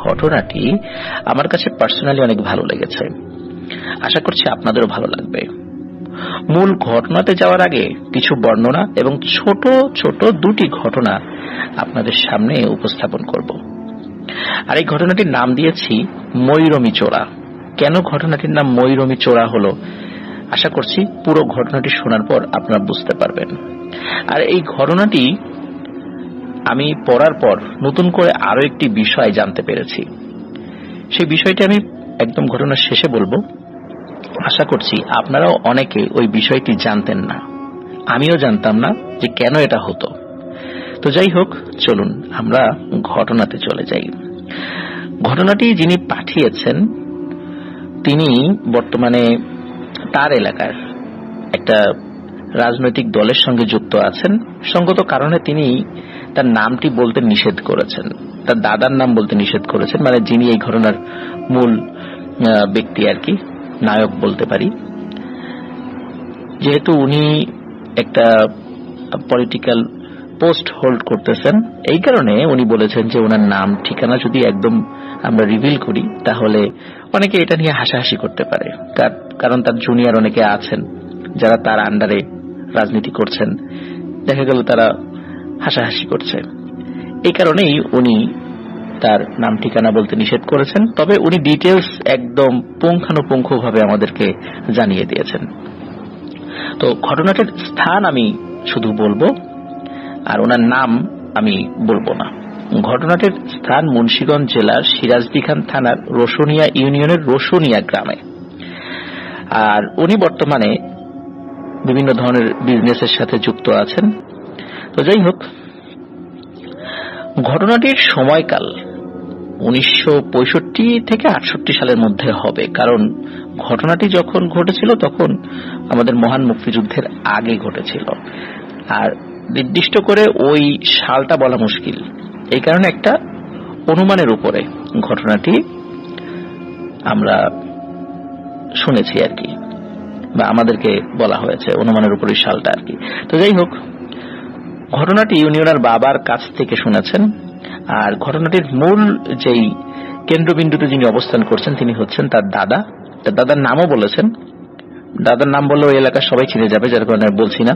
ঘটনাটি আমার কাছে পার্সোনালি অনেক ভালো লেগেছে। আশা করছি আপনাদেরও ভালো লাগবে। মূল ঘটনাতে যাওয়ার আগে কিছু বর্ণনা এবং ছোট ছোট দুটি ঘটনা আপনাদের সামনে উপস্থাপন করব। আর এই ঘটনাটির নাম দিয়েছি ময়ূরমী চোরা। কেন ঘটনাটির নাম ময়ূরমী চোরা হলো, আশা করছি পুরো ঘটনাটি শোনার পর আপনারা বুঝতে পারবেন। আর এই ঘটনাটি আমি পড়ার পর নতুন করে আরো একটি বিষয় জানতে পেরেছি। সেই বিষয়টি আমি একদম ঘটনার শেষে বলবো। আশা করছি আপনারাও অনেকে ওই বিষয়টি জানতেন না, আমিও জানতাম না যে কেন এটা হতো। তো যাই হোক, চলুন আমরা ঘটনাতে চলে যাই। ঘটনাটি যিনি পাঠিয়েছেন তিনি বর্তমানে তার এলাকার একটা রাজনৈতিক দলের সঙ্গে যুক্ত আছেন। সঙ্গত কারণে তিনি তার নামটি বলতে নিষেধ করেছেন, তার দাদার নাম বলতে নিষেধ করেছেন, মানে যিনি এই ঘটনার মূল ব্যক্তি আর কি, নায়ক বলতে পারি। যেহেতু উনি একটা পলিটিক্যাল পোস্ট হোল্ড করতেছেন, এই কারণে উনি বলেছেন যে ওনার নাম ঠিকানা যদি একদম আমরা রিভিল করি তাহলে অনেকে এটা নিয়ে হাসাহাসি করতে পারে, কারণ তার জুনিয়র অনেকে আছেন যারা তার আন্ডারে রাজনীতি করছেন, দেখা গেল তারা হাসাহাসি করছে। এই কারণেই উনি তার নাম ঠিকানা বলতে নিষেধ করেছেন। তবে উনি ডিটেলস একদম পুঙ্খানুপুঙ্খভাবে আমাদেরকে জানিয়ে দিয়েছেন। তো ঘটনাটির স্থান আমি শুধু বলবো, আর ওনার নাম আমি বলবো না। ঘটনাটির স্থান মুন্সিগঞ্জ জেলার সিরাজদিখান থানার রোশনিয়া ইউনিয়নের রোশনিয়া গ্রামে। আর উনি বর্তমানে বিভিন্ন ধরনের বিজনেসের সাথে যুক্ত আছেন। তো যাই হোক, ঘটনাটির সময়কাল 1965 থেকে 68 সালের মধ্যে হবে, কারণ ঘটনাটি যখন ঘটেছিল তখন আমাদের মহান মুক্তিযুদ্ধের আগে ঘটেছিল। আর নির্দিষ্ট করে ওই সালটা বলা মুশকিল, এই কারণে একটা অনুমানের উপরে ঘটনাটি আমরা শুনেছি আর কি, বা আমাদেরকে বলা হয়েছে অনুমানের উপরে সালটা আর কি। তো যাই হোক, ঘটনাটি উনি ওনার বাবার কাছ থেকে শুনেছেন। আর ঘটনাটির মূল যেই কেন্দ্রবিন্দুতে যিনি অবস্থান করছেন তিনি হচ্ছেন তার দাদা। তার দাদার নামও বলেছেন, দাদার নাম বললে ওই এলাকার সবাই চিনে যাবে, যার কারণে বলছি না।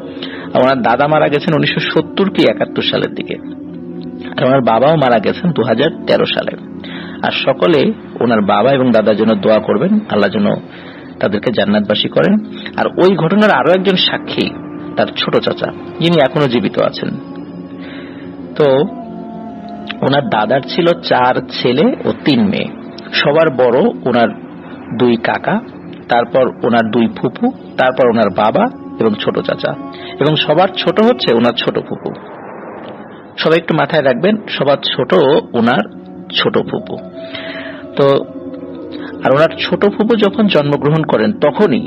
ওনার দাদা মারা গেছেন 1970 কি 71 সালের দিকে, আর ওনার বাবাও মারা গেছেন 2013 সালে। আর সকলে ওনার বাবা এবং দাদার জন্য দোয়া করবেন, আল্লাহ যেন তাদেরকে জান্নাতবাসী করেন। আর ওই ঘটনার আরো একজন সাক্ষী তার ছোট চাচা, যিনি এখনো জীবিত আছেন। তো ওনার দাদার ছিল 4 ছেলে ও 3 মেয়ে। সবার বড় ওনার 2 কাকা, তারপর ওনার 2 ফুফু, তারপর ওনার বাবা এবং ছোট চাচা, এবং সবার ছোট হচ্ছে ওনার ছোট ফুফু। সবাই একটু মাথায় রাখবেন, সবার ছোট ওনার ছোট ফুফু। তো আর ওনার ছোট ফুফু যখন জন্মগ্রহণ করেন তখনই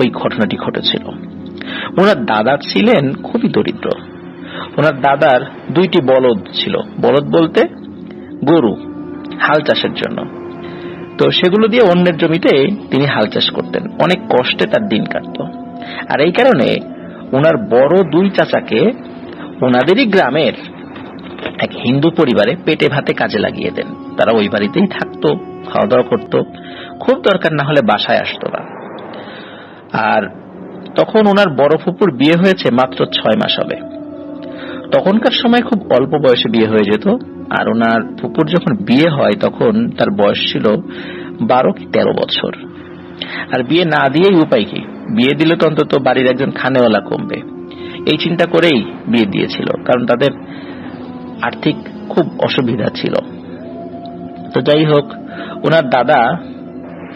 ওই ঘটনাটি ঘটেছিল। ওনার দাদা ছিলেন খুবই দরিদ্র। ওনার দাদার 2টি বলদ ছিল, বলদ বলতে গরু, হাল চাষের জন্য। তো সেগুলো দিয়ে অন্যের জমিতে তিনি হাল চাষ করতেন, অনেক কষ্টে তার দিন কাটত। আর এই কারণে ওনার বড় 2 চাচাকে ওনাদেরই গ্রামের এক হিন্দু পরিবারে পেটে ভাতে কাজে লাগিয়ে দেন। তারা ওই বাড়িতেই থাকতো, খাওয়া দাওয়া করতো, খুব দরকার না হলে বাসায় আসতো না। আর তখন ওনার বড় ফুপুর বিয়ে হয়েছে মাত্র 6 মাস হবে। তখনকার সময় খুব অল্প বয়সে বিয়ে হয়ে যেত। আর ওনার ফুপুর যখন বিয়ে হয় তখন তার বয়স ছিল 12 কি 13 বছর। আর বিয়ে না দিয়েই উপায় কি, বিয়ে দিলে তো অন্তত বাড়ির একজন খানেওয়ালা কমবে, এই চিন্তা করেই বিয়ে দিয়েছিল, কারণ তাদের আর্থিক খুব অসুবিধা ছিল। তো যাই হোক, ওনার দাদা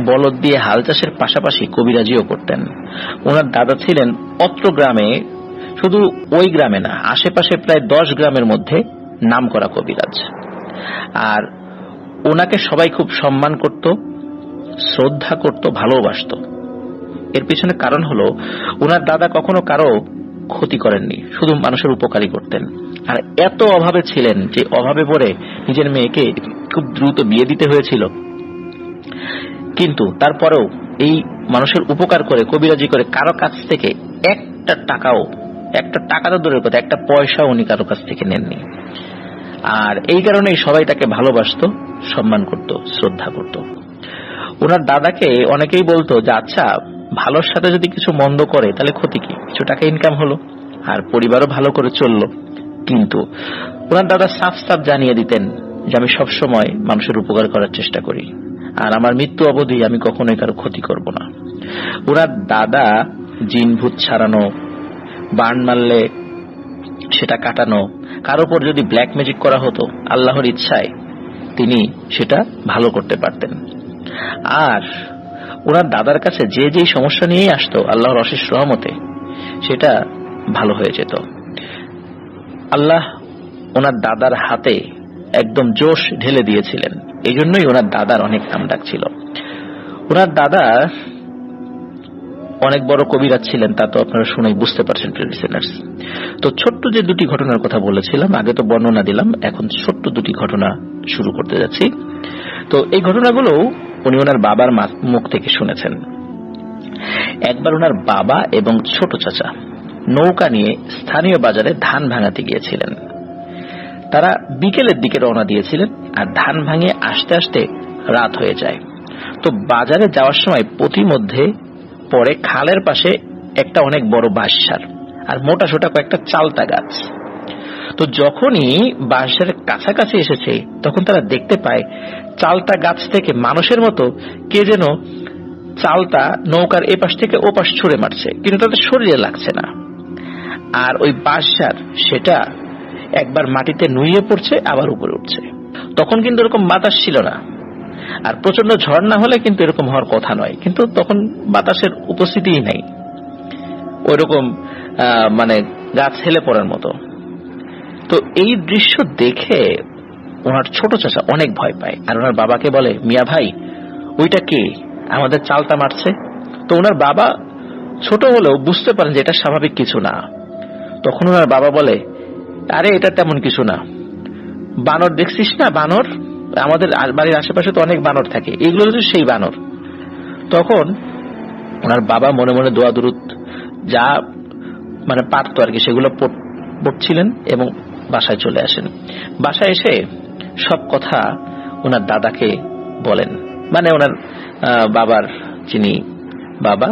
বলদ দিয়ে হাল চাষের পাশাপাশি কবিরাজিও করতেন। ওনার দাদা ছিলেন অত্র গ্রামে, শুধু ওই গ্রামে না, আশেপাশে প্রায় 10 গ্রামের মধ্যে নামকরা কবিরাজ। আর ওনাকে সবাই খুব সম্মান করত, শ্রদ্ধা করত, ভালোবাসত। এর পিছনে কারণ হলো ওনার দাদা কখনো কারো ক্ষতি করেননি, শুধু মানুষের উপকারী করতেন। আর এত অভাবে ছিলেন যে অভাবে পড়ে নিজের মেয়েকে খুব দ্রুত বিয়ে দিতে হয়েছিল। কিন্তু তারপরেও এই মানুষের উপকার করে, কবিরাজি করে, কারো কাছ থেকে একটা টাকা তো দূরের কথা, একটা পয়সা উনি কারো কাছ থেকে নেননি। আর এই কারণেই সবাই তাকে ভালোবাসতো, সম্মান করত, শ্রদ্ধা করত। ওনার দাদাকে অনেকেই বলতো যে আচ্ছা, ভালোর সাথে যদি কিছু মন্দ করে তাহলে ক্ষতি কি, কিছু টাকা ইনকাম হলো আর পরিবারও ভালো করে চললো। কিন্তু ওনার দাদা সাফ সাফ জানিয়ে দিতেন যে আমি সবসময় মানুষের উপকার করার চেষ্টা করি, আর আমার মৃত্যু অবধি আমি কখনোই কারো ক্ষতি করব না। ওনার দাদা জিন ভূত ছাড়ানো, বার্ন মারলে সেটা কাটানো, কারো উপর যদি ব্ল্যাক ম্যাজিক করা হতো, আল্লাহর ইচ্ছায় তিনি সেটা ভালো করতে পারতেন। আর ওনার দাদার কাছে যে যেই সমস্যা নিয়ে আসতো, আল্লাহর অশেষ রহমতে সেটা ভালো হয়ে যেত। আল্লাহ ওনার দাদার হাতে একদম জোশ ঢেলে দিয়েছিলেন, এই জন্যই ওনার দাদার অনেক নাম ডাক ছিল। ওনার দাদা অনেক বড় কবিরাজ ছিলেন, তা তো আপনারা শুনেই বুঝতে পারছেন প্রিয় লিসেনার্স। তো ছোট্ট যে দুটি ঘটনার কথা বলেছিলাম, আগে তো বর্ণনা দিলাম, এখন ছোট্ট দুটি ঘটনা শুরু করতে যাচ্ছি। তো এই ঘটনাগুলো উনি ওনার বাবার মুখ থেকে শুনেছেন। একবার ওনার বাবা এবং ছোট চাচা নৌকা নিয়ে স্থানীয় বাজারে ধান ভাঙাতে গিয়েছিলেন। তারা বিকেলের দিকে রওনা দিয়েছিলেন, আর ধান ভাঙিয়ে আসতে আসতে রাত হয়ে যায়। তো বাজারে যাওয়ার সময় পথিমধ্যে পরে খালের পাশে একটা অনেক বড় বাঁশঝাড় আর মোটা সোটা কয়েকটা চালতা গাছ। তো যখনই বাঁশঝাড়ের কাছাকাছি এসেছে, তখন তারা দেখতে পায় চালতা গাছ থেকে মানুষের মতো কে যেন চালতা নৌকার এপাশ থেকে ওপাশ ছুঁড়ে মারছে, কিন্তু তাদের শরীরে লাগছে না। আর ওই বাঁশঝাড় সেটা একবার মাটিতে নুয়ে পড়ছে, আবার উপরে উঠছে। তখন কিন্তু এরকম বাতাস ছিল না, আর প্রচন্ড ঝড় না হলে কিন্তু এরকম হওয়ার কথা নয়, কিন্তু তখন বাতাসের উপস্থিতিই নাই, ওইরকম মানে গাছ হেলে পড়ার মতো। তো এই দৃশ্য দেখে ওনার ছোট চাচা অনেক ভয় পায়, আর ওনার বাবাকে বলে, মিয়া ভাই, ওইটা কে আমাদের চালতা মারছে? তো ওনার বাবা ছোট হলেও বুঝতে পারেন যে এটা স্বাভাবিক কিছু না। তখন ওনার বাবা বলে, আরে এটা তেমন কিছু না, বানর দেখছিস না, বানর, আমাদের বাড়ির আশেপাশে তো অনেক বানর থাকে, এগুলো তো সেই বানর। তখন ওনার বাবা মনে মনে দোয়া দুরুদ যা মানে পারতো আর কি সেগুলো পড়ছিলেন এবং বাসায় চলে আসেন। বাসায় এসে সব কথা ওনার দাদাকে বলেন, মানে ওনার বাবার যিনি বাবা,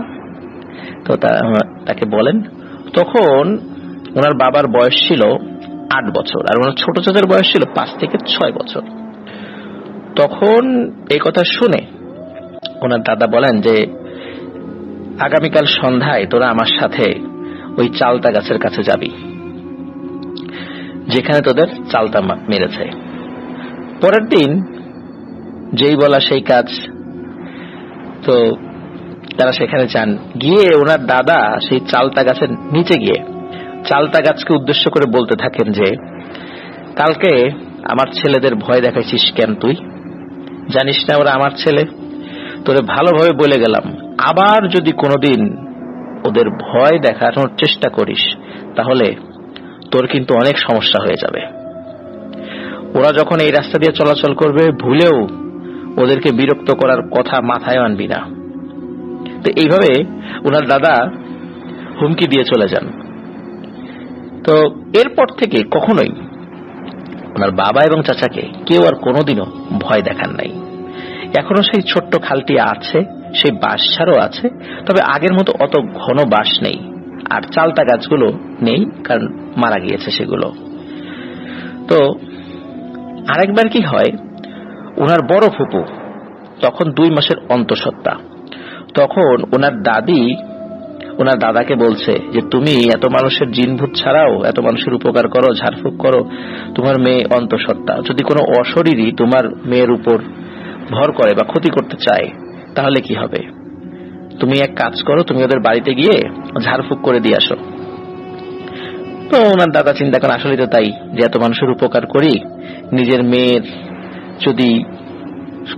তো তাকে বলেন। তখন ওনার বাবার বয়স ছিল 8 বছর, আর ওনার ছোট চাচার বয়স ছিল 5 থেকে 6 বছর। তখন এই কথা শুনে ওনার দাদা বলেন যে আগামীকাল সন্ধ্যায় তোরা আমার সাথে ওই চালতা গাছের কাছে যাবি, যেখানে তোদের চালতা মেরেছে। পরের দিন যেই বলা সেই কাজ, তো তারা সেখানে যান। গিয়ে ওনার দাদা সেই চালতা গাছের নিচে গিয়ে চালতা গাছকে উদ্দেশ্য করে বলতে থাকেন যে, কালকে আমার ছেলেদের ভয় দেখাইছিস কেন? তুই জানিস না ওরা আমার ছেলে? তোরে ভালোভাবে বলে গেলাম, আবার যদি কোনোদিন ওদের ভয় দেখানোর চেষ্টা করিস তাহলে তোর কিন্তু অনেক সমস্যা হয়ে যাবে। ওরা যখন এই রাস্তা দিয়ে চলাচল করবে, ভুলেও ওদেরকে বিরক্ত করার কথা মাথায় আনবি না। তো এইভাবে ওনার দাদা হুমকি দিয়ে চলে যান। তো এরপর থেকে কখনোই ওনার বাবা এবং চাচাকে কেউ আর কোনোদিনও ভয় দেখান নাই। এখনো সেই ছোট্ট খালটি আছে, সেই বাঁশঝাড়ও আছে, তবে আগের মতো অত ঘন বাঁশ নেই, আর চালতা গাছগুলো নেই, কারণ মারা গিয়েছে সেগুলো। তো আরেকবার কি হয়, ওনার বড় ফুপু তখন 2 মাসের অন্তঃসত্ত্বা। তখন ওনার দাদি ওনার দাদাকে বলছে যে, তুমি এত মানুষের জিনভূত ছাড়াও এত মানুষের উপকার করো, ঝাড়ফুঁক করো, তোমার মেয়ে অন্তঃসত্ত্বা, যদি কোনো অশরীরী তোমার মেয়ের উপর ভর করে বা ক্ষতি করতে চায় তাহলে কি হবে? তুমি এক কাজ করো, তুমি ওদের বাড়িতে গিয়ে ঝাড়ফুঁক করে দিয়ে আসো। তো ওনার দাদা চিন্তা করেন, আসলে তো তাই, যে এত মানুষের উপকার করি, নিজের মেয়ের যদি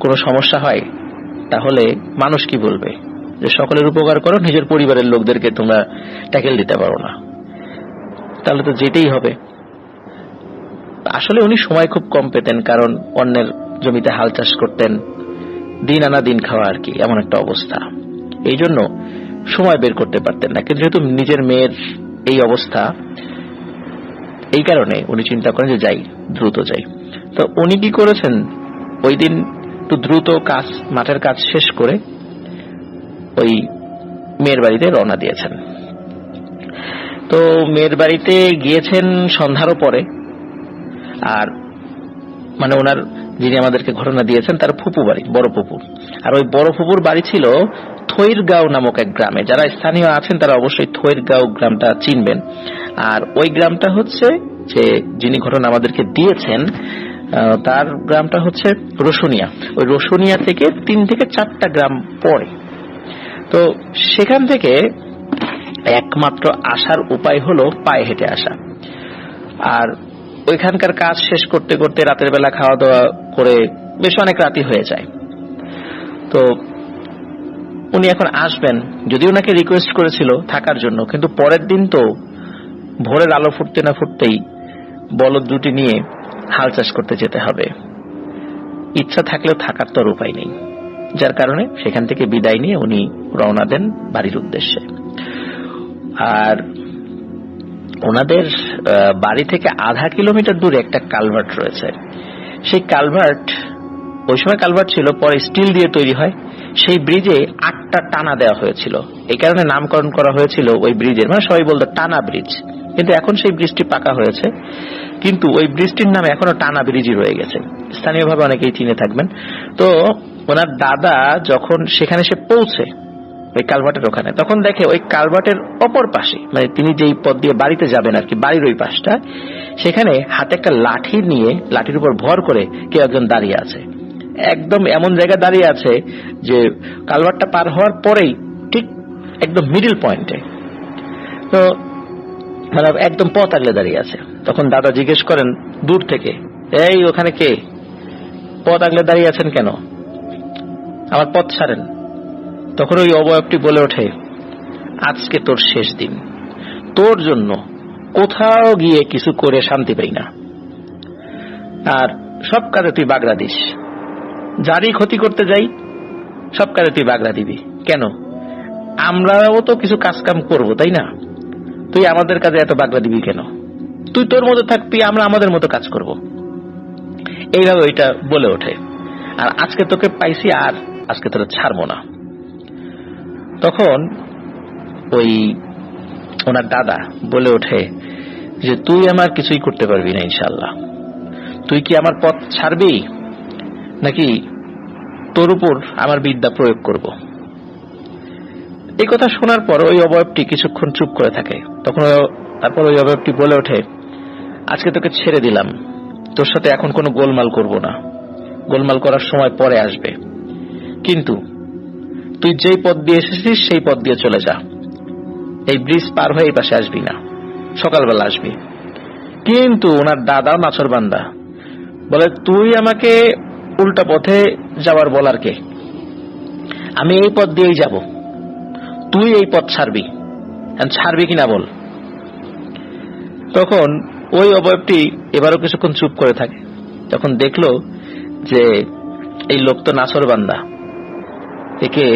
কোনো সমস্যা হয় তাহলে মানুষ কি বলবে, যে সকলের উপকার করো, নিজের পরিবারের লোকদেরকে তোমরা ট্যাকেল দিতে পারো না, তাহলে তো যেতেই হবে। আসলে উনি সময় খুব কম পেতেন, কারণ অন্যের জমিতে হাল চাষ করতেন, দিন আনা দিন খাওয়া আর কি, এমন একটা অবস্থা। এই জন্য সময় বের করতে পারতেন না। কিন্তু যেহেতু নিজের মেয়ের এই অবস্থা, এই কারণে উনি চিন্তা করেন যে যাই, দ্রুত যাই। তো উনি কি করেছেন, ওই দিন একটু দ্রুত মাঠের কাজ শেষ করে ওই মেয়ের বাড়িতে রওনা দিয়েছেন। তো মেয়ের বাড়িতে গিয়েছেন সন্ধ্যারও পরে। আর মানে ওনার যিনি আমাদেরকে ঘটনা দিয়েছেন তার ফুপু বাড়ি, বড় ফুপু। আর ওই বড় ফুপুর বাড়ি ছিল থৈরগাঁও নামক এক গ্রামে। যারা স্থানীয় আছেন তারা অবশ্যই থৈরগাঁও গ্রামটা চিনবেন। আর ওই গ্রামটা হচ্ছে, যে যিনি ঘটনা আমাদেরকে দিয়েছেন তার গ্রামটা হচ্ছে রসুনিয়া। ওই রসুনিয়া থেকে 3 থেকে 4টা গ্রাম পরে। তো সেখান থেকে একমাত্র আসার উপায় হলো পায়ে হেঁটে আসা। আর ওইখানকার কাজ শেষ করতে করতে রাতের বেলা খাওয়া দাওয়া করে বেশ অনেক রাতই হয়ে যায়। তো উনি এখন আসবেন, যদি ওনাকে রিকোয়েস্ট করেছিল থাকার জন্য, কিন্তু পরের দিন তো ভোরের আলো ফুটতে না ফুটতেই বলদ দুটি নিয়ে হাল চাষ করতে যেতে হবে। ইচ্ছা থাকলেও থাকার তো আর উপায় নেই। যার কারণে সেখান থেকে বিদায় নিয়ে উনি রওনা দেন বাড়ির উদ্দেশ্যে। আর ওনাদের বাড়ি থেকে আধা কিলোমিটার দূরে একটা কালভার্ট রয়েছে। সেই কালভার্ট, ওই সময় কালভার্ট ছিল, পরে স্টিল দিয়ে তৈরি হয়। সেই ব্রিজে 8টা টানা দেওয়া হয়েছিল। এই কারণে নামকরণ করা হয়েছিল ওই ব্রিজের, মানে সবাই বলতো টানা ব্রিজ। কিন্তু এখন সেই ব্রিজটি পাকা হয়েছে, কিন্তু ওই ব্রিজটির নামে এখনো টানা ব্রিজই রয়ে গেছে। স্থানীয়ভাবে অনেকেই চিনে থাকবেন। তো ওনার দাদা যখন সেখানে সে পৌঁছে ওই কালভার্টের ওখানে, তখন দেখে ওই কালভার্টের অপর পাশে, মানে তিনি যেই পথ দিয়ে বাড়িতে যাবেন আর কি, বাড়ির ওই পাশটা, সেখানে হাতে একটা লাঠি নিয়ে, লাঠির উপর ভর করে কেউ একজন দাঁড়িয়ে আছে। একদম এমন জায়গায় দাঁড়িয়ে আছে যে কালভার্টটা পার হওয়ার পরেই ঠিক একদম মিডল পয়েন্টে, তো মানে একদম পথ আগলে দাঁড়িয়ে আছে। তখন দাদা জিজ্ঞেস করেন দূর থেকে, এই ওখানে কে, পথ আগলে দাঁড়িয়ে আছেন কেন, আমার পথ ছাড়েন। তখন ওই অবয়বটি বলে ওঠে, আজকে তোর শেষ দিন, তোর জন্য কোথাও গিয়ে কিছু করে শান্তি পাই না, আর সব কাজে তুই বাগড়া দিস, যারই ক্ষতি করতে যাই সব কাজে তুই বাগড়া দিবি। কেন, আমরাও তো কিছু কাজ কাম করবো, তাই না? তুই আমাদের কাজে এত বাগড়া দিবি কেন? তুই তোর মতো থাকবি, আমরা আমাদের মতো কাজ করব। এইভাবে ওইটা বলে ওঠে, আর আজকে তোকে পাইছি, আর আজকে তোরা ছাড়বো না। তখন ওই ওনার দাদা বলে ওঠে যে তুই আমার কিছুই করতে পারবি না ইনশাআল্লাহ। তুই কি আমার পথ ছাড়বি, নাকি তোর উপর আমার বিদ্যা প্রয়োগ করব? এই কথা শোনার পর ওই অবয়বটি কিছুক্ষণ চুপ করে থাকে। তখন তারপর ওই অবয়বটি বলে ওঠে, আজকে তোকে ছেড়ে দিলাম, তোর সাথে এখন কোনো গোলমাল করব না, গোলমাল করার সময় পরে আসবে। কিন্তু তুই যেই পথ দিয়ে এসেছিস সেই পথ দিয়ে চলে যা, এই ব্রিজ পার হয়ে এই পাশে আসবি না, সকালবেলা আসবি। কিন্তু ওনার দাদাও নাছরবান্দা, বলে তুই আমাকে উল্টা পথে যাওয়ার বলার কে? আমি এই পথ দিয়েই যাব, তুই এই পথ ছাড়বি, ছাড়বি কিনা বল। তখন ওই অবয়বটি এবারও কিছুক্ষণ চুপ করে থাকে। তখন দেখলো যে এই লোক তো নাছরবান্দা, একে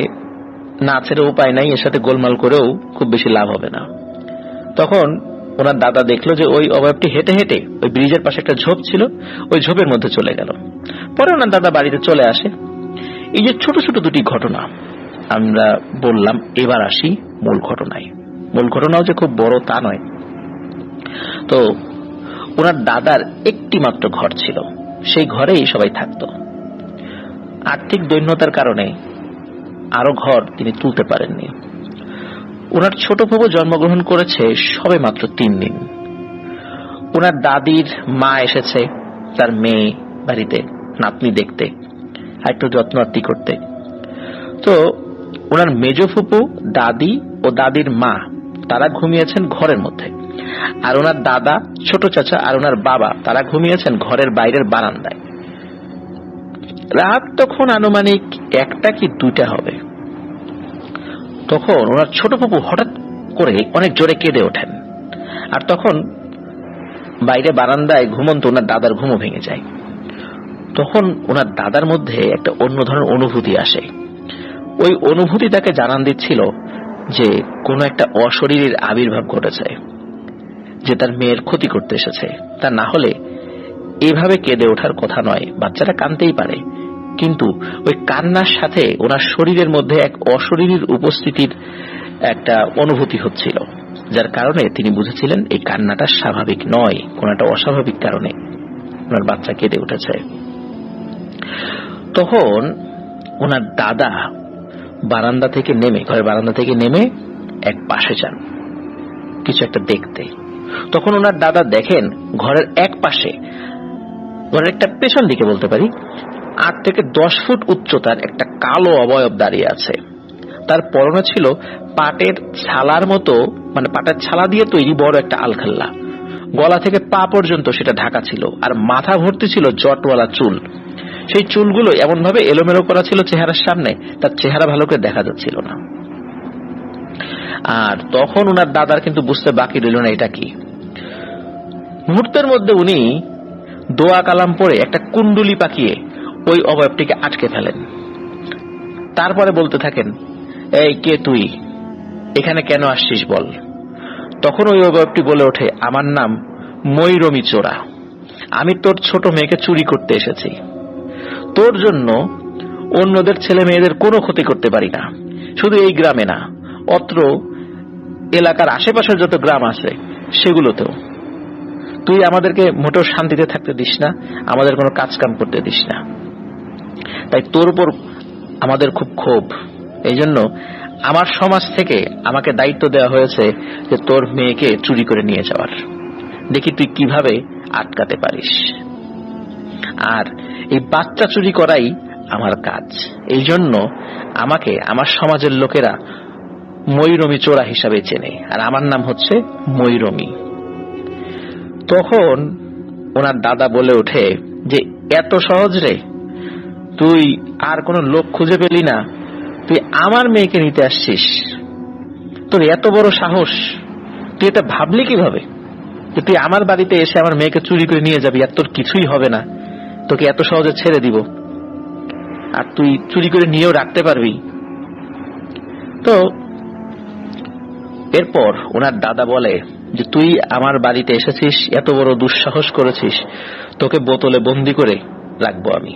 না ছেড়ে উপায় নাই, এর সাথে গোলমাল করেও খুব বেশি লাভ হবে না। তখন ওনার দাদা দেখলো যে ওই অবয়বটি হেঁটে হেঁটে ওই ব্রিজের পাশে একটা ঝোপ ছিল, ওই ঝোপের মধ্যে চলে গেল। পরে ওনার দাদা বাড়িতে চলে আসে। এই যে ছোট ছোট দুটি ঘটনা আমরা বললাম, এবার আসি মূল ঘটনায়। মূল ঘটনাও যে খুব বড় তা নয়। তো ওনার দাদার একটি মাত্র ঘর ছিল, সেই ঘরেই সবাই থাকতো। আর্থিক দৈন্যতার কারণে আরো ঘর তিনি তুলতে পারেননি। ওনার ছোট ফুফু জন্মগ্রহণ করেছে সবে মাত্র 3 দিন। ওনার দাদির মা এসেছে তার মেয়ে বাড়িতে নাতনি দেখতে, আর একটু যত্ন আত্তি করতে। তো ওনার মেজ ফুফু, দাদি ও দাদির মা তারা ঘুমিয়েছেন ঘরের মধ্যে, আর ওনার দাদা, ছোট চাচা আর ওনার বাবা তারা ঘুমিয়েছেন ঘরের বাইরের বারান্দায়। রাত তখন আনুমানিক 1টা কি 2টা হবে। তখন ওনার ছোট ফুফু হঠাৎ করে অনেক জোরে কেঁদে ওঠেন, আর তখন বাইরে বারান্দায় ঘুমন্ত ওনার দাদার ঘুমও ভেঙে যায়। তখন ওনার দাদার মধ্যে একটা অন্য ধরনের অনুভূতি আসে। ওই অনুভূতি তাকে জানান দিচ্ছিল যে কোনো একটা অশরীরীর আবির্ভাব ঘটেছে, যে তার মেয়ের ক্ষতি করতে এসেছে। তা না হলে এভাবে কেঁদে ওঠার কথা নয়। বাচ্চাটা কাঁদতেই পারে, কিন্তু ওই কান্নার সাথে ওনার শরীরের মধ্যে এক অশরীরীর উপস্থিতির একটা অনুভূতি হচ্ছিল, যার কারণে তিনি বুঝেছিলেন এই কান্নাটা স্বাভাবিক নয়, কোন একটা অস্বাভাবিক কারণে ওনার বাচ্চা কেঁদে উঠেছে। তখন ওনার দাদা বারান্দা থেকে নেমে, ঘরের বারান্দা থেকে নেমে এক পাশে যান কিছু একটা দেখতে। তখন ওনার দাদা দেখেন ঘরের এক পাশে, ঘরের একটা পেছন দিকে বলতে পারি, 8 থেকে 10 ফুট উচ্চতার একটা কালো অবয়ব দাঁড়িয়ে আছে। তার পরনে ছিল পাটের ছালার মতো, মানে পাটের ছালা দিয়ে তৈরি বড় একটা আলখাল্লা, গলা থেকে পা পর্যন্ত সেটা ঢাকা ছিল, আর মাথা ভর্তি ছিল জটওয়ালা চুল। সেই চুলগুলো এমন ভাবে এলোমেলো করা ছিল চেহারার সামনে, তার চেহারা ভালো করে দেখা যাচ্ছিল না। আর তখন উনার দাদার কিন্তু বুঝতে বাকি রইল না এটা কি। মুহূর্তের মধ্যে উনি দোয়া কালাম পড়ে একটা কুণ্ডুলি পাকিয়ে ওই অবয়বটিকে আটকে ফেলেন। তারপরে বলতে থাকেন, এই কে তুই, এখানে কেন আসছিস বল। তখন ওই অবয়বটি বলে ওঠে, আমার নাম ময়ূরমী চোরা, আমি তোর ছোট মেয়েকে চুরি করতে এসেছি। তোর জন্য অন্যদের ছেলে মেয়েদের কোনো ক্ষতি করতে পারি না, শুধু এই গ্রামে না, অত্র এলাকার আশেপাশের যত গ্রাম আছে সেগুলোতেও। তুই আমাদেরকে মোটেও শান্তিতে থাকতে দিস না, আমাদের কোনো কাজ কাম করতে দিস না, তাই তোর উপর আমাদের খুব ক্ষোভ। এই জন্য আমার সমাজ থেকে আমাকে দায়িত্ব দেওয়া হয়েছে যে তোর মেয়েকে চুরি করে নিয়ে যাওয়ার, দেখি তুই কিভাবে আটকাতে পারিস। আর এই বাচ্চা চুরি করাই আমার কাজ, এই জন্য আমাকে আমার সমাজের লোকেরা ময়ূরমী চোরা হিসাবে চেনে, আর আমার নাম হচ্ছে ময়ূরমী। তখন ওনার দাদা বলে ওঠে যে এত সহজ রে, তুই আর কোন লোক খুঁজে পেলি না, তুই আমার মেয়েকে নিতে আসছিস, তোর এত বড় সাহস, তুই এটা ভাবলি কিভাবে যে তুই আমার বাড়িতে এসে আমার মেয়েকে চুরি করে নিয়ে যাবি, আর তোর কিছুই হবে না, তোকে এত সহজে ছেড়ে দিব, আর তুই চুরি করে নিয়েও রাখতে পারবি। তো এরপর ওনার দাদা বলে যে তুই আমার বাড়িতে এসেছিস, এত বড় দুঃসাহস করেছিস, তোকে বোতলে বন্দি করে রাখবো আমি,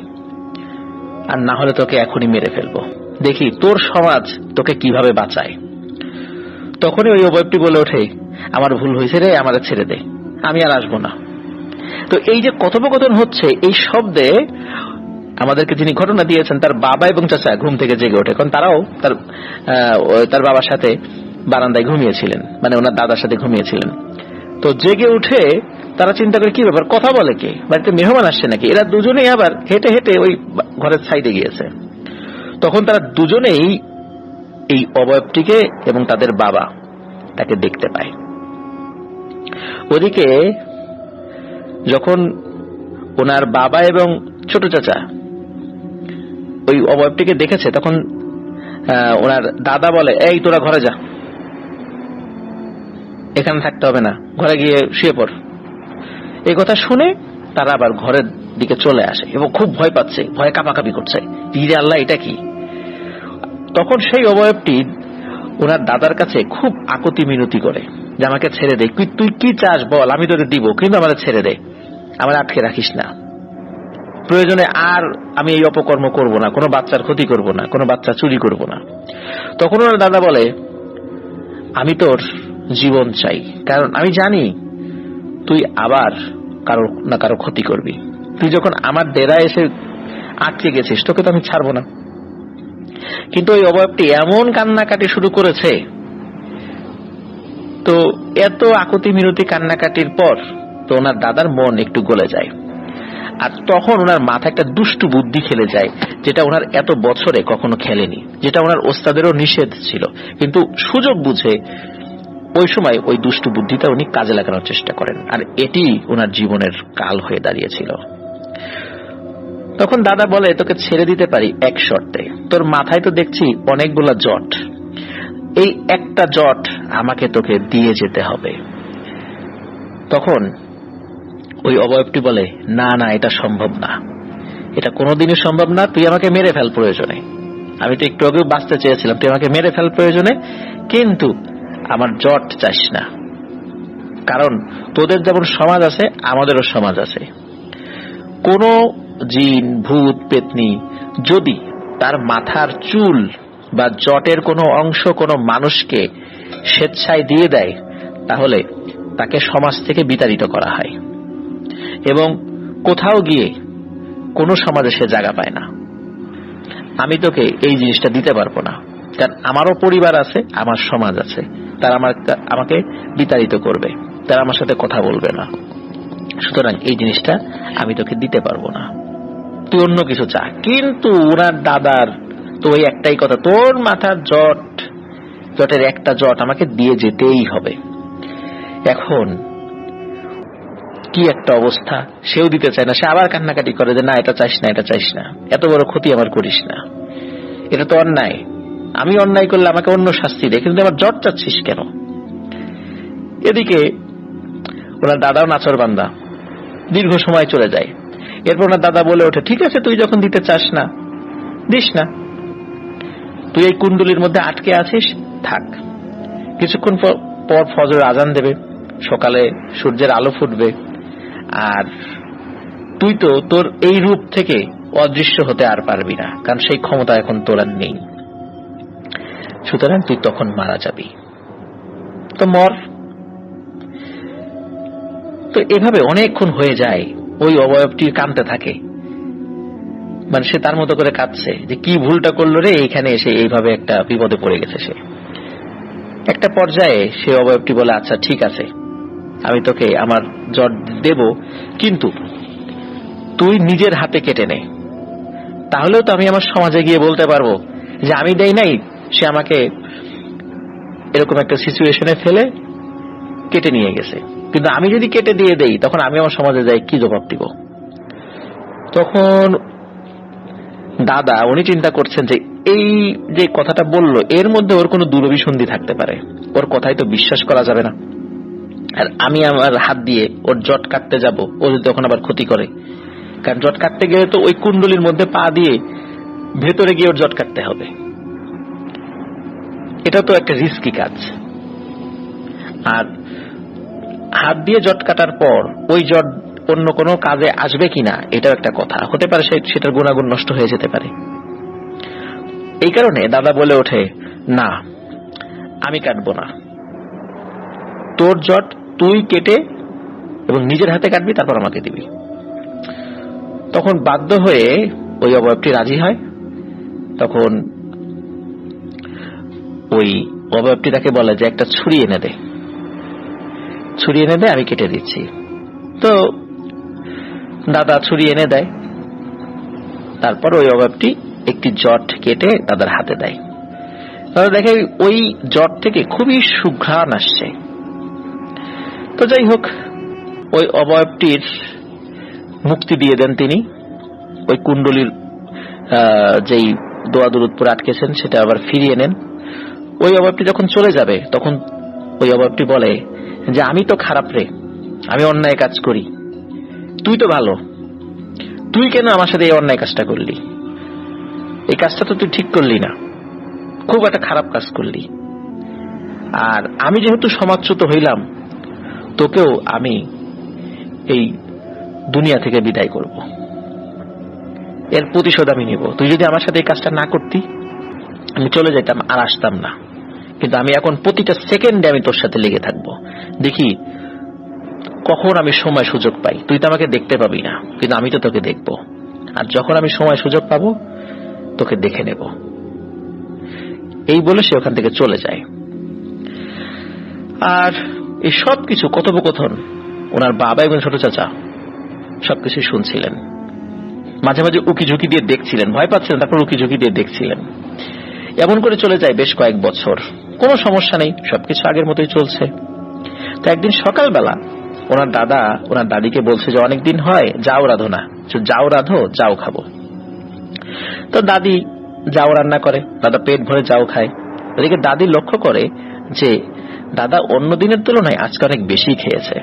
আর না হলে তোকে এখনই মেরে ফেলবো, দেখি তোর সমাজ তোকে কিভাবে বাঁচায়। তখনই ওই অবয়বটি বলে ওঠে, আমার ভুল হয়েছে রে, আমারে ছেড়ে দে, আমি আর আসবো না। তো এই যে কথোপকথন হচ্ছে, এই শব্দে আমাদেরকে যিনি ঘটনা দিয়েছেন তার বাবা এবং চাচা ঘুম থেকে জেগে ওঠে, কারণ তারাও তার বাবার সাথে বারান্দায় ঘুমিয়েছিলেন, মানে ওনার দাদার সাথে ঘুমিয়েছিলেন। তো জেগে উঠে তারা চিন্তা করে কি ব্যাপার, কথা বলে কে, বাড়িতে মেহমান আসছে নাকি। এরা দুজনেই আবার হেঁটে হেঁটে ওই ঘরের সাইডে গিয়েছে। তখন তারা দুজনেই এই অবয়বটিকে এবং তাদের বাবা তাকে দেখতে পায়। ওদিকে যখন ওনার বাবা এবং ছোট চাচা ওই অবয়বটিকে দেখেছে, তখন ওনার দাদা বলে, এই তোরা ঘরে যা, এখানে থাকতে হবে না, ঘরে গিয়ে শুয়ে পড়। এই কথা শুনে তারা আবার ঘরের দিকে চলে আসে এবং খুব ভয় পাচ্ছে, ভয় কাঁপাকাঁপি করছে, ইরে আল্লাহ এটা কি। তখন সেই অবয়বটি ওনার দাদার কাছে খুব আকুতি মিনতি করে যে আমাকে ছেড়ে দে, তুই কি চাস বল, আমি তোকে দিব, কিন্তু আমাকে ছেড়ে দে, আমার আটকে রাখিস না, প্রয়োজনে আর আমি এই অপকর্ম করব না, কোনো বাচ্চার ক্ষতি করব না, কোনো বাচ্চা চুরি করব না। তখন ওনার দাদা বলে, আমি তোর জীবন চাই, কারণ আমি জানি তুই আবার কারো না কারো ক্ষতি করবি, তুই যখন আমার ডেরা এসে আটকে গেছিস, তোকে তো আমি ছাড়বো না। কিন্তু ওই অবয়বটি এমন কান্নাকাটি শুরু করেছে, তো এত আকুতি মিনতি কান্নাকাটির পর তো ওনার দাদার মন একটু গলে যায়, আর তখন ওনার মাথা একটা দুষ্টু বুদ্ধি খেলে যায়, যেটা ওনার এত বছরে কখনো খেলেনি, যেটা ওনার ওস্তাদেরও নিষেধ ছিল, কিন্তু সুযোগ বুঝে ওই সময় ওই দুষ্টু বুদ্ধিটা উনি কাজে লাগানোর চেষ্টা করেন, আর এটি ওনার জীবনের কাল হয়ে দাঁড়িয়েছিল। তখন দাদা বলে, তোকে ছেড়ে দিতে পারি এক শর্তে, তোর মাথায় তো দেখছি অনেকগুলা জট, এই একটা জট আমাকে তোকে দিয়ে যেতে হবে। তখন ওই অবয়বটি বলে, না না, এটা সম্ভব না, এটা কোনোদিনই সম্ভব না, তুই আমাকে মেরে ফেল প্রয়োজনে, আমি তো একটু আগেও বাঁচতে চেয়েছিলাম, তুই আমাকে মেরে ফেল প্রয়োজনে, কিন্তু আমার জট চাস না। কারণ তোদের যেমন সমাজ আছে আমাদেরও সমাজ আছে। কোন জিন, ভূত, পেতনি যদি তার মাথার চুল বা জটের কোনো অংশ কোনো মানুষকে স্বেচ্ছায় দিয়ে দেয়, তাহলে তাকে সমাজ থেকে বিতাড়িত করা হয় এবং কোথাও গিয়ে কোনো সমাজে সে জায়গা পায় না। আমি তোকে এই জিনিসটা দিতে পারবো না, কারণ আমারও পরিবার আছে, আমার সমাজ আছে, তারা আমাকে বিতাড়িত করবে, তারা আমার সাথে কথা বলবে না, সুতরাং এই জিনিসটা আমি তোকে দিতে পারবো না, তুই অন্য কিছু চা। কিন্তু ওনার দাদার তো ওই একটাই কথা, তোর মাথার জটের একটা জট আমাকে দিয়ে যেতেই হবে। এখন কি একটা অবস্থা, সেও দিতে চায় না, সে আবার কান্নাকাটি করে যে না এটা চাইস না, এটা চাইস না, এত বড় ক্ষতি আমার করিস না, এটা তো অন্যায়, আমি অন্যায় করলে আমাকে অন্য শাস্তি দে, কিন্তু আমার জট চাচ্ছিস কেন? এদিকে ওনার দাদাও নাচরবান্দা, দীর্ঘ সময় চলে যায়। এরপর ওনার দাদা বলে ওঠে, ঠিক আছে তুই যখন দিতে চাস না, দিস না, তুই এই কুণ্ডলির মধ্যে আটকে আছিস, থাক, কিছুক্ষণ পর ফজর আজান দেবে, সকালে সূর্যের আলো ফুটবে, আর তুই তো তোর এই রূপ থেকে অদৃশ্য হতে আর পারবি না, কারণ সেই ক্ষমতা এখন তোর আর নেই, সুতরাং তুই তখন মারা যাবি, তো মর। তো এভাবে অনেকক্ষণ হয়ে যায়, ওই অবয়বটি কাঁদতে থাকে, মানে সে তার মতো করে কাঁদছে যে কি ভুলটা করলো রে, এইখানে এসে এইভাবে একটা বিপদে পড়ে গেছে সে। একটা পর্যায়ে সে অবয়বটি বলে, আচ্ছা ঠিক আছে, আমি তোকে আমার জট দেব, কিন্তু তুই নিজের হাতে কেটে নে, তাহলেও তো আমি আমার সমাজে গিয়ে বলতে পারবো যে আমি দেই নাই, সে আমাকে এরকম একটা সিচুয়েশনে ফেলে কেটে নিয়ে গেছে। কিন্তু আমি যদি কেটে দিয়ে দেই, তখন আমি আমার সমাজে যাই কি জবাব দিব? তখন দাদা উনি চিন্তা করছেন যে এই যে কথাটা বললো, এর মধ্যে ওর কোনো দুরভিসন্ধি থাকতে পারে, ওর কথাই তো বিশ্বাস করা যাবে না, আর আমি আমার হাত দিয়ে ওর জট কাটতে যাব, ও যদি তখন আবার ক্ষতি করে, কারণ জট কাটতে গেলে তো ওই কুণ্ডলির মধ্যে পা দিয়ে ভেতরে গিয়ে ওর জট কাটতে হবে, এটা তো একটা রিস্কি কাজ। আর হাত দিয়ে জট কাটার পর ওই জট অন্য কোনো কাজে আসবে কিনা এটাও একটা কথা, হতে পারে সেটার গুণাগুণ নষ্ট হয়ে যেতে পারে। এই কারণে দাদা বলে ওঠে, না আমি কাটবো না, তোর জট তুই কেটে এবং নিজের হাতে কাটবি, তারপর আমাকে দিবি। তখন বাধ্য হয়ে ওই অবয়বটি রাজি হয়। তখন ওই অবয়বটি তাকে বলে যে একটা ছুরি এনে দে, ছুরি এনে দে, আমি কেটে দিচ্ছি। তো দাদা ছুরি এনে দেয়, তারপর ওই অবয়বটি একটি জট কেটে দাদার হাতে দেয়। দাদা দেখে ওই জট থেকে খুবই সুঘ্রাণ আসছে। তো যাই হোক, ওই অবয়বটির মুক্তি দিয়ে দেন তিনি, ওই কুণ্ডলীর যেই দোয়া দুরুদ পরে আটকেছেন সেটা আবার ফিরিয়ে নেন। ওই অবয়বটি যখন চলে যাবে, তখন ওই অবয়বটি বলে যে আমি তো খারাপ রে, আমি অন্যায় কাজ করি, তুই তো ভালো, তুই কেন আমার সাথে এই অন্যায় কাজটা করলি? এই কাজটা তো তুই ঠিক করলি না, খুব একটা খারাপ কাজ করলি। আর আমি যেহেতু সমাজচ্যুত হইলাম, তোকেও আমি এই দুনিয়া থেকে বিদায় করব, এর প্রতিশোধ আমি নিব। তুই যদি আমার সাথে এই কাজটা না করতি, আমি চলে যেতাম আর আসতাম না, কিন্তু আমি এখন প্রতিটা সেকেন্ডে আমি তোর সাথে লেগে থাকবো, দেখি কখন আমি সময় সুযোগ পাই। তুই তো আমাকে দেখতে পাবি না, কিন্তু আমি তো তোকে দেখব, আর যখন আমি সময় সুযোগ পাবো তোকে দেখে নেব। এই বলে সে ওখান থেকে চলে যায়। আর এই সব কিছু কথোপকথন ওনার বাবা এবং ছোট চাচা সবকিছু শুনছিলেন, মাঝে মাঝে উকি ঝুঁকি দিয়ে দেখছিলেন, ভয় পাচ্ছিলেন, তারপর উকি ঝুঁকি দিয়ে দেখছিলেন। এমন করে চলে যায় বেশ কয়েক বছর, কোনো সমস্যা নেই, সবকিছু আগের মতোই চলছে। তো একদিন সকালবেলা ওনার দাদা ওনার দাদিকে বলছে যে অনেকদিন হয় যাও রাধো না, যাও রাধো, যাও খাবো। তো দাদি যাও রান্না করে, দাদা পেট ভরে যাও খায়। ওদিকে দাদি লক্ষ্য করে যে দাদা অন্য দিনের তুলনায় আজকে অনেক বেশি খেয়েছে।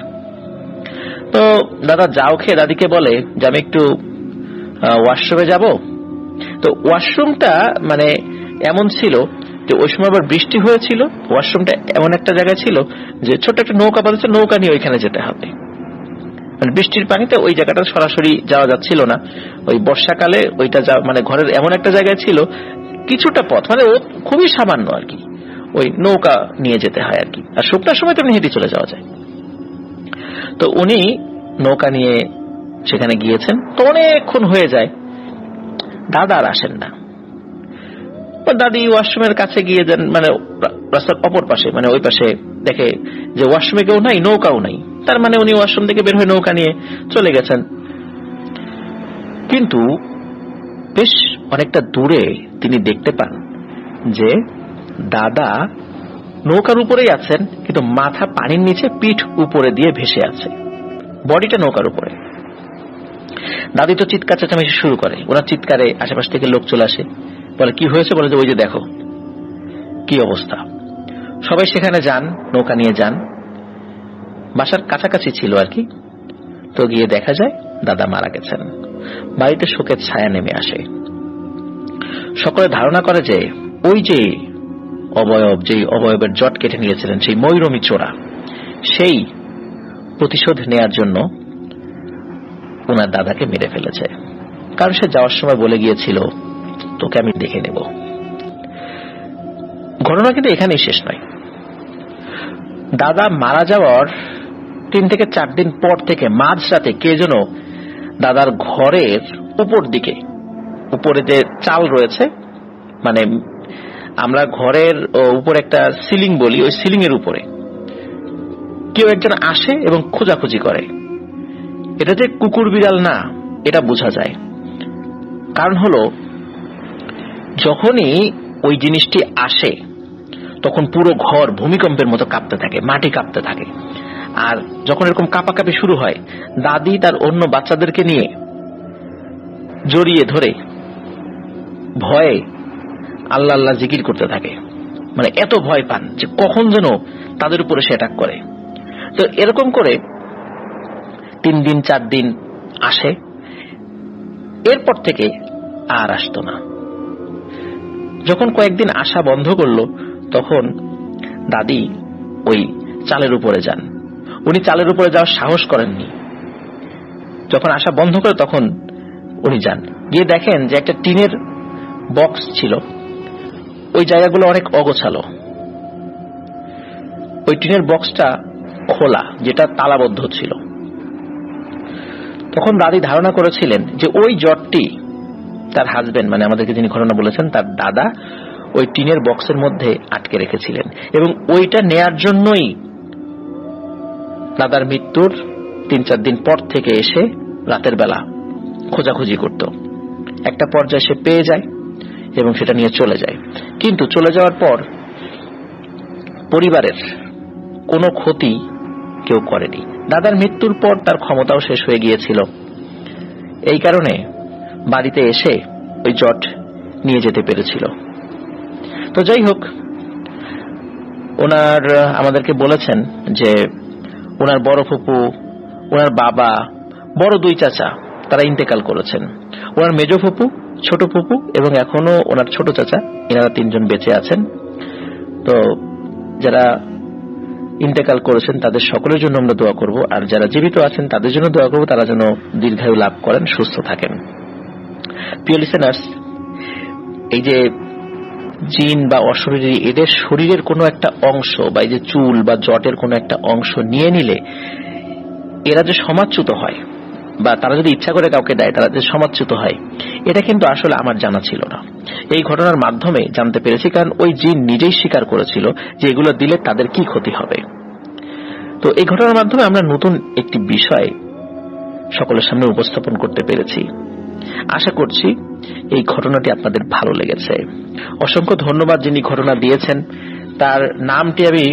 তো দাদা যাও খেয়ে দাদিকে বলে যে আমি একটু ওয়াশরুমে যাব। তো ওয়াশরুমটা মানে এমন ছিল তো ওই সময় আবার বৃষ্টি হয়েছিল, ওয়াশরুমটা এমন একটা জায়গায় ছিল যে ছোট্ট একটা নৌকা বাঁধা, নৌকা নিয়ে ওইখানে যেতে হবে। মানে বৃষ্টির পানিতে ওই জায়গাটা সরাসরি যাওয়া যাচ্ছিল না। ওই বর্ষাকালে ওইটা মানে ঘরের এমন একটা জায়গায় ছিল, কিছুটা পথ, মানে ও খুবই সামান্য আর কি, ওই নৌকা নিয়ে যেতে হয় আর কি। আর শুকনার সময় তেমনি হেঁটে চলে যাওয়া যায়। তো উনি নৌকা নিয়ে সেখানে গিয়েছেন। তো অনেকক্ষণ হয়ে যায়, দাদা আর আসেন না। দাদি ওয়াশরুমের কাছে গিয়ে যান, মানে রাস্তার অপর পাশে, মানে ওই পাশে দেখে যে ওয়াশরুমে কেউ নাই, নৌকাও নাই। তার মানে উনি ওয়াশরুম থেকে বের হয়ে নৌকা নিয়ে চলে গেছেন। কিন্তু বেশ অনেকটা দূরে তিনি দেখতে পান যে দাদা নৌকার উপরেই আছেন, কিন্তু মাথা পানির নিচে, পিঠ উপরে দিয়ে ভেসে আছে, বডিটা নৌকার উপরে। দাদি তো চিৎকার চেঁচামেচি শুরু করে। ওনার চিৎকারে আশেপাশ থেকে লোক চলে আসে, বলে কি হয়েছে, বলে যে ওই যে দেখো কি অবস্থা। সবাই সেখানে যান, নৌকা নিয়ে যান, বাসার কাছাকাছি ছিল আর কি। তো গিয়ে দেখা যায় দাদা মারা গেছেন। বাড়িতে শোকের ছায়া নেমে আসে। সকলে ধারণা করে যে ওই যে অবয়ব, যে অবয়বের জট কেটে নিয়েছিলেন সেই ময়ূরমী চোরা, সেই প্রতিশোধ নেয়ার জন্য ওনার দাদাকে মেরে ফেলেছে। কারণ সে যাওয়ার সময় বলে গিয়েছিল, তোকে আমি দেখে নেব। ঘটনা কিন্তু এখানেই শেষ নয়। দাদা মারা যাওয়ার 3 থেকে 4 দিন পর থেকে মাঝরাতে কে যেন দাদার ঘরের উপর দিকে, উপরে যে চাল রয়েছে, মানে আমরা ঘরের উপর একটা সিলিং বলি, ওই সিলিং এর উপরে কেউ একজন আসে এবং খোঁজাখুঁজি করে। এটা যে কুকুর বিড়াল না, এটা বোঝা যায়। কারণ হলো যখনই ওই জিনিসটি আসে তখন পুরো ঘর ভূমিকম্পের মতো কাঁপতে থাকে, মাটি কাঁপতে থাকে। আর যখন এরকম কাঁপাকাঁপি শুরু হয়, দাদি তার অন্য বাচ্চাদেরকে নিয়ে জড়িয়ে ধরে ভয়ে আল্লাহ আল্লাহ জিকির করতে থাকে। মানে এত ভয় পান যে কখন যেন তাদের উপরে সে অ্যাটাক করে। তো এরকম করে 3 দিন 4 দিন আসে, এরপর থেকে আর আসতো না। যখন কয়েকদিন আসা বন্ধ করলো, তখন দাদি ওই চালের উপরে যান। উনি চালের উপরে যাওয়ার সাহস করেননি। যখন আসা বন্ধ করে তখন উনি যান, গিয়ে দেখেন যে একটা টিনের বক্স ছিল, ওই জায়গাগুলো অনেক অগোছালো। ওই টিনের বক্সটা খোলা, যেটা তালাবদ্ধ ছিল। তখন দাদি ধারণা করেছিলেন যে ওই জটটি তার হাজবেন্ড, মানে আমাদেরকে যিনি ঘটনা বলেছেন, তার দাদা ওই টিনের বক্সের মধ্যে আটকে রেখেছিলেন, এবং ওইটা নেয়ার জন্যই দাদার মৃত্যুর 3-4 দিন পর থেকে এসে রাতের বেলা খোঁজাখুঁজি করত। একটা পর্যায়ে সে পেয়ে যায় এবং সেটা নিয়ে চলে যায়। কিন্তু চলে যাওয়ার পর পরিবারের কোনো ক্ষতি কেউ করেনি। দাদার মৃত্যুর পর তার ক্ষমতাও শেষ হয়ে গিয়েছিল। এই কারণে বাড়িতে এসে ওই জট নিয়ে যেতে পেরেছিল। তো যাই হোক, ওনার আমাদেরকে বলেছেন যে ওনার বড় ফুপু, ওনার বাবা, বড় 2 চাচা তারা ইন্তেকাল করেছেন। ওনার মেজো ফুপু, ছোট ফুপু এবং এখনো ওনার ছোট চাচা, এনারা 3 জন বেঁচে আছেন। তো যারা ইন্তেকাল করেছেন তাদের সকলের জন্য আমরা দোয়া করব, আর যারা জীবিত আছেন তাদের জন্য দোয়া করব, তারা যেন দীর্ঘায়ু লাভ করেন, সুস্থ থাকেন। প্রিয় লিসেনার্স, এই যে জিন বা অশরীরী, এদের শরীরের কোনো একটা অংশ বা এই যে চুল বা জটের কোনো একটা অংশ নিয়ে নিলে এরা যে সমাজচ্যুত হয়, বা তারা যদি ইচ্ছা করে কাউকে দেয় তারা যে সমাজচ্যুত হয়, এটা কিন্তু আসলে আমার জানা ছিল না। এই ঘটনার মাধ্যমে জানতে পেরেছি, কারণ ওই জিন নিজেই স্বীকার করেছিল যে এগুলো দিলে তাদের কি ক্ষতি হবে। তো এই ঘটনার মাধ্যমে আমরা নতুন একটি বিষয় সকলের সামনে উপস্থাপন করতে পেরেছি। আশা করছি এই ঘটনাটি আপনাদের ভালো লেগেছে। অসংখ্য ধন্যবাদ যিনি ঘটনা দিয়েছেন। তার নামটি আমি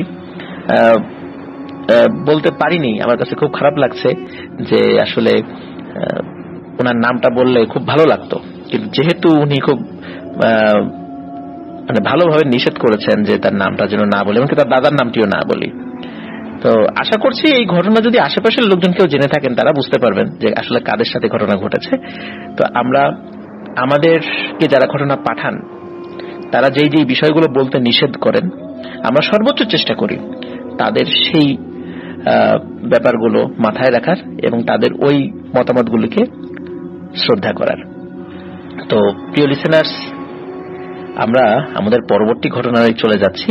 বলতে পারিনি, আমার কাছে খুব খারাপ লাগছে যে আসলে ওনার নামটা বললে খুব ভালো লাগতো, কিন্তু যেহেতু উনি খুব মানে ভালোভাবে নিষেধ করেছেন যে তার নামটা যেন না বলি, এমনকি তার দাদার নামটিও না বলি। তো আশা করছি এই ঘটনা যদি আশেপাশের লোকজন কেউ জেনে থাকেন, তারা বুঝতে পারবেন যে আসলে কাদের সাথে ঘটনা ঘটেছে। তো আমরা আমাদেরকে যারা ঘটনা পাঠান তারা যেই যেই বিষয়গুলো বলতে নিষেধ করেন, আমরা সর্বোচ্চ চেষ্টা করি তাদের সেই ব্যাপারগুলো মাথায় রাখার এবং তাদের ওই মতামতগুলিকে শ্রদ্ধা করার। তো প্রিয় লিসেনার্স, আমরা আমাদের পরবর্তী ঘটনায় চলে যাচ্ছি।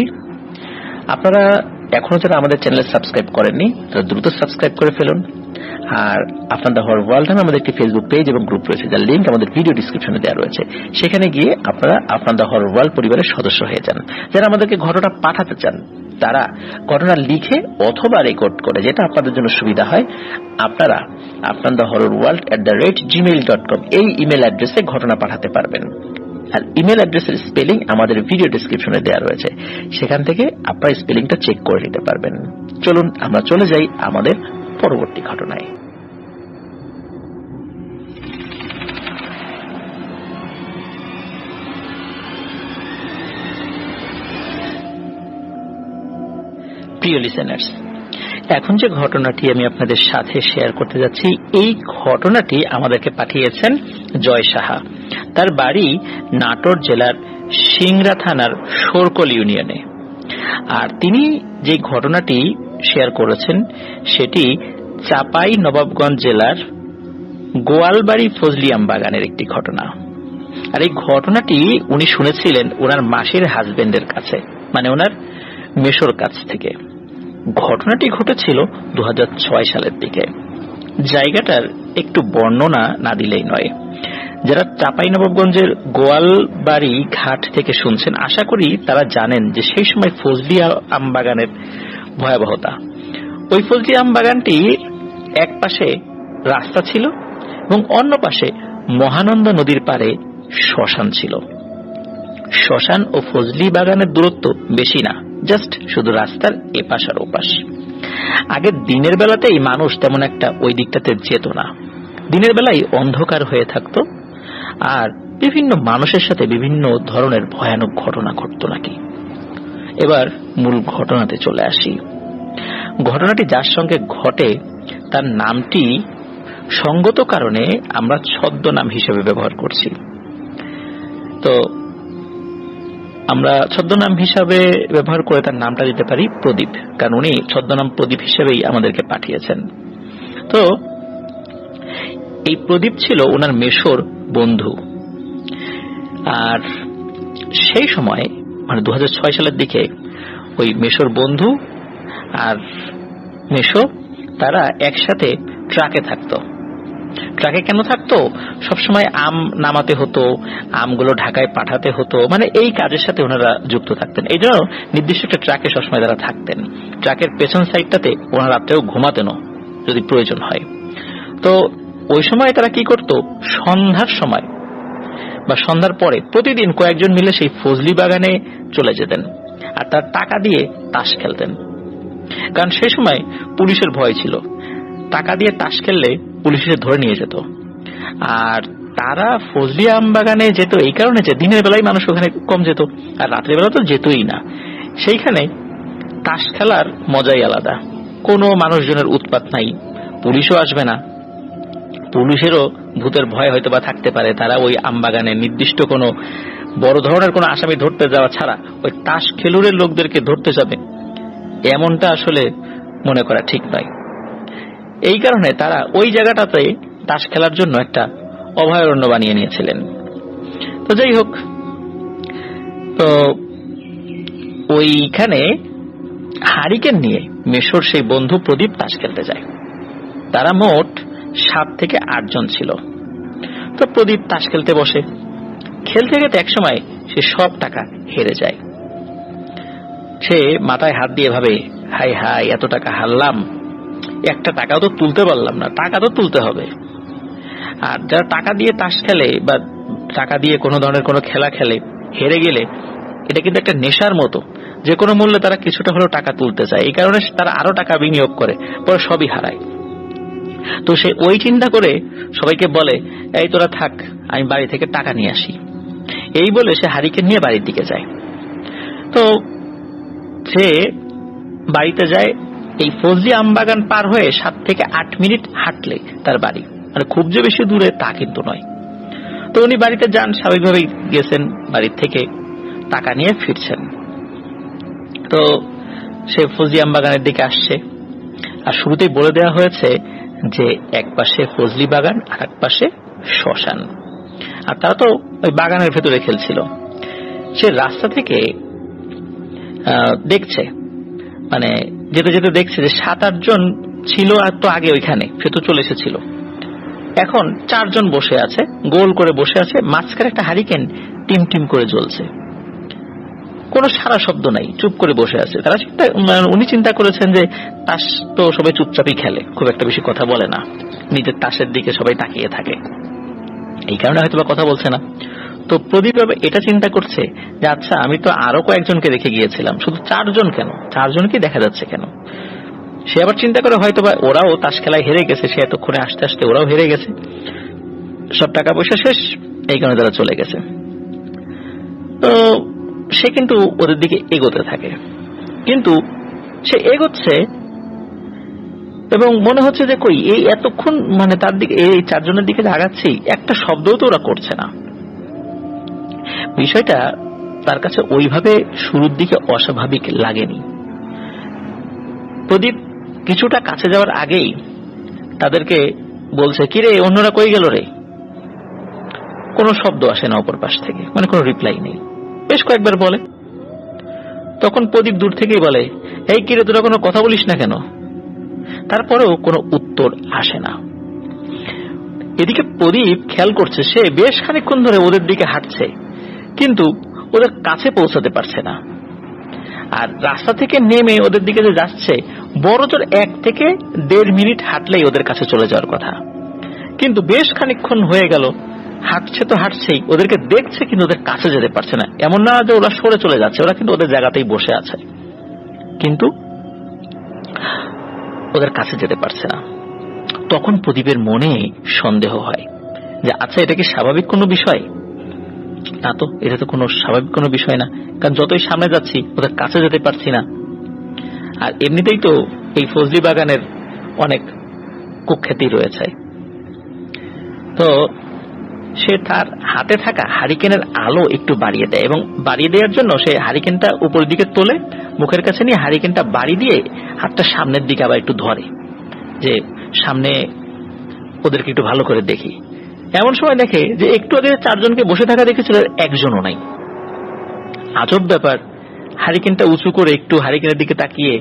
আপনারা এখনো যারা আমাদের চ্যানেলে সাবস্ক্রাইব করেননি তারা দ্রুত সাবস্ক্রাইব করে ফেলুন। আর আফনান দ্য হরর ওয়ার্ল্ড নামে আমাদের একটি ফেসবুক পেজ এবং গ্রুপ রয়েছে, যার লিঙ্ক আমাদের ভিডিও ডিসক্রিপশনে দেওয়া রয়েছে। সেখানে গিয়ে আপনারা আফনান দ্য হরর ওয়ার্ল্ড পরিবারের সদস্য হয়ে যান। যারা আমাদেরকে ঘটনা পাঠাতে চান তারা ঘটনা লিখে অথবা রেকর্ড করে, যেটা আপনাদের জন্য সুবিধা হয়, আপনারা afnanthehorrorworld@gmail.com এই ইমেল অ্যাড্রেসে ঘটনা পাঠাতে পারবেন। আর ইমেল অ্যাড্রেসের স্পেলিং আমাদের ভিডিও ডেসক্রিপশনে দেওয়া রয়েছে, সেখান থেকে আপনারা স্পেলিংটা চেক করে নিতে পারবেন। চলুন আমরা চলে যাই আমাদের পরবর্তী ঘটনায়। প্রিয় লিসেনার্স, এখন যে ঘটনাটি আমি আপনাদের সাথে শেয়ার করতে যাচ্ছি, এই ঘটনাটি আমাদেরকে পাঠিয়েছেন জয় সাহা। তার বাড়ি নাটোর জেলার সিংড়া থানার সরকল ইউনিয়নে। আর তিনি যে ঘটনাটি শেয়ার করেছেন সেটি চাপাই নবাবগঞ্জ জেলার গোয়ালবাড়ি ফজলি আম বাগানের একটি ঘটনা। আর এই ঘটনাটি উনি শুনেছিলেন ওনার মাসির হাজবেন্ডের কাছে, মানে ওনার মেশোর কাছ থেকে। ঘটনাটি ঘটেছিল 2006 সালের দিকে। জায়গাটার একটু বর্ণনা না দিলেই নয়। যারা চাঁপাইনবাবগঞ্জের গোয়ালবাড়ি ঘাট থেকে শুনছেন, আশা করি তারা জানেন যে সেই সময় ফজলি আম বাগানের ভয়াবহতা। ওই ফজলি আম বাগানটির এক পাশে রাস্তা ছিল এবং অন্য পাশে মহানন্দা নদীর পাড়ে শ্মশান ছিল। শ্মশান ও ফজলি বাগানের দূরত্ব বেশি না, জাস্ট শুধু রাস্তার এপাশ আর ওপাশ। আগে দিনের বেলাতেই মানুষ তেমন একটা ওই দিকটাতে যেত না। দিনের বেলায় অন্ধকার হয়ে থাকতো আর বিভিন্ন মানুষের সাথে বিভিন্ন ধরনের ভয়ানক ঘটনা ঘটতো নাকি। এবার মূল ঘটনাতে চলে আসি। ঘটনাটি যার সঙ্গে ঘটে তার নামটি সঙ্গত কারণে আমরা ছদ্মনাম হিসেবে ব্যবহার করছি। তো আমরা ছদ্মনাম হিসাবে ব্যবহার করে তার নামটা দিতে পারি প্রদীপ, কারণ উনি ছদ্মনাম প্রদীপ হিসেবেই আমাদেরকে পাঠিয়েছেন। তো এই প্রদীপ ছিল ওনার মেশোর বন্ধু। আর সেই সময় মানে 2006 সালের দিকে ওই মেশোর বন্ধু আর মেশো তারা একসাথে ট্রাকে থাকতো। ট্রাকে কেন থাকতো? সবসময় আম নামাতে হতো, আমগুলো ঢাকায় পাঠাতে হতো, মানে এই কাজের সাথে ওনারা যুক্ত থাকতেন। এই জন্য নির্দিষ্ট একটা ট্রাকে সবসময় তারা থাকতেন। ট্রাকের পেছন সাইডটাতে ওনারা রাত্রেও ঘুমাতেনও যদি প্রয়োজন হয়। তো ওই সময় তারা কি করতো, সন্ধ্যার সময় বা সন্ধ্যার পরে প্রতিদিন কয়েকজন মিলে সেই ফজলি বাগানে চলে যেতেন আর তার টাকা দিয়ে তাস খেলতেন। কারণ সেই সময় পুলিশের ভয় ছিল, টাকা দিয়ে তাস খেললে পুলিশে ধরে নিয়ে যেত। আর তারা ফজলি আম বাগানে যেত এই কারণে যে দিনের বেলায় মানুষ ওখানে কম যেত আর রাত্রের বেলা তো যেতই না। সেইখানে তাস খেলার মজাই আলাদা, কোনো মানুষজনের উৎপাত নাই, পুলিশও আসবে না, পুলিশেরও ভূতের ভয় হয়তো বা থাকতে পারে। তারা ওই আম বাগানে নির্দিষ্ট কোনো বড় ধরনের কোনো আসামি ধরতে যাওয়া ছাড়া ওই তাস খেলুড়ের লোকদেরকে ধরতে যাবে এমনটা আসলে মনে করা ঠিক নয়। এই কারণে তারা ওই জায়গাটাতে তাস খেলার জন্য একটা অভয়ারণ্য বানিয়ে নিয়েছিলেন। তো যাই হোক, তো ওইখানে হারিকেন নিয়ে মেশোর সেই বন্ধু প্রদীপ তাস খেলতে যায়। তারা মোট 7 থেকে 8 জন ছিল। তো প্রদীপ তাস খেলতে বসে, খেলতে খেলতে এক সময় সে সব টাকা হেরে যায়। সে মাথায় হাত দিয়ে ভাবে, হাই হাই, এত টাকা হারলাম, একটা টাকাও তো তুলতে পারলাম না, টাকা তো তুলতে হবে। আর যারা টাকা দিয়ে তাস খেলে বা টাকা দিয়ে কোনো ধরনের কোনো খেলা খেলে, হেরে গেলে এটা কিন্তু একটা নেশার মতো, যে কোনো মূল্যে তারা কিছুটা হলেও টাকা তুলতে চায়। এই কারণে তারা আরো টাকা বিনিয়োগ করে, পরে সবই হারায়। তো সে ওই চিন্তা করে সবাইকে বলে, এই তোরা থাক, আমি বাড়ি থেকে টাকা নিয়ে আসি। এই বলে সে হারিকেন নিয়ে বাড়ির দিকে যায়। তো সে বাড়িতে যায়, এই ফজলি আমবাগান পার হয়ে 7 থেকে 8 মিনিট হাঁটলে তার বাড়ি, মানে খুব যে বেশি দূরে তা কিন্তু নয়। তো উনি বাড়িতে যান, স্বাভাবিকভাবেই গেছেন বাড়ির থেকে। টাকা নিয়ে ফিরছেন। তো সে ফজলি আম বাগানের দিকে আসছে, আর শুরুতেই বলে দেওয়া হয়েছে যে এক পাশে ফজলি বাগান আর এক পাশে শ্মশান, আর তারা তো ওই বাগানের ভেতরে খেলছিল। সে রাস্তা থেকে দেখছে, মানে যেতে যেতে দেখছে যে 7-8 জন ছিল আর তো আগে ওইখানে, সে তো চলে এসেছিল। এখন 4 জন বসে আছে, গোল করে বসে আছে, মাঝখানে একটা হারিকেন টিম টিম করে জ্বলছে, কোনো সারা শব্দ নাই, চুপ করে বসে আছে তারা। উনি চিন্তা করেছেন যে তাস তো সবাই চুপচাপই খেলে, খুব একটা বেশি কথা বলে না, নিজের তাসের দিকে সবাই তাকিয়ে থাকে, এই কারণে হয়তো বা কথা বলছে না। তো প্রদীপ এটা চিন্তা করছে যে আচ্ছা, আমি তো আরো কয়েকজনকে রেখে গিয়েছিলাম, শুধু 4 জন কেন, 4 জনকে দেখা যাচ্ছে কেন। সে আবার চিন্তা করে হয়তো বা ওরাও তাস খেলায় হেরে গেছে, সে এতক্ষণে আসতে আসতে ওরাও হেরে গেছে, সব টাকা পয়সা শেষ, এই কারণে তারা চলে গেছে। তো সে কিন্তু ওদের দিকে এগোতে থাকে, কিন্তু সে এগোচ্ছে এবং মনে হচ্ছে যে কই এই এতক্ষণ, মানে তার দিকে, এই 4 জনের দিকে আগাচ্ছি, একটা শব্দও তো ওরা করছে না। বিষয়টা তার কাছে ওইভাবে শুরুর দিকে অস্বাভাবিক লাগেনি। প্রদীপ কিছুটা কাছে যাওয়ার আগেই তাদেরকে বলছে, কিরে অন্যরা কই গেল রে? কোনো শব্দ আসে না অপর পাশ থেকে, মানে কোনো রিপ্লাই নেই। বেশ কয়েকবার বলে, তখন প্রদীপ দূর থেকেই বলে, এই কিরে তোরা কোনো কথা বলিস না কেন? তারপরেও কোনো উত্তর আসে না। এদিকে প্রদীপ খেয়াল করছে, সে বেশ খানিকক্ষণ ধরে ওদের দিকে হাঁটছে, কিন্তু ওদের কাছে পৌঁছাতে পারছে না। আর রাস্তা থেকে নেমে ওদের দিকে যে যাচ্ছে, বড় জোর 1 থেকে 1.5 মিনিট হাঁটলেই ওদের কাছে চলে যাওয়ার কথা, কিন্তু বেশ খানিকক্ষণ হয়ে গেল, হাঁটছে তো হাঁটছেই, ওদেরকে দেখছে কিন্তু ওদের কাছে যেতে পারছে না। এমন না যে ওরা সরে চলে যাচ্ছে, ওরা কিন্তু ওদের জায়গাতেই বসে আছে, কিন্তু ওদের কাছে যেতে পারছে না। তখন প্রদীপের মনে সন্দেহ হয় যে আচ্ছা, এটা কি স্বাভাবিক কোনো বিষয়? না তো, এটা তো কোনো স্বাভাবিক কোনো বিষয় না, কারণ যতই সামনে যাচ্ছি ওদের কাছে যেতে পারছি না। আর এমনিতেই তো এই ফজলি বাগানের অনেক কুখ্যাতি রয়েছে। তো সে তার হাতে থাকা হারিকেনের আলো একটু বাড়িয়ে দেয়, এবং বাড়িয়ে দেওয়ার জন্য সে হারিকেনটা উপরের দিকে তোলে, মুখের কাছে নিয়ে হারিকেনটা বাড়ি দিয়ে হাতটা সামনের দিকে আবার একটু ধরে, যে সামনে ওদেরকে একটু ভালো করে দেখি। এমন সময় দেখে যে একটু আগে 4 জনকে বসে থাকা দেখেছিল, একজনও নাই। আজব ব্যাপার, হারিকেনটা উঁচু করে একটু হারিকেনের দিকে তাকিয়ে,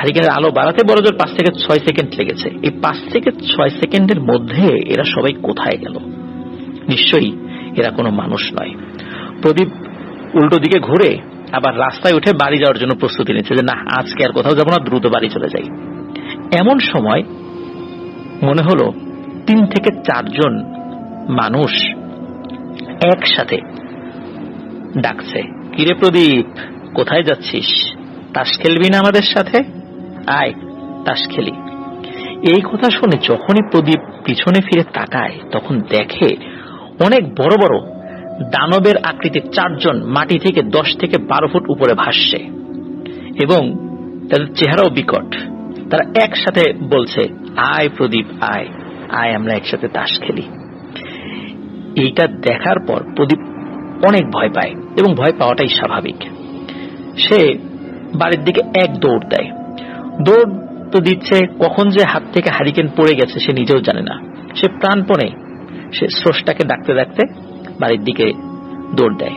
হারিকেনের আলো বাড়াতে বড় জোর 5 থেকে 6 সেকেন্ড লেগেছে। এই 5 থেকে 6 সেকেন্ডের মধ্যে এরা সবাই কোথায় গেল? নিশ্চয়ই এরা কোনো মানুষ নয়। প্রদীপ উল্টো দিকে ঘুরে আবার রাস্তায় উঠে বাড়ি যাওয়ার জন্য প্রস্তুতি নিচ্ছে, যে না, আজকে আর কোথাও যাবো না, দ্রুত বাড়ি চলে যাই। এমন সময় মনে হলো 3 থেকে 4 জন মানুষ একসাথে ডাকছে, কিরে প্রদীপ, কোথায় যাচ্ছিস? তাস খেলবি না আমাদের সাথে? আয় তাস খেলি। এই কথা শুনে যখনই প্রদীপ পিছনে ফিরে তাকায়, তখন দেখে অনেক বড় বড় দানবের আকৃতির 4 জন মাটি থেকে 10 থেকে 12 ফুট উপরে ভাসছে, এবং তাদের চেহারাও বিকট। তারা একসাথে বলছে, আয় প্রদীপ আয়, আয় আমরা একসাথে তাস খেলি। এইটা দেখার পর প্রদীপ অনেক ভয় পায়, এবং ভয় পাওয়াটাই স্বাভাবিক। সে বাড়ির দিকে এক দৌড় দেয়। দৌড় তো দিচ্ছে, কখন যে হাত থেকে হারিকেন পড়ে গেছে সে নিজেও জানে না। সে প্রাণপণে সে স্রষ্টাকে ডাকতে ডাকতে বাড়ির দিকে দৌড় দেয়।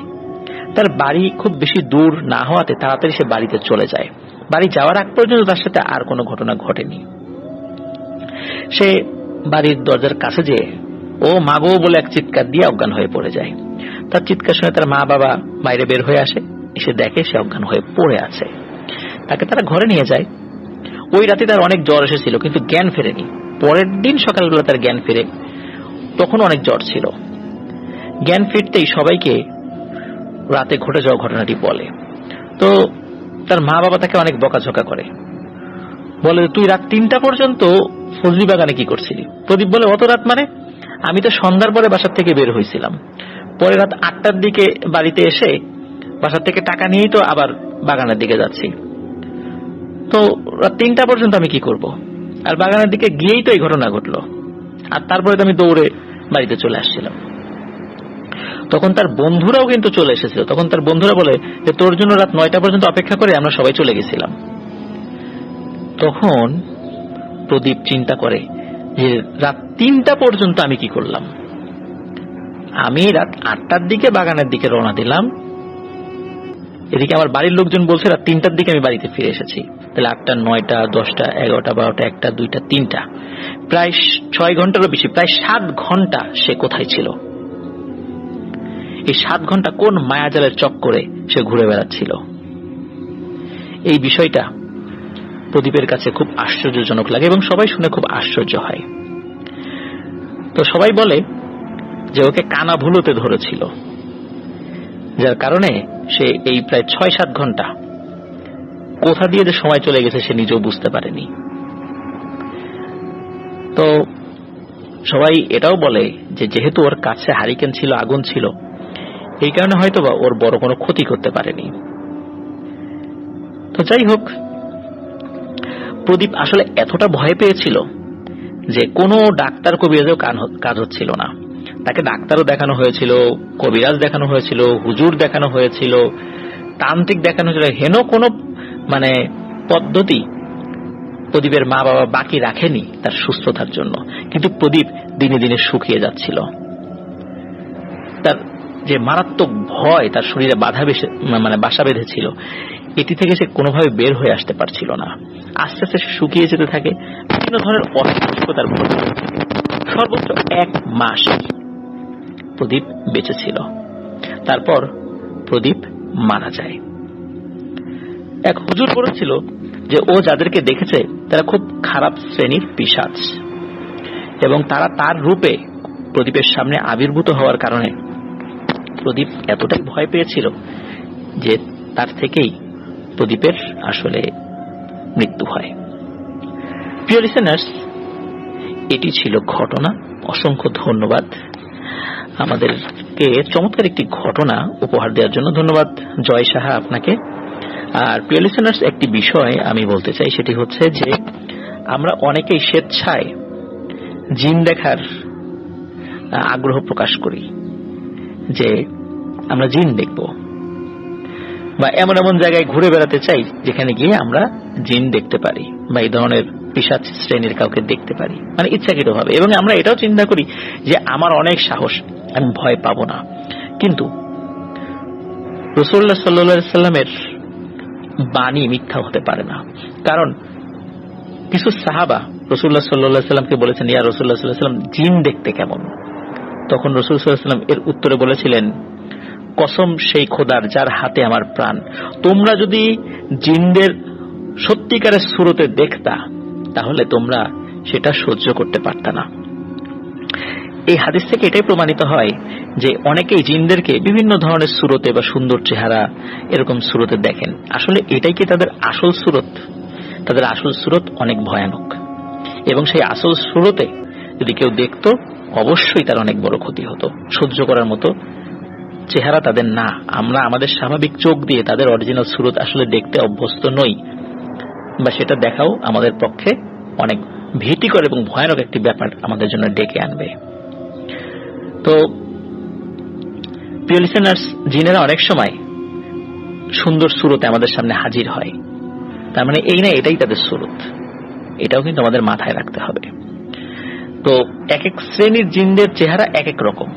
তার বাড়ি খুব বেশি দূর না হওয়াতে তাড়াতাড়ি সে বাড়িতে চলে যায়। বাড়ি যাওয়ার আগ পর্যন্ত তার সাথে আর কোনো ঘটনা ঘটেনি। সে বাড়ির দরজার কাছে যেয়ে ও মাগো বলে এক চিৎকার দিয়ে অজ্ঞান হয়ে পড়ে যায়। তার চিৎকার শুনে তার মা বাবা বাইরে বের হয়ে আসে, এসে দেখে সে অজ্ঞান হয়ে পড়ে আছে। তাকে তারা ঘরে নিয়ে যায়। ওই রাতে তার অনেক জ্বর এসেছিল, কিন্তু জ্ঞান ফেরেনি। পরের দিন সকালবেলা তার জ্ঞান ফেরে, তখন অনেক জ্বর ছিল। জ্ঞান ফিরতেই সবাইকে রাতে ঘটে যাওয়া ঘটনাটি বলে। তো তার মা বাবা তাকে অনেক বকাঝকা করে, বলে তুই রাত 3টা পর্যন্ত ফজলি বাগানে কি করছিলি? প্রদীপ বলে, অত রাত মানে? আমি তো সন্ধ্যার পরে বাসার থেকে বের হয়েছিলাম, পরে রাত 8টার দিকে বাড়িতে এসে বাসার থেকে টাকা নিয়েই তো আবার বাগানের দিকে যাচ্ছি। তো রাত 3টা পর্যন্ত আমি কি করব? আর বাগানের দিকে গিয়েই তো এই ঘটনা ঘটলো, আর তারপরে তো আমি দৌড়ে বাড়িতে চলে আসছিলাম। তখন তার বন্ধুরাও কিন্তু চলে এসেছিল। তখন তার বন্ধুরা বলে যে তোর জন্য রাত 9টা পর্যন্ত অপেক্ষা করে আমরা সবাই চলে গেছিলাম। তখন প্রদীপ চিন্তা করে যে রাত 3টা পর্যন্ত আমি কি করলাম। আমি রাত 8টার দিকে বাগানের দিকে রওনা দিলাম, এদিকে আমার বাড়ির লোকজন বলছে রাত 3টার দিকে আমি বাড়িতে ফিরে এসেছি। তাহলে 8টা, 9টা, 10টা, 11টা, 12টা, 1টা, 2টা, 3টা, প্রায় 6 ঘন্টারও বেশি, প্রায় 7 ঘন্টা সে কোথায় ছিল। এই 7 ঘন্টা কোন মায়াজালের চক্করে সে ঘুরে বেড়াচ্ছিল। এই বিষয়টা প্রদীপের কাছে খুব আশ্চর্যজনক লাগে এবং সবাই শুনে খুব আশ্চর্য হয়। তো সবাই বলে যে ওকে কানা ভুলোতে ধরেছিল, যার কারণে সে এই প্রায় 6-7 ঘন্টা কোথা দিয়ে যে সময় চলে গেছে সে নিজেও বুঝতে পারেনি। তো সবাই এটাও বলে যে যেহেতু ওর কাছে হারিকেন ছিল, আগুন ছিল, এই কারণে হয়তোবা ওর বড় কোনো ক্ষতি করতে পারেনি। তো যাই হোক, প্রদীপ আসলে এতটা ভয় পেয়েছিল যে কোনো ডাক্তার কবিরাজেও কাজ হচ্ছিল না। তাকে ডাক্তারও দেখানো হয়েছিল, কবিরাজ দেখানো হয়েছিল, হুজুর দেখানো হয়েছিল, তান্ত্রিক দেখানো হয়েছিল, হেন কোনো পদ্ধতি প্রদীপের মা বাবা বাকি রাখেনি তার সুস্থতার জন্য। কিন্তু প্রদীপ দিনে দিনে শুকিয়ে যাচ্ছিল। তার যে মারাত্মক ভয় তার শরীরে বাসা বেঁধেছিল, এটি থেকে সে কোনোভাবে বের হয়ে আসতে পারছিল না। আস্তে আস্তে সে শুকিয়ে যেতে থাকে, বিভিন্ন ধরনের অসুস্থতার ভোগ করতে থাকে। সর্বোচ্চ 1 মাস প্রদীপ বেঁচে ছিল। তারপর প্রদীপ মারা যায়। এক হুজুর বলেছিল যে ও যাদেরকে দেখেছে তারা খুব খারাপ শ্রেণীর পিশাচ, এবং তারা তার রূপে প্রদীপের সামনে আবির্ভূত হওয়ার কারণে প্রদীপ এতটাই ভয় পেয়েছিল যে তার থেকেই প্রদীপের আসলে মৃত্যু হয়। প্রিয় লিসেনার্স, এটি ছিল ঘটনা। অসংখ্য ধন্যবাদ আমাদেরকে চমৎকার একটি ঘটনা উপহার দেওয়ার জন্য। ধন্যবাদ জয় সাহা আপনাকে। আর প্রিয় লিসেনার্স, একটি বিষয় আমি বলতে চাই, সেটি হচ্ছে যে আমরা অনেকেই স্বেচ্ছায় জিন দেখার আগ্রহ প্রকাশ করি, যে আমরা জিন দেখব, বা এমন এমন জায়গায় ঘুরে বেড়াতে চাই যেখানে গিয়ে আমরা জিন দেখতে পারি বা এই ধরনের পিশাচ শ্রেণীর কাউকে দেখতে পারি, ইচ্ছাকৃতভাবে। এবং আমরা এটাও চিন্তা করি যে আমার অনেক সাহস, আমি ভয় পাবো না। কিন্তু রাসূলুল্লাহ সাল্লাল্লাহু আলাইহি সাল্লামের বাণী মিথ্যা হতে পারে না। কারণ কিছু সাহাবা রাসূলুল্লাহ সাল্লাল্লাহু আলাইহি সাল্লামকে বলেছেন, ইয়া রাসূলুল্লাহ সাল্লাল্লাহু আলাইহি সাল্লাম, জিন দেখতে কেমন? তখন রাসূল সাল্লাল্লাহু আলাইহি সাল্লাম এর উত্তরে বলেছিলেন, কসম সেই খোদার যার হাতে আমার প্রাণ, তোমরা যদি জিনদের সত্যিকারের সুরতে দেখতা তাহলে তোমরা সেটা সহ্য করতে পারতা না। এই হাদিস থেকে এটাই প্রমাণিত হয় যে অনেকেই জিনদেরকে বিভিন্ন ধরনের সুরতে বা সুন্দর চেহারা এরকম সুরতে দেখেন। আসলে এটাই কি তাদের আসল সুরত? তাদের আসল সুরত অনেক ভয়ানক, এবং সেই আসল সুরতে যদি কেউ দেখতো অবশ্যই তার অনেক বড় ক্ষতি হতো। সহ্য করার মতো চেহারা তাদের না। আমরা আমাদের স্বাভাবিক চোখ দিয়ে তাদের অরিজিনাল সুরত আসলে দেখতে অভ্যস্ত নই, বা সেটা দেখাও আমাদের পক্ষে অনেক ভীতিকর এবং ভয়ানক একটি ব্যাপার আমাদের জন্য ডেকে আনবে। তো প্রিয় লিসেনার্স, জিনেরা অনেক সময় সুন্দর সুরতে আমাদের সামনে হাজির হয়, তার মানে এই না এটাই তাদের সুরত। এটাও কিন্তু আমাদের মাথায় রাখতে হবে। তো এক এক শ্রেণীর জিনদের চেহারা এক এক রকম।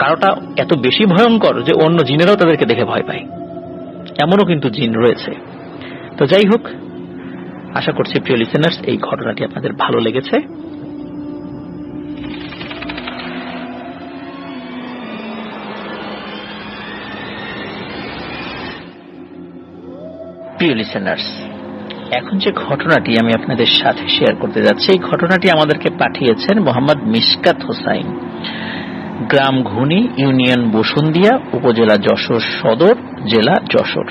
কারোটা এত বেশি ভয়ঙ্কর যে অন্য জিনেরাও তাদেরকে দেখে ভয় পায়, এমনও কিন্তু জিন রয়েছে। তো যাই হোক, আশা করছি প্রিয় লিসেনার্স এই ঘটনাটি আপনাদের ভালো লেগেছে। প্রিয় লিসেনার্স, এখন যে ঘটনাটি আমি আপনাদের সাথে শেয়ার করতে যাচ্ছি, এই ঘটনাটি আমাদেরকে পাঠিয়েছেন মোহাম্মদ মিশকাত হোসাইন, গ্রাম ঘুনি, ইউনিয়ন বসুন্দিয়া, উপজেলা যশোর সদর, জেলা যশোর।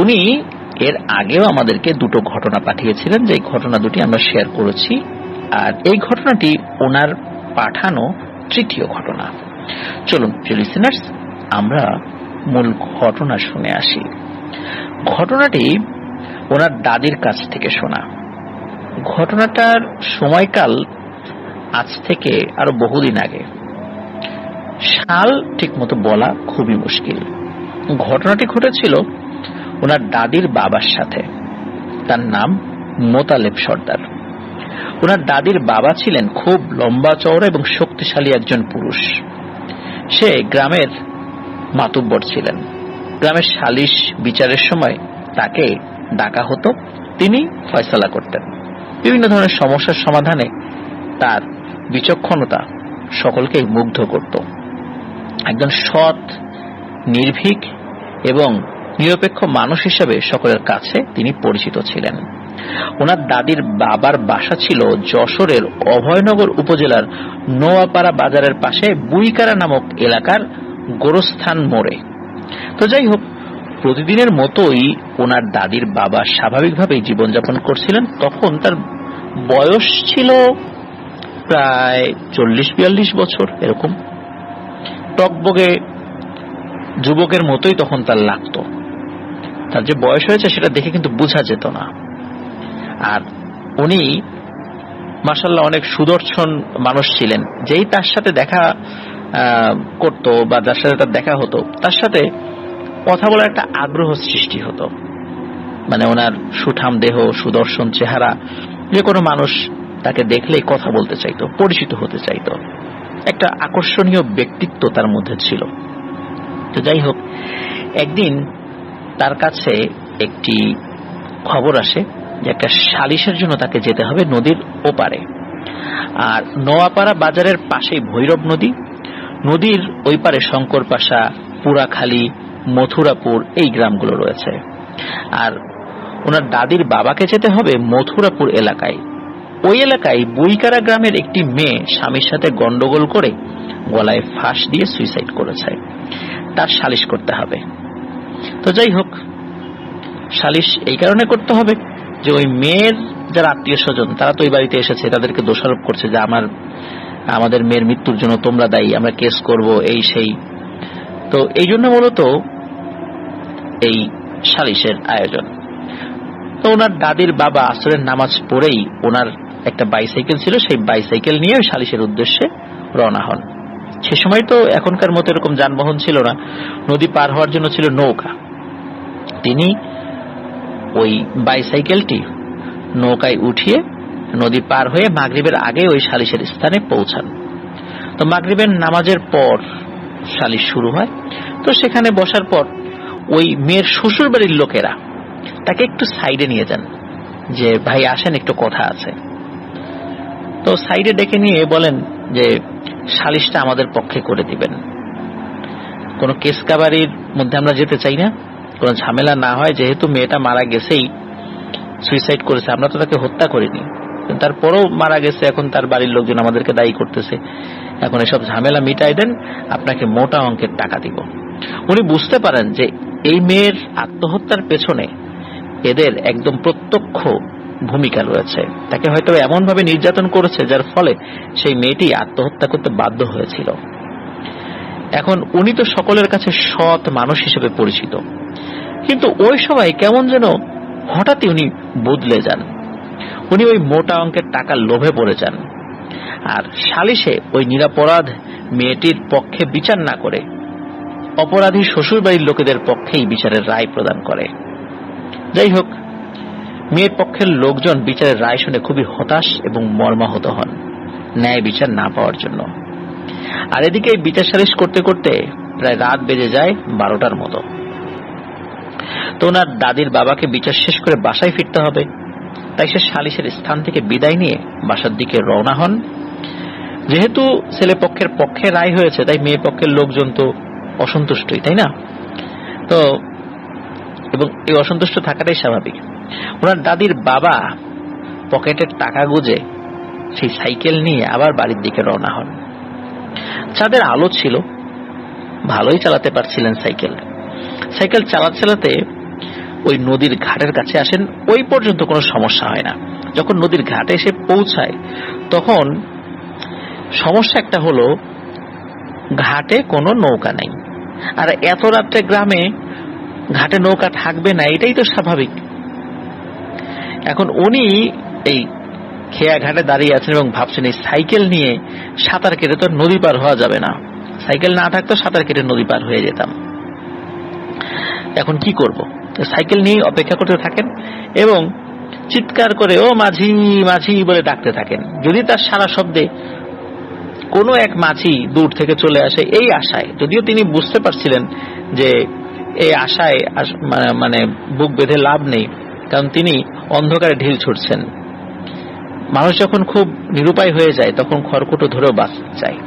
উনি এর আগেও আমাদেরকে দুটো ঘটনা পাঠিয়েছিলেন, যে ঘটনা দুটি আমরা শেয়ার করেছি। আর এই ঘটনাটি ওনার পাঠানো তৃতীয় ঘটনা। চলুন প্রিয় লিসেনার্স, আমরা মূল ঘটনা শুনে আসি। ঘটনাটি ওনার দাদির কাছ থেকে শোনা। ঘটনাটার সময়কাল আজ থেকে আরো বহুদিন আগে। সাল ঠিক মতো বলা খুবই মুশকিল। ঘটনাটি ঘটেছিল ওনার দাদির বাবার সাথে। তার নাম মোতালেব সর্দার। ওনার দাদির বাবা ছিলেন খুব লম্বা চওড়া এবং শক্তিশালী একজন পুরুষ। সে গ্রামের মাতুব্বর ছিলেন। গ্রামের সালিশ বিচারের সময় তাকে ডাকা হতো, তিনি ফয়সালা করতেন। বিভিন্ন ধরনের সমস্যার সমাধানে তার বিচক্ষণতা সকলকেই মুগ্ধ করত। একজন সৎ, নির্ভীক এবং নিরপেক্ষ মানুষ হিসেবে সকলের কাছে তিনি পরিচিত ছিলেন। ওনার দাদির বাবার বাসা ছিল যশোরের অভয়নগর উপজেলার নোয়াপাড়া বাজারের পাশে বুইকারা নামক এলাকার গোরস্থান মোড়ে। তো যাই হোক, প্রতিদিনের মতোই ওনার দাদির বাবা স্বাভাবিকভাবেই জীবনযাপন করছিলেন। তখন তার বয়স ছিল প্রায় 40-42 বছর এরকম। টকবগে যুবকের মতোই তখন তার লাগতো। তার যে বয়স হয়েছে সেটা দেখে কিন্তু বোঝা যেত না। আর উনি মাশাআল্লাহ অনেক সুদর্শন মানুষ ছিলেন। যেই তার সাথে দেখা করত বা যার সাথে তার দেখা হতো, তার সাথে কথা বলার একটা আগ্রহ সৃষ্টি হতো। মানে ওনার সুঠাম দেহ, সুদর্শন চেহারা, যে কোনো মানুষ তাকে দেখলেই কথা বলতে চাইতো, পরিচিত হতে চাইতো। একটা আকর্ষণীয় ব্যক্তিত্ব তার মধ্যে ছিল। তো যাই হোক, একদিন তার কাছে একটি খবর আসে যে একটা সালিশের জন্য তাকে যেতে হবে নদীর ওপারে। আর নোয়াপাড়া বাজারের পাশেই ভৈরব নদী। নদীর ওই পারে শঙ্করপাশা, পুরাখালী, মথুরাপুর এই গ্রামগুলো রয়েছে। আর ওনার দাদির বাবাকে যেতে হবে মথুরাপুর এলাকায়। ওই এলাকায় বুইকারা গ্রামের একটি মেয়ে স্বামীর সাথে গন্ডগোল করে গলায় ফাঁস দিয়ে সুইসাইড করেছে। তার সালিশ করতে হবে। তো যাই হোক, সালিশ এই কারণে করতে হবে যে ওই মেয়ের যারা আত্মীয় স্বজন তারা তো ওই বাড়িতে এসেছে, তাদেরকে দোষারোপ করছে যে আমাদের মেয়ের মৃত্যুর জন্য তোমরা দায়ী, আমরা কেস করব, এই সেই। তো এই জন্য মূলত এই সালিশের আয়োজন। তো ওনার দাদির বাবা আসরের নামাজ পড়েই ওনার একটা বাইসাইকেল ছিল, সেই বাইসাইকেল নিয়ে ওই সালিশের উদ্দেশ্যে রওনা হন। সে সময় তো এখনকার মতো এরকম যানবাহন ছিল না, নদী পার হওয়ার জন্য ছিল নৌকা। তিনি ওই বাইসাইকেলটি নৌকায় উঠিয়ে নদী পার হয়ে মাগরিবের আগে ওই সালিশের স্থানে পৌঁছান। তো মাগরিবের নামাজের পর সালিশ শুরু হয়। তো সেখানে বসার পর ওই মেয়ের শ্বশুর বাড়ির লোকেরা তাকে একটু সাইডে নিয়ে যান যে ভাই আসেন, একটু কথা আছে। তো সাইডে ডেকে নিয়ে বলেন যে সালিশটা আমাদের পক্ষে করে দিবেন, কোনো কেস কাবারির মধ্যে আমরা যেতে চাই না, কোনো ঝামেলা না হয়। যেহেতু মেয়েটা মারা গেছেই, সুইসাইড করেছে, আমরা তো তাকে হত্যা করিনি, তারপরও মারা গেছে, এখন তার বাড়ির লোকজন আমাদেরকে দায়ী করতেছে। এখন এসব ঝামেলা মিটাই দেন, আপনাকে মোটা অঙ্কের টাকা দিব। উনি বুঝতে পারেন যে এই মেয়ের আত্মহত্যার পেছনে এদের একদম প্রত্যক্ষ ভূমিকা রয়েছে। তাকে হয়তো এমন ভাবে নির্যাতন করেছে যার ফলে সেই মেয়েটি আত্মহত্যা করতে বাধ্য হয়েছিল। এখন উনি তো সকলের কাছে সৎ মানুষ হিসেবে পরিচিত, কিন্তু ওই সময় কেমন যেন হঠাৎই উনি বদলে যান। উনি ওই মোটা অঙ্কের টাকার লোভে পড়ে যান। আর সালিশে ওই নিরপরাধ মেয়েটির পক্ষে বিচার না করে অপরাধী শ্বশুর বাড়ির লোকেদের পক্ষেই বিচারের রায় প্রদান করে। যাই হোক, মেয়ের পক্ষের লোকজন বিচারের রায় শুনে খুবই হতাশ এবং মর্মাহত হন ন্যায় বিচার না পাওয়ার জন্য। আর এদিকে বিচার সালিশ করতে করতে প্রায় রাত বেজে যায় 12টার মতো। তো ওনার দাদির বাবাকে বিচার শেষ করে বাসায় ফিরতে হবে, তাই সে সালিশের স্থান থেকে বিদায় নিয়ে বাসার দিকে রওনা হন। যেহেতু ছেলে পক্ষের পক্ষে রায় হয়েছে, তাই মেয়ে পক্ষের লোকজন তো অসন্তুষ্টই, তাই না? তো এবং এই অসন্তুষ্ট থাকাটাই স্বাভাবিক। ওনার দাদির বাবা পকেটের টাকা গুজে সেই সাইকেল নিয়ে আবার বাড়ির দিকে রওনা হন। চাঁদের আলো ছিল, ভালোই চালাতে পারছিলেন সাইকেল। সাইকেল চালাতে চালাতে ওই নদীর ঘাটের কাছে আসেন। ওই পর্যন্ত কোনো সমস্যা হয় না। যখন নদীর ঘাটে এসে পৌঁছায় তখন সমস্যা একটা হলো, ঘাটে কোনো নৌকা নেই। আর এত রাত্রে গ্রামে ঘাটে নৌকা থাকবে না, এটাই তো স্বাভাবিক। এখন উনি এই খেয়া ঘাটে দাঁড়িয়ে আছেন এবং ভাবছেন এই সাইকেল নিয়ে সাঁতার কেটে তো নদী পার হওয়া যাবে না, সাইকেল না থাকতো সাঁতার কেটে নদী পার হয়ে যেতাম। এখন কি করব? সাইকেল নিয়ে অপেক্ষা করতে থাকেন এবং চিৎকার করে ও মাঝি মাঝি বলে ডাকতে থাকেন। যদি তার সারা শব্দে কোনো এক মাঝি দূর থেকে চলে আসে এই আশায়, যদিও তিনি বুঝতে পারছিলেন যে এই আশায় মানে বুক বেঁধে লাভ নেই, কারণ তিনি অন্ধকারে ঢিল ছুটছেন। মানুষ যখন খুব নিরুপায় হয়ে যায় তখন খড়কুটো ধরেও বাঁচতে চায়।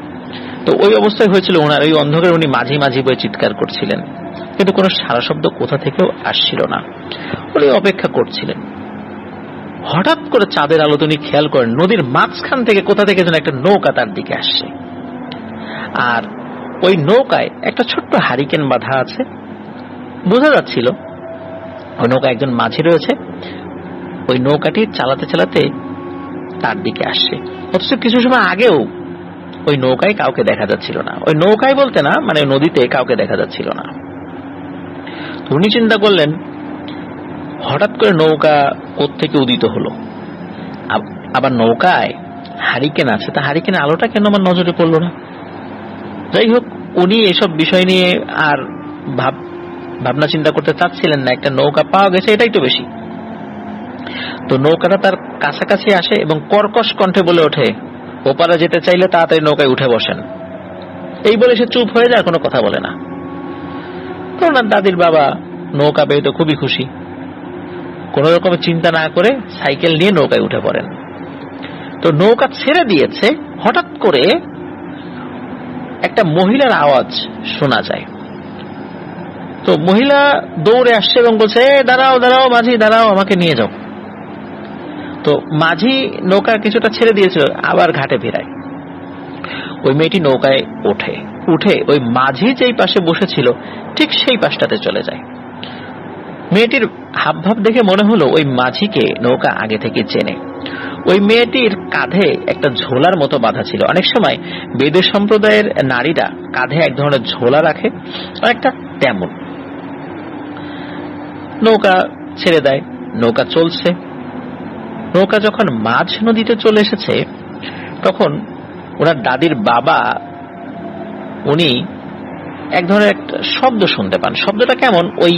তো ওই অবস্থায় হয়েছিল ওনার, ওই অন্ধকারে উনি মাঝি মাঝি বলে চিৎকার করছিলেন, কিন্তু কোনো সারা শব্দ কোথা থেকেও আসছিল না। উনি অপেক্ষা করছিলেন। হঠাৎ করে চাঁদের আলো তিনি খেয়াল করেন নদীর মাঝখান থেকে কোথা থেকে যেন একটা নৌকা তার দিকে আসছে, আর ওই নৌকায় একটা ছোট্ট হারিকেন বাঁধা আছে। বোঝা যাচ্ছিল ওই নৌকা একজন মাঝি রয়েছে, ওই নৌকাটি চালাতে চালাতে তার দিকে আসছে। অথচ কিছু সময় আগেও ওই নৌকায় কাউকে দেখা যাচ্ছিল না। ওই নৌকায় বলতে না, মানে নদীতে কাউকে দেখা যাচ্ছিল না। উনি চিন্তা করলেন হঠাৎ করে নৌকা কোত্থেকে উদিত হলো, আবার নৌকায় হারিকেন আছে, তা হারিকেন আলোটা কেন আমার নজরে পড়লো না? যাই হোক, উনি এসব বিষয় নিয়ে আর ভাবনা চিন্তা করতে চাচ্ছিলেন না। একটা নৌকা পাওয়া গেছে, এটাই তো বেশি। তো নৌকাটা তার কাছাকাছি আসে এবং কর্কশ কণ্ঠে বলে ওঠে, ওপারে যেতে চাইলে তাড়াতাড়ি নৌকায় উঠে বসেন। এই বলে সে চুপ হয়ে যায়, কোনো কথা বলে না। তো ওনার দাদির বাবা নৌকা পেয়ে তো খুবই খুশি, কোন রকমের চিন্তা না করে সাইকেল নিয়ে নৌকায় উঠে পড়েন। তো নৌকা ছেড়ে দিয়েছে, হঠাৎ করে একটা মহিলার আওয়াজ শোনা যায়। তো মহিলা দৌড়ে আসছে এবং বলছে, দাঁড়াও দাঁড়াও মাঝি, দাঁড়াও, আমাকে নিয়ে যাও। তো মাঝি নৌকা কিছুটা ছেড়ে দিয়েছিল, আবার ঘাটে ফেরায়। ওই মেয়েটি নৌকায় উঠে ওই মাঝি যেই পাশে বসেছিল ঠিক সেই পাশটাতে চলে যায়। মেয়েটির হাবভাব দেখে মনে হলো ওই মাঝিকে নৌকা আগে থেকে চেনে। ওই মেয়েটির কাঁধে একটা ঝোলার মতো বাঁধা ছিল। অনেক সময় বেদে সম্প্রদায়ের নারীরা কাঁধে এক ধরনের ঝোলা রাখে, একটা তেমন। নৌকা ছেড়ে দেয়, নৌকা চলছে। নৌকা যখন মাঝ নদীতে চলে এসেছে তখন ওনার দাদির বাবা উনি এক ধরনের একটা শব্দ শুনতে পান। শব্দটা কেমন? ওই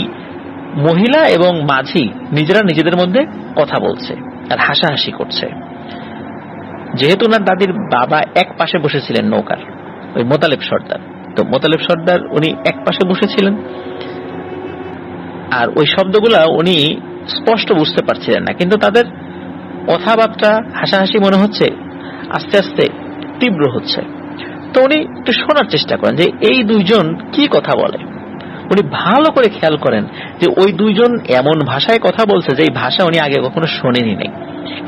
মহিলা এবং মাঝি নিজেরা নিজেদের মধ্যে কথা বলছে আর হাসাহাসি করছে। যেহেতু ওনার দাদির বাবা এক পাশে বসেছিলেন নৌকার, ওই মোতালেব সর্দার, তো মোতালেব সর্দার উনি এক পাশে বসেছিলেন, আর ওই শব্দগুলা উনি স্পষ্ট বুঝতে পারছিলেন না, কিন্তু তাদের কথাবার্তা হাসাহাসি মনে হচ্ছে আস্তে আস্তে তীব্র হচ্ছে। তো উনি একটু শোনার চেষ্টা করেন যে এই দুইজন কি কথা বলে। উনি ভালো করে খেয়াল করেন যে ওই দুইজন এমন ভাষায় কথা বলছে যে ভাষা উনি আগে কখনো শোনেনি নাই।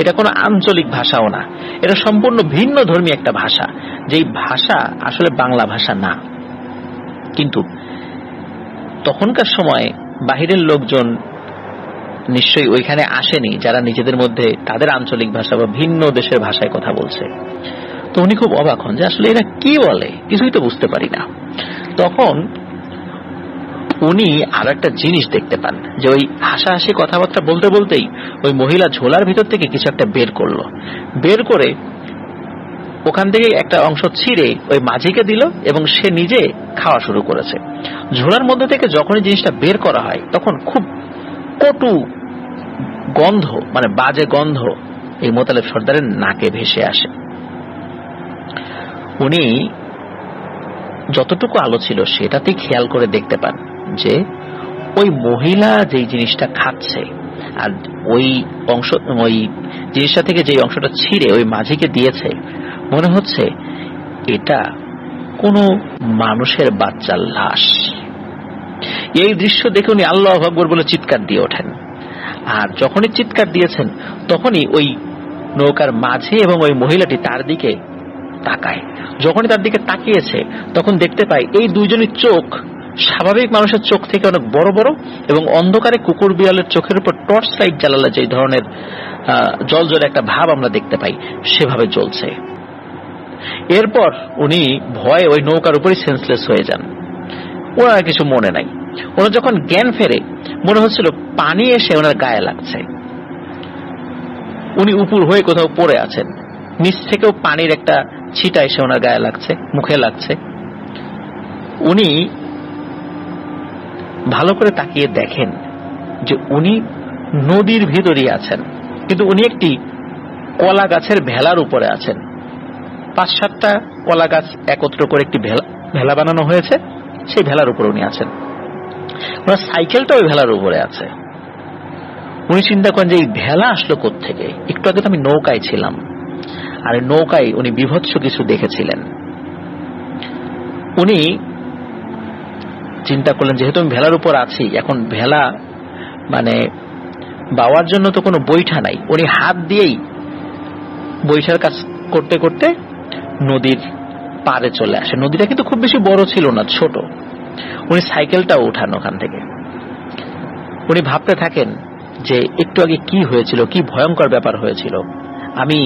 এটা কোনো আঞ্চলিক ভাষাও না, এটা সম্পূর্ণ ভিন্ন ধর্মী একটা ভাষা, যেই ভাষা আসলে বাংলা ভাষা না। কিন্তু তখনকার সময় বাহিরের লোকজন নিশ্চয়ই ওইখানে আসেনি যারা নিজেদের মধ্যে তাদের আঞ্চলিক ভাষা বা ভিন্ন দেশের ভাষায় কথা বলছে। তো উনি খুব অবাক হন যে আসলে এরা কি বলে, কিছুই তো বুঝতে পারি না। তখন উনি আরো একটা জিনিস দেখতে পান যে ওই হাসাহাসি কথাবার্তা বলতে বলতেই ওই মহিলা ঝোলার ভিতর থেকে কিছু একটা বের করলো। বের করে ওখান থেকে একটা অংশ ছিঁড়ে ওই মাঝিকে দিল এবং সে নিজে খাওয়া শুরু করেছে। ঝোলার মধ্যে থেকে যখনই জিনিসটা বের করা হয় তখন খুব কটু গন্ধ, মানে বাজে গন্ধ এই মোতালেব সর্দারের নাকে ভেসে আসে। উনি যতটুকু আলো ছিল সেটাতেই খেয়াল করে দেখতে পান যে ওই মহিলা যেই জিনিসটা খাচ্ছে আর ওই অংশ, ওই জিনিসটা থেকে যে অংশটা ছিঁড়ে ওই মাঝিকে দিয়েছে, মনে হচ্ছে এটা কোনো মানুষের বাচ্চার লাশ। এই দৃশ্য দেখে উনি আল্লাহু আকবার বলে চিৎকার দিয়ে ওঠেন। আর যখনই চিৎকার দিয়েছেন তখনই ওই নৌকার মাঝি এবং ওই মহিলাটি তার দিকে তাকায়। যখনই তার দিকে তাকিয়েছে তখন দেখতে পাই এই দুইজনের চোখ স্বাভাবিক মানুষের চোখ থেকে অনেক বড় বড় এবং অন্ধকারে কুকুর বিড়ালের চোখের উপর টর্চ লাইট জ্বালালে যে ধরনের জলজলে একটা ভাব আমরা দেখতে পাই সেভাবে জ্বলছে। এরপর উনি ভয়ে ওই নৌকার উপরই সেন্সলেস হয়ে যান। ওনার কিছু মনে নাই। ওনার যখন জ্ঞান ফেরে মনে হচ্ছিল পানি এসে ওনার গায়ে লাগছে। উনি উপর হয়ে কোথাও পড়ে আছেন, নিচ থেকেও পানির একটা ছিটা এসে ওনার গায়ে লাগছে, মুখে লাগছে। উনি ভালো করে তাকিয়ে দেখেন যে উনি নদীর ভিতরই আছেন, কিন্তু উনি একটি কলা গাছের ভেলার উপরে আছেন। 5-7টা কলা গাছ একত্র করে একটি ভেলা বানানো হয়েছে, সেই ভেলার উপরে উনি আছেন। ওনার সাইকেলটা ওই ভেলার উপরে আছে। উনি চিন্তা করেন যে এই ভেলা আসলো কোত্থেকে। একটু আগে তো আমি নৌকায় ছিলাম, আর নৌকায় উনি বিভৎস কিছু দেখেছিলেন। উনি চিন্তা করলেন যেহেতু আমি ভেলার উপর আছি, এখন ভেলা মানে বাওয়ার জন্য তো কোনো বৈঠা নাই। উনি হাত দিয়েই বৈঠার কাজ করতে করতে নদীর পাড়ে চলে আসে। নদীটা কিন্তু খুব বেশি বড় ছিল না, ছোট। উনি সাইকেলটাও উঠান ওখান থেকে। উনি ভাবতে থাকেন যে একটু আগে কি হয়েছিল, কি ভয়ঙ্কর ব্যাপার হয়েছিল, আমি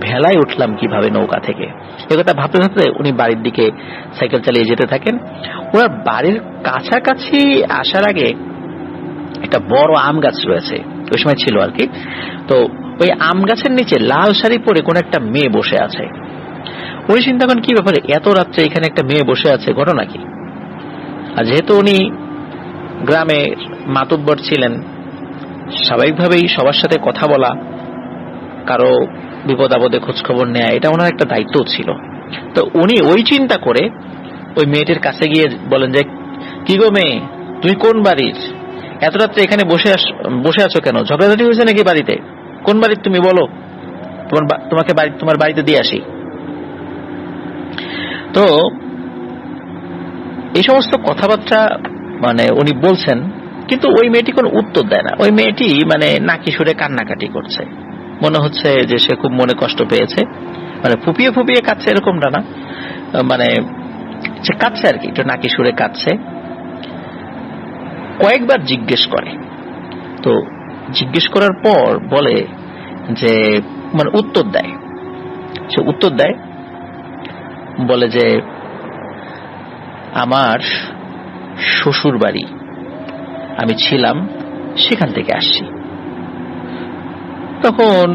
ভেলায় উঠলাম কিভাবে নৌকা থেকে। একথা ভাবতে ভাবতে উনি বাড়ির দিকে সাইকেল চালিয়ে যেতে থাকেন। ওনার বাড়ির কাছাকাছি আসার আগে একটা বড় আম গাছ রয়েছে, ওই সময় ছিল আর কি। তো ওই আম গাছের নিচে লাল শাড়ি পরে কোন একটা মেয়ে বসে আছে। উনি চিন্তা করেন কি ব্যাপারে, এত রাত্রে এখানে একটা মেয়ে বসে আছে, ঘটনা কি? আর যেহেতু উনি গ্রামে মাতুব্বর ছিলেন, স্বাভাবিকভাবেই সবার সাথে কথা বলা, কারো বিপদ আপদে খোঁজ খবর নেয়া, এটা ওনার একটা দায়িত্ব ছিল। তো উনি ওই চিন্তা করে ওই মেয়েটির কাছে গিয়ে বলেন যে, কি গো মেয়ে, তুই কোন বাড়ির? এত রাত্রে এখানে বসে আছো কেন? ঝগড়াঝাটি হয়েছে নাকি বাড়িতে? কোন বাড়ির তুমি বলো, তোমার বাড়িতে দিয়ে আসি। তো এই সমস্ত কথাবার্তা মানে উনি বলছেন, কিন্তু ওই মেয়েটি কোনো উত্তর দেয় না। ওই মেয়েটি মানে নাকি সুরে কান্নাকাটি করছে, মনে হচ্ছে যে সে খুব মনে কষ্ট পেয়েছে। মানে ফুপিয়ে ফুপিয়ে কাঁদছে এরকমটা না, মানে সে কাঁদছে আর কি, একটু নাকি সুরে কাঁদছে। কয়েকবার জিজ্ঞেস করে, তো জিজ্ঞেস করার পর বলে যে মানে উত্তর দেয়, সে উত্তর দেয়, বলে যে আমার শ্বশুর বাড়ি আমি ছিলাম, সেখান থেকে আসছি। তখন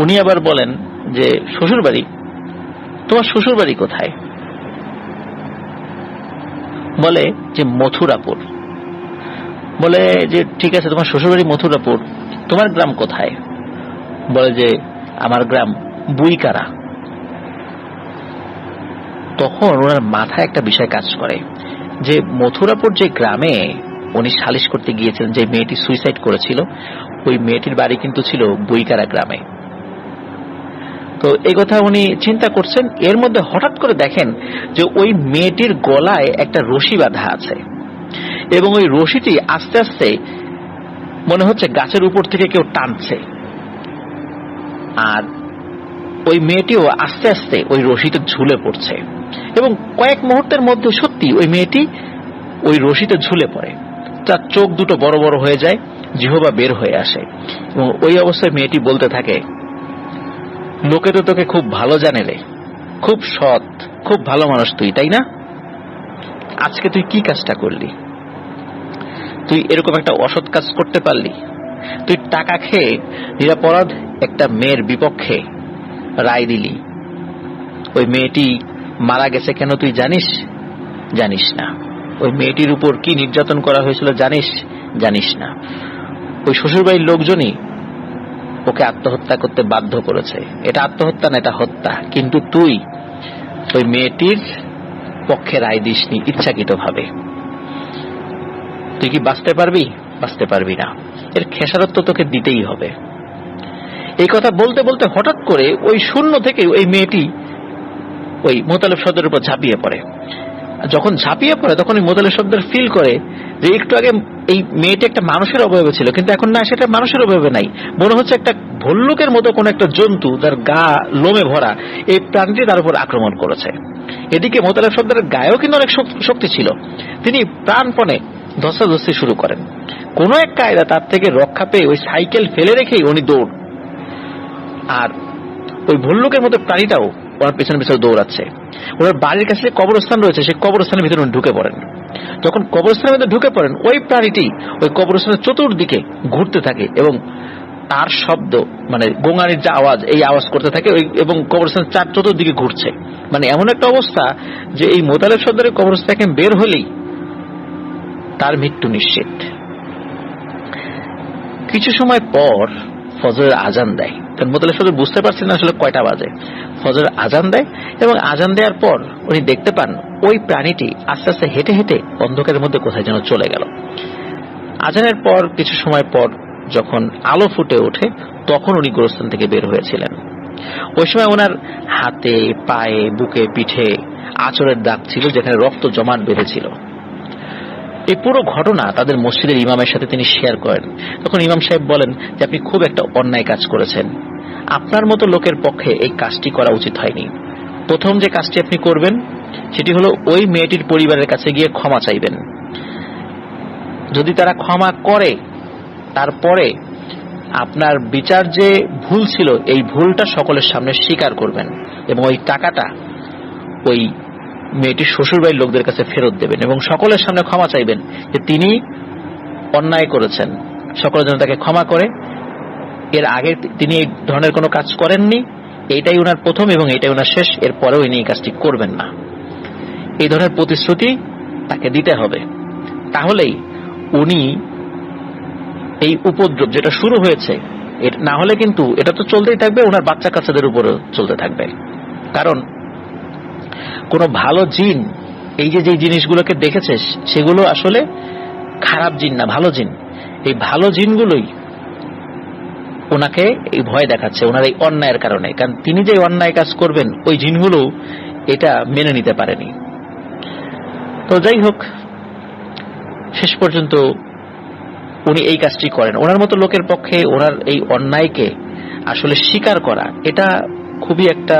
উনি আবার বলেন যে শ্বশুর বাড়ি, তোমার শ্বশুর বাড়ি কোথায়? বলে যে মথুরাপুর। বলে যে ঠিক আছে, তোমার শ্বশুর বাড়ি মথুরাপুর, তোমার গ্রাম কোথায়? বলে যে আমার গ্রাম বুইকারা। তখন ওনার মাথায় একটা বিষয় কাজ করে যে মথুরাপুর যে গ্রামে উনি সালিশ করতে গিয়েছিলেন, যে মেয়েটি সুইসাইড করেছিল, ওই মেয়েটির বাড়ি কিন্তু ছিল বুইকারা গ্রামে। তো এই কথা উনি চিন্তা করছেন। এর মধ্যে হঠাৎ করে দেখেন যে ওই মেয়েটির গলায় একটা রশি বাঁধা আছে, এবং ওই রশিটি আস্তে আস্তে মনে হচ্ছে গাছের উপর থেকে কেউ টানছে, আর ওই মেয়েটিও আস্তে আস্তে ওই রশিতে ঝুলে পড়ছে। এবং কয়েক মুহূর্তের মধ্যে সত্যি ওই মেয়েটি ওই রশিতে ঝুলে পড়ে, তার চোখ দুটো বড় বড় হয়ে যায়, জিহ্বা বের হয়ে আসে, এবং ওই অবস্থায় মেয়েটি বলতে থাকে, লোকে তো তোকে খুব ভালো জানে রে, খুব সৎ, খুব ভালো মানুষ তুই, তাই না? আজকে তুই কি কাজটা করলি? তুই এরকম একটা অসৎ কাজ করতে পারলি? তুই টাকা খেয়ে নিরপরাধ একটা মেয়ের বিপক্ষে রায় দিলি। ওই মেয়েটি মারা গেছে কেন তুই জানিস? জানিস না। ওই মেয়েটির উপর কি নির্যাতন করা হয়েছিল জানিস? জানিস না। ওই শ্বশুরবাড়ির লোকজনই ওকে আত্মহত্যা করতে বাধ্য করেছে। এটা আত্মহত্যা না, এটা হত্যা। কিন্তু তুই ওই মেয়েটির পক্ষে রায় দিসনি ইচ্ছাকৃতভাবে। তুই কি বাঁচতে পারবি? বাঁচতে পারবি না। এর খেসারত তো তোকে দিতেই হবে। এই কথা বলতে বলতে হঠাৎ করে ওই শূন্য থেকে ওই মেয়েটি ওই মোতালেব সর্দারের উপর ঝাঁপিয়ে পড়ে। যখন ঝাঁপিয়ে পড়ে তখন ওই মোতালেব সর্দার ফিল করে যে একটু আগে এই মেয়েটি একটা মানুষের অবয়বে ছিল, কিন্তু এখন না, সেটা মানুষের অবয়বে নাই, মনে হচ্ছে একটা ভল্লুকের মতো কোন একটা জন্তু যার গা লোমে ভরা, এই প্রাণীটি তার উপর আক্রমণ করেছে। এদিকে মোতালেব সর্দারের গায়েও কিন্তু অনেক শক্তি ছিল। তিনি প্রাণপণে ধস্তাধস্তি শুরু করেন। কোন এক কায়দা তার থেকে রক্ষা পেয়ে ওই সাইকেল ফেলে রেখেই উনি দৌড়, আর ওই ভল্লুকের মতো প্রাণীটাও ওনার পেছনে পেছনে দৌড়াচ্ছে। ওনার বাড়ির কাছে যে কবরস্থান রয়েছে, সেই কবরস্থানের ভিতরে উনি ঢুকে পড়েন। যখন কবরস্থানের মধ্যে ঢুকে পড়েন, ওই প্রাণীটি ওই কবরস্থানের চতুর্দিকে ঘুরতে থাকে এবং তার শব্দ, মানে গোঙানির যে আওয়াজ, এই আওয়াজ করতে থাকে এবং কবরস্থান চার চতুর্দিকে ঘুরছে। মানে এমন একটা অবস্থা যে এই মোতালেব সর্দারের কবরস্থান থেকে বের হলেই তার মৃত্যু নিশ্চিত। কিছু সময় পর ফজরের আজান দেয়, কারণ মোতালেব সর্দার বুঝতে পারছেন না আসলে কয়টা বাজে। ফজরের আজান দেয় এবং আজান দেওয়ার পর উনি দেখতে পান ওই প্রাণীটি আস্তে আস্তে হেঁটে হেঁটে অন্ধকারের মধ্যে কোথায় যেন চলে গেল। আজানের পর কিছু সময় পর যখন আলো ফুটে ওঠে তখন উনি গোরস্থান থেকে বের হয়েছিলেন। ওই সময় ওনার হাতে, পায়ে, বুকে, পিঠে আঁচড়ের দাগ ছিল যেখানে রক্ত জমাট বেঁধেছিল। এই পুরো ঘটনা তাদের মসজিদের ইমামের সাথে তিনি শেয়ার করেন। তখন ইমাম সাহেব বলেন যে আপনি খুব একটা অন্যায় কাজ করেছেন, আপনার মতো লোকের পক্ষে এই কাজটি করা উচিত হয়নি। প্রথম যে কাজটি আপনি করবেন সেটি হলো ওই মেয়েটির পরিবারের কাছে গিয়ে ক্ষমা চাইবেন। যদি তারা ক্ষমা করে তারপরে আপনার বিচার যে ভুল ছিল এই ভুলটা সকলের সামনে স্বীকার করবেন এবং ওই টাকাটা ওই মেয়েটির শ্বশুরবাড়ির লোকদের কাছে ফেরত দেবেন এবং সকলের সামনে ক্ষমা চাইবেন যে তিনি অন্যায় করেছেন, সকলের জন্য তাকে ক্ষমা করে। এর আগে তিনি এই ধরনের কোনো কাজ করেননি, এইটাই ওনার প্রথম এবং এইটাই ওনার শেষ, এর পরেও ইনি এই কাজটি করবেন না। এই ধরনের প্রতিশ্রুতি তাকে দিতে হবে, তাহলেই উনি এই উপদ্রব যেটা শুরু হয়েছে, না হলে কিন্তু এটা তো চলতেই থাকবে, ওনার বাচ্চা কাচ্চাদের উপরে চলতে থাকবে। কারণ কোন ভালো জিন এই যে জিনিসগুলোকে দেখেছে সেগুলো আসলে খারাপ জিন না, ভালো জিন। এই ভালো জিনগুলোই ওনাকে এই ভয় দেখাচ্ছে ওনার এই অন্যায়ের কারণে, কারণ তিনি যে অন্যায় কাজ করবেন ওই জিনগুলো এটা মেনে নিতে পারেনি। তো যাই হোক, শেষ পর্যন্ত উনি এই কাজটি করেন। ওনার মতো লোকের পক্ষে ওনার এই অন্যায়কে আসলে স্বীকার করা এটা খুবই একটা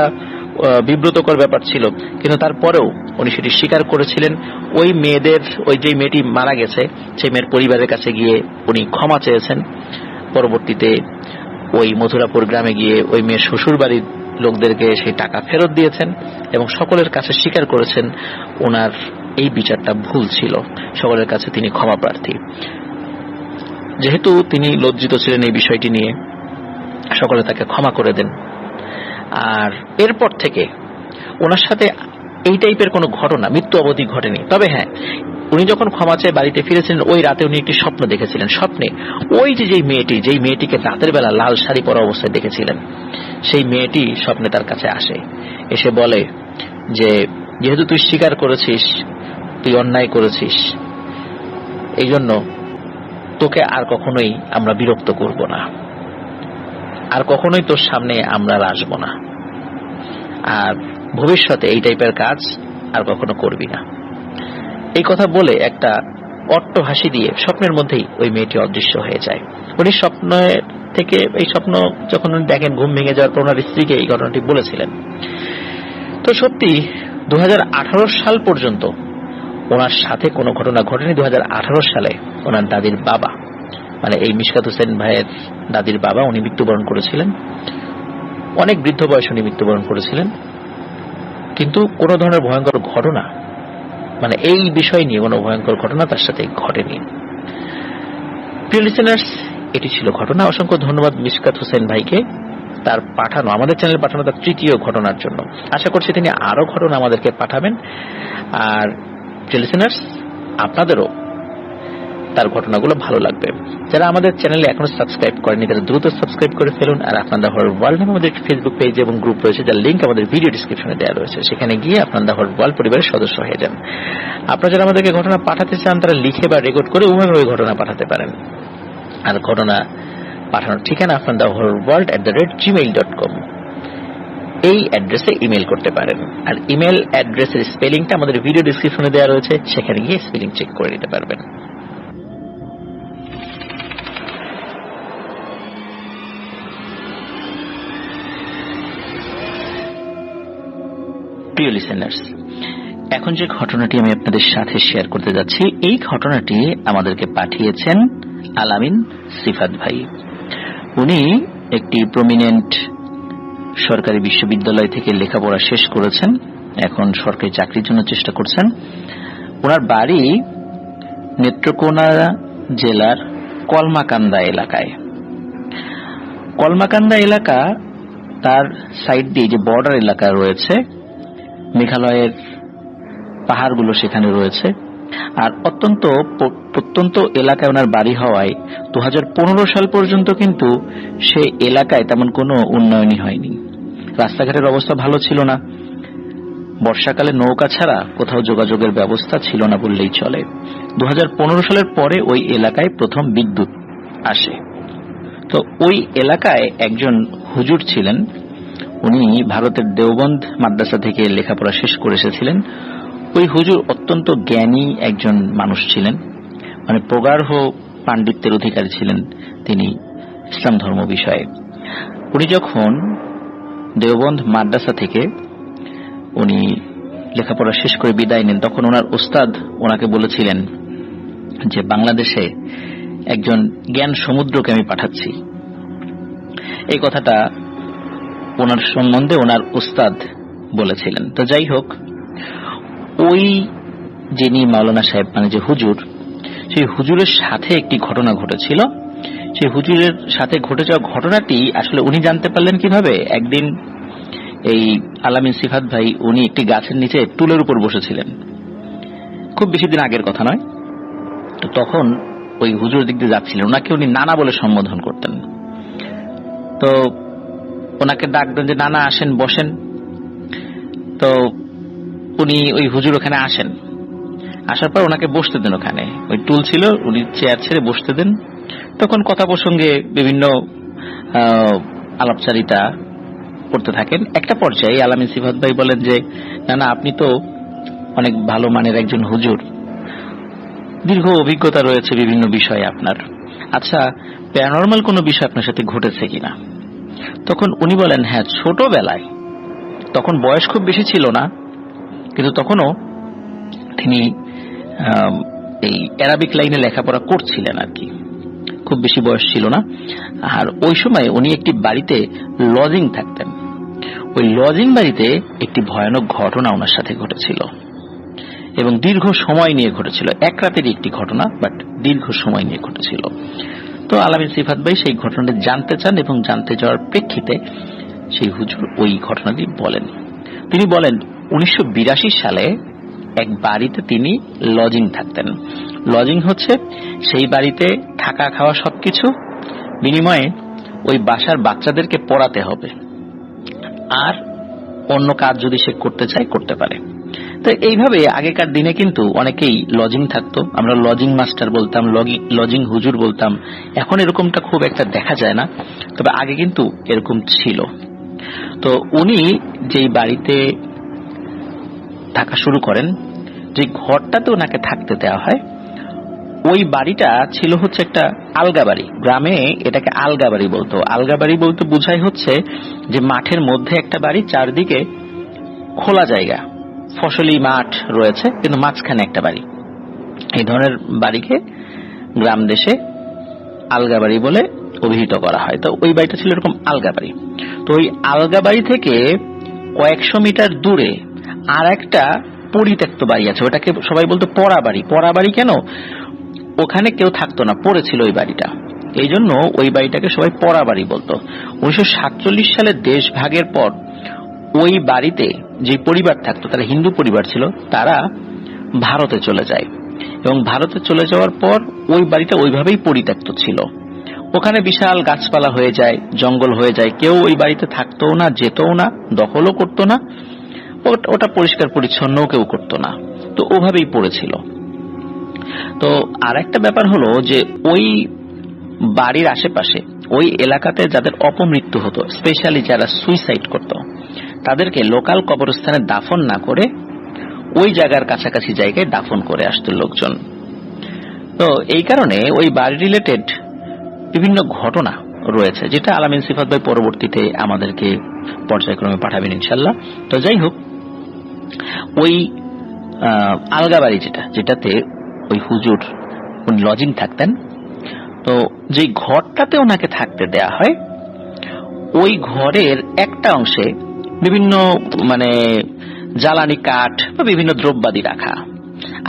বিব্রতকর ব্যাপার ছিল, কিন্তু তারপরেও উনি সেটি স্বীকার করেছিলেন। ওই মেয়েদের, ওই যে মেয়েটি মারা গেছে সেই মেয়ের পরিবারের কাছে গিয়ে উনি ক্ষমা চেয়েছেন। পরবর্তীতে ওই মথুরাপুর গ্রামে গিয়ে ওই মেয়ের শ্বশুর বাড়ির লোকদেরকে সেই টাকা ফেরত দিয়েছেন এবং সকলের কাছে স্বীকার করেছেন ওনার এই বিচারটা ভুল ছিল। সকলের কাছে তিনি ক্ষমা প্রার্থী। যেহেতু তিনি লজ্জিত ছিলেন এই বিষয়টি নিয়ে, সকলে তাকে ক্ষমা করে দেন। আর এরপর থেকে ওনার সাথে এই টাইপের কোনো ঘটনা মৃত্যু অবধি ঘটেনি। তবে হ্যাঁ, উনি যখন ক্ষমা চেয়ে বাড়িতে ফিরেছিলেন ওই রাতে উনি একটি স্বপ্ন দেখেছিলেন। স্বপ্নে ওই যেই মেয়েটিকে রাতের বেলা লাল শাড়ি পরা অবস্থায় দেখেছিলেন, সেই মেয়েটি স্বপ্নে তার কাছে আসে, এসে বলে যে যেহেতু তুই স্বীকার করেছিস তুই অন্যায় করেছিস, এই জন্য তোকে আর কখনোই আমরা বিরক্ত করব না, আর কখনোই তোর সামনে আমরা আসবো না, আর ভবিষ্যতে এই টাইপের কাজ আর কখনো করবি না। এই কথা বলে একটা অট্ট হাসি দিয়ে স্বপ্নের মধ্যেই ওই মেয়েটি অদৃশ্য হয়ে যায়। উনি স্বপ্ন থেকে এই স্বপ্ন যখন উনি দেখেন, ঘুম ভেঙে যাওয়ার পর ওনার স্ত্রীকে এই ঘটনাটি বলেছিলেন। তো সত্যি 2018 সাল পর্যন্ত ওনার সাথে কোনো ঘটনা ঘটেনি। 2018 সালে ওনার দাদির বাবা, মানে এই মিশকাত হোসেন ভাইয়ের দাদির বাবা, উনি মৃত্যুবরণ করেছিলেন। অনেক বৃদ্ধ বয়সে উনি মৃত্যুবরণ করেছিলেন, কিন্তু কোনো ধরনের ভয়ঙ্কর ঘটনা, মানে এই বিষয় নিয়ে কোনো ভয়ঙ্কর ঘটনা তার সাথে ঘটেনি। প্রিয় লিসেনার্স, এটি ছিল ঘটনা। অসংখ্য ধন্যবাদ মিশকাত হোসেন ভাইকে তার পাঠানো, আমাদের চ্যানেলে পাঠানো তার তৃতীয় ঘটনার জন্য। আশা করছি তিনি আরো ঘটনা আমাদেরকে পাঠাবেন। আর প্রিয় লিসেনার্স, আপনাদেরও তার ঘটনাগুলো ভালো লাগবে। যারা আমাদের চ্যানেলে এখনো সাবস্ক্রাইব করেনি তারা দ্রুত সাবস্ক্রাইব করে ফেলুন। আর আপনার দা হরর ওয়ার্ল্ড নামে আমাদের ফেসবুক পেজ এবং গ্রুপ রয়েছে, যার লিংক আমাদের ভিডিও ডেসক্রিপশনে দেওয়া রয়েছে। সেখানে গিয়ে আপনার দা হরর ওয়ার্ল্ড পরিবারের সদস্য হয়ে যান। আপনারা যারা আমাদেরকে ঘটনা পাঠাতে চান তারা লিখে বা রেকর্ড করে উভয়ভাবে ঘটনা পাঠাতে পারেন। আর ঘটনা পাঠানোর ঠিকানা আপনার দা হরর ওয়ার্ল্ড @gmail.com এই অ্যাড্রেসে ইমেল করতে পারেন। আর ইমেল অ্যাড্রেসের স্পেলিংটা আমাদের ভিডিও ডেসক্রিপশনে দেওয়া রয়েছে, সেখানে গিয়ে স্পেলিং চেক করে নিতে পারবেন। প্রিয় লিসেনার্স, এখন যে ঘটনাটি আমি আপনাদের সাথে শেয়ার করতে যাচ্ছি, এই ঘটনাটি আমাদেরকে পাঠিয়েছেন আলামিন সিফাত ভাই। উনি একটি প্রমিনেন্ট সরকারি বিশ্ববিদ্যালয় থেকে লেখাপড়া শেষ করেছেন, এখন সরকারি চাকরির জন্য চেষ্টা করছেন। ওনার বাড়ি নেত্রকোনা জেলার কলমাকান্দা এলাকায়। কলমাকান্দা এলাকা, তার সাইড দিয়ে যে বর্ডার এলাকা রয়েছে, মেঘালয়ের পাহাড়গুলো সেখানে রয়েছে, আর অত্যন্ত প্রত্যন্ত এলাকায় ওনার বাড়ি হওয়ায় 2015 সাল পর্যন্ত কিন্তু সে এলাকায় তেমন কোনো উন্নয়নই হয়নি। রাস্তাঘাটের অবস্থা ভালো ছিল না, বর্ষাকালে নৌকা ছাড়া কোথাও যোগাযোগের ব্যবস্থা ছিল না বললেই চলে। 2015 সালের পরে ওই এলাকায় প্রথম বিদ্যুৎ আসে। তো ওই এলাকায় একজন হুজুর ছিলেন, উনি ভারতের দেওবন্দ মাদ্রাসা থেকে লেখাপড়া শেষ করে এসেছিলেন। ওই হুজুর অত্যন্ত জ্ঞানী একজন মানুষ ছিলেন, মানে প্রগাঢ় পাণ্ডিত্যের অধিকারী ছিলেন তিনি ইসলাম ধর্ম বিষয়ে। উনি যখন দেওবন্দ মাদ্রাসা থেকে উনি লেখাপড়া শেষ করে বিদায় নেন, তখন ওনার ওস্তাদ ওনাকে বলেছিলেন যে বাংলাদেশে একজন জ্ঞান সমুদ্রকে আমি পাঠাচ্ছি। এই কথাটা ওনার সম্বন্ধে ওনার ওস্তাদ বলেছিলেন। তো যাই হোক, ওই যিনি মাওলানা সাহেব মানে যে হুজুর, সেই হুজুরের সাথে একটি ঘটনা ঘটেছিল। সেই হুজুরের সাথে ঘটে যাওয়া ঘটনাটি আসলে উনি জানতে পারলেন কিভাবে? একদিন এই আলামিন সিফাত ভাই উনি একটি গাছের নিচে টুলের উপর বসেছিলেন, খুব বেশি দিন আগের কথা নয়। তো তখন ওই হুজুর দিক দিয়ে যাচ্ছিলেন, ওনাকে উনি নানা বলে সম্বোধন করতেন। তো ওনাকে ডাক দেন যে নানা আসেন বসেন। তো উনি ওই হুজুর ওখানে আসেন, আসার পর ওনাকে বসতে দেন। ওখানে ওই টুল ছিল, উনি চেয়ার ছেড়ে বসতে দেন। তখন কথা প্রসঙ্গে বিভিন্ন আলাপচারিতা করতে থাকেন। একটা পর্যায়ে আলামিন সিফাত ভাই বলেন যে না আপনি তো অনেক ভালো মানের একজন হুজুর, দীর্ঘ অভিজ্ঞতা রয়েছে বিভিন্ন বিষয়ে আপনার, আচ্ছা প্যারানরমাল কোনো বিষয় আপনার সাথে ঘটেছে কিনা? তখন উনি বলেন হ্যাঁ, ছোটবেলায়, তখন বয়স খুব বেশি ছিল না, কিন্তু তখনও তিনি এই অ্যারাবিক লাইনে লেখাপড়া করছিলেন আর কি, খুব বেশি বয়স ছিল না। আর ওই সময় উনি একটি বাড়িতে লজিং থাকতেন। ওই লজিং বাড়িতে একটি ভয়ানক ঘটনা ওনার সাথে ঘটেছিল এবং দীর্ঘ সময় নিয়ে ঘটেছিল। এক রাতেরই একটি ঘটনা, বাট দীর্ঘ সময় নিয়ে ঘটেছিল। তো আলামিন সিফাত ভাই সেই ঘটনাটি জানতে চান এবং জানতে যাওয়ার প্রেক্ষিতে সেই হুজুর ওই ঘটনাটি বলেন। তিনি বলেন 1982 সালে এক বাড়িতে তিনি লজিং থাকতেন। লজিং হচ্ছে সেই বাড়িতে থাকা খাওয়া সবকিছু, বিনিময়ে ওই বাসার বাচ্চাদেরকে পড়াতে হবে, আর অন্য কাজ যদি সে করতে চায় করতে পারে। তো এইভাবে আগেকার দিনে কিন্তু অনেকেই লজিং থাকতো, আমরা লজিং মাস্টার বলতাম, লজিং হুজুর বলতাম। এখন এরকমটা খুব একটা দেখা যায় না, তবে আগে কিন্তু এরকম ছিল। তো উনি যেই বাড়িতে থাকা শুরু করেন, যে ঘরটাতে ওনাকে থাকতে দেওয়া হয়, ওই বাড়িটা ছিল হচ্ছে একটা আলগা বাড়ি। গ্রামে এটাকে আলগা বাড়ি বলতো। আলগা বাড়ি বলতে বোঝায় হচ্ছে যে মাঠের মধ্যে একটা বাড়ি, চারদিকে খোলা জায়গা, ফসলি মাঠ রয়েছে, কিন্তু মাঝখানে একটা বাড়ি। এই ধরনের বাড়িকে গ্রাম দেশে আলগা বাড়ি বলে অভিহিত করা হয়। তো ওই বাড়িটা ছিল এরকম আলগা বাড়ি। তো ওই আলগা বাড়ি থেকে কয়েকশো মিটার দূরে আর একটা পরিত্যক্ত বাড়ি আছে, ওটাকে সবাই বলতো পড়া বাড়ি। পড়া বাড়ি কেন? ওখানে কেউ থাকতো না, পড়েছিল ওই বাড়িটা, এই জন্য ওই বাড়িটাকে সবাই পড়া বাড়ি বলতো। 1947 সালে দেশ ভাগের পর ওই বাড়িতে যে পরিবার থাকতো, তারা হিন্দু পরিবার ছিল, তারা ভারতে চলে যায় এবং ভারতে চলে যাওয়ার পর ওই বাড়িটা ওইভাবেই পরিত্যক্ত ছিল। ওখানে বিশাল গাছপালা হয়ে যায়, জঙ্গল হয়ে যায়, কেউ ওই বাড়িতে থাকতো না, যেতও না, দখলও করতো না, ওটা পরিষ্কার পরিচ্ছন্নও কেউ করতো না। তো ওভাবেই পড়েছিল। তো আর একটা ব্যাপার হলো যে ওই বাড়ির আশেপাশে ওই এলাকাতে যাদের অপমৃত্যু হতো, স্পেশালি যারা সুইসাইড করত, তাদেরকে লোকাল কবরস্থানে দাফন না করে ওই জায়গার কাছাকাছি জায়গায় দাফন করে আসতো লোকজন। তো এই কারণে ওই বাড়ি রিলেটেড বিভিন্ন ঘটনা রয়েছে, যেটা আলামিন সিফাত ভাই পরবর্তীতে আমাদেরকে পর্যায়ক্রমে পাঠাবেন ইনশাল্লাহ। তো যাই হোক, ওই আলগা বাড়ি যেটাতে ওই হুজুর উনি লজিং থাকতেন, তো যে ঘরটাতে ওনাকে থাকতে দেয়া হয়, ওই ঘরের একটা অংশে বিভিন্ন মানে জ্বালানি কাঠ বা বিভিন্ন দ্রব্যাদি রাখা,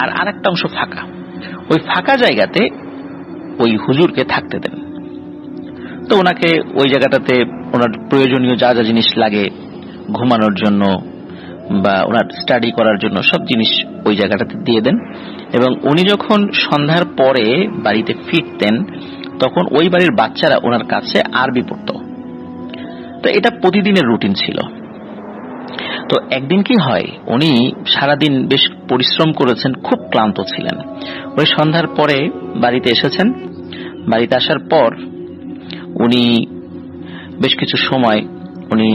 আর আরেকটা অংশ ফাঁকা। ওই ফাঁকা জায়গাতে ওই হুজুরকে থাকতে দেন। তো ওনাকে ওই জায়গাটাতে ওনার প্রয়োজনীয় যা যা জিনিস লাগে ঘুমানোর জন্য বা ওনার স্টাডি করার জন্য সব জিনিস ওই জায়গাটাতে দিয়ে দেন। এবং উনি যখন সন্ধ্যার পরে বাড়িতে ফিরতেন তখন ওই বাড়ির বাচ্চারা ওনার কাছে আরবি পড়ত। তো এটা প্রতিদিনের রুটিন ছিল। তো একদিন কি হয়, উনি সারাদিন বেশ পরিশ্রম করেছেন, খুব ক্লান্ত ছিলেন। ওই সন্ধ্যার পরে বাড়িতে এসেছেন। বাড়িতে আসার পর উনি বেশ কিছু সময় উনি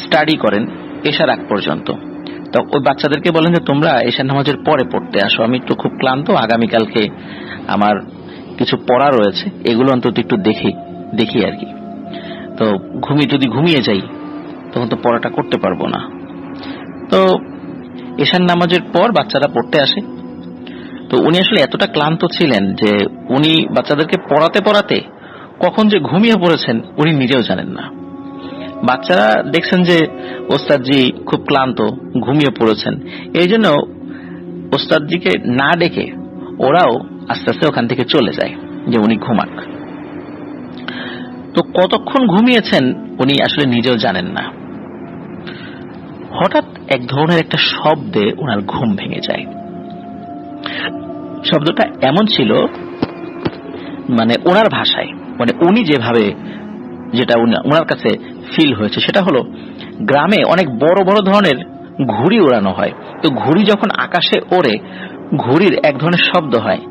স্টাডি করেন এশার আগ পর্যন্ত। তো ওই বাচ্চাদেরকে বলেন যে তোমরা এশার নামাজের পরে পড়তে আসো, আমি একটু খুব ক্লান্ত, আগামীকালকে আমার কিছু পড়া রয়েছে, এগুলো অন্তত একটু দেখি আর কি। তো যদি ঘুমিয়ে যাই তখন তো পড়াটা করতে পারবো না। তো এশার নামাজের পর বাচ্চারা পড়তে আসে। তো উনি আসলে এতটা ক্লান্ত ছিলেন যে উনি বাচ্চাদেরকে পড়াতে কখন যে ঘুমিয়ে পড়েছেন উনি নিজেও জানেন না। বাচ্চারা দেখছেন যে ওস্তাদজি খুব ক্লান্ত, ঘুমিয়ে পড়েছেন, এই জন্য ওস্তাদজিকে না ডেকে ওরাও আস্তে আস্তে ওখান থেকে চলে যায় যে উনি ঘুমাক। তো কতক্ষণ ঘুমিয়েছেন উনি আসলে নিজেও জানেন না। হঠাৎ এক ধরনের একটা শব্দে ওনার ঘুম ভেঙে যায়। শব্দটা এমন ছিল, মানে ওনার ভাষায়, মানে উনি যেভাবে যেটা ওনার কাছে ফিল হয়েছে সেটা হলো, গ্রামে অনেক বড় বড় ধরনের ঘুড়ি ওড়ানো হয়। তো ঘুড়ি যখন আকাশে ওড়ে ঘুড়ির এক ধরনের শব্দ হয়,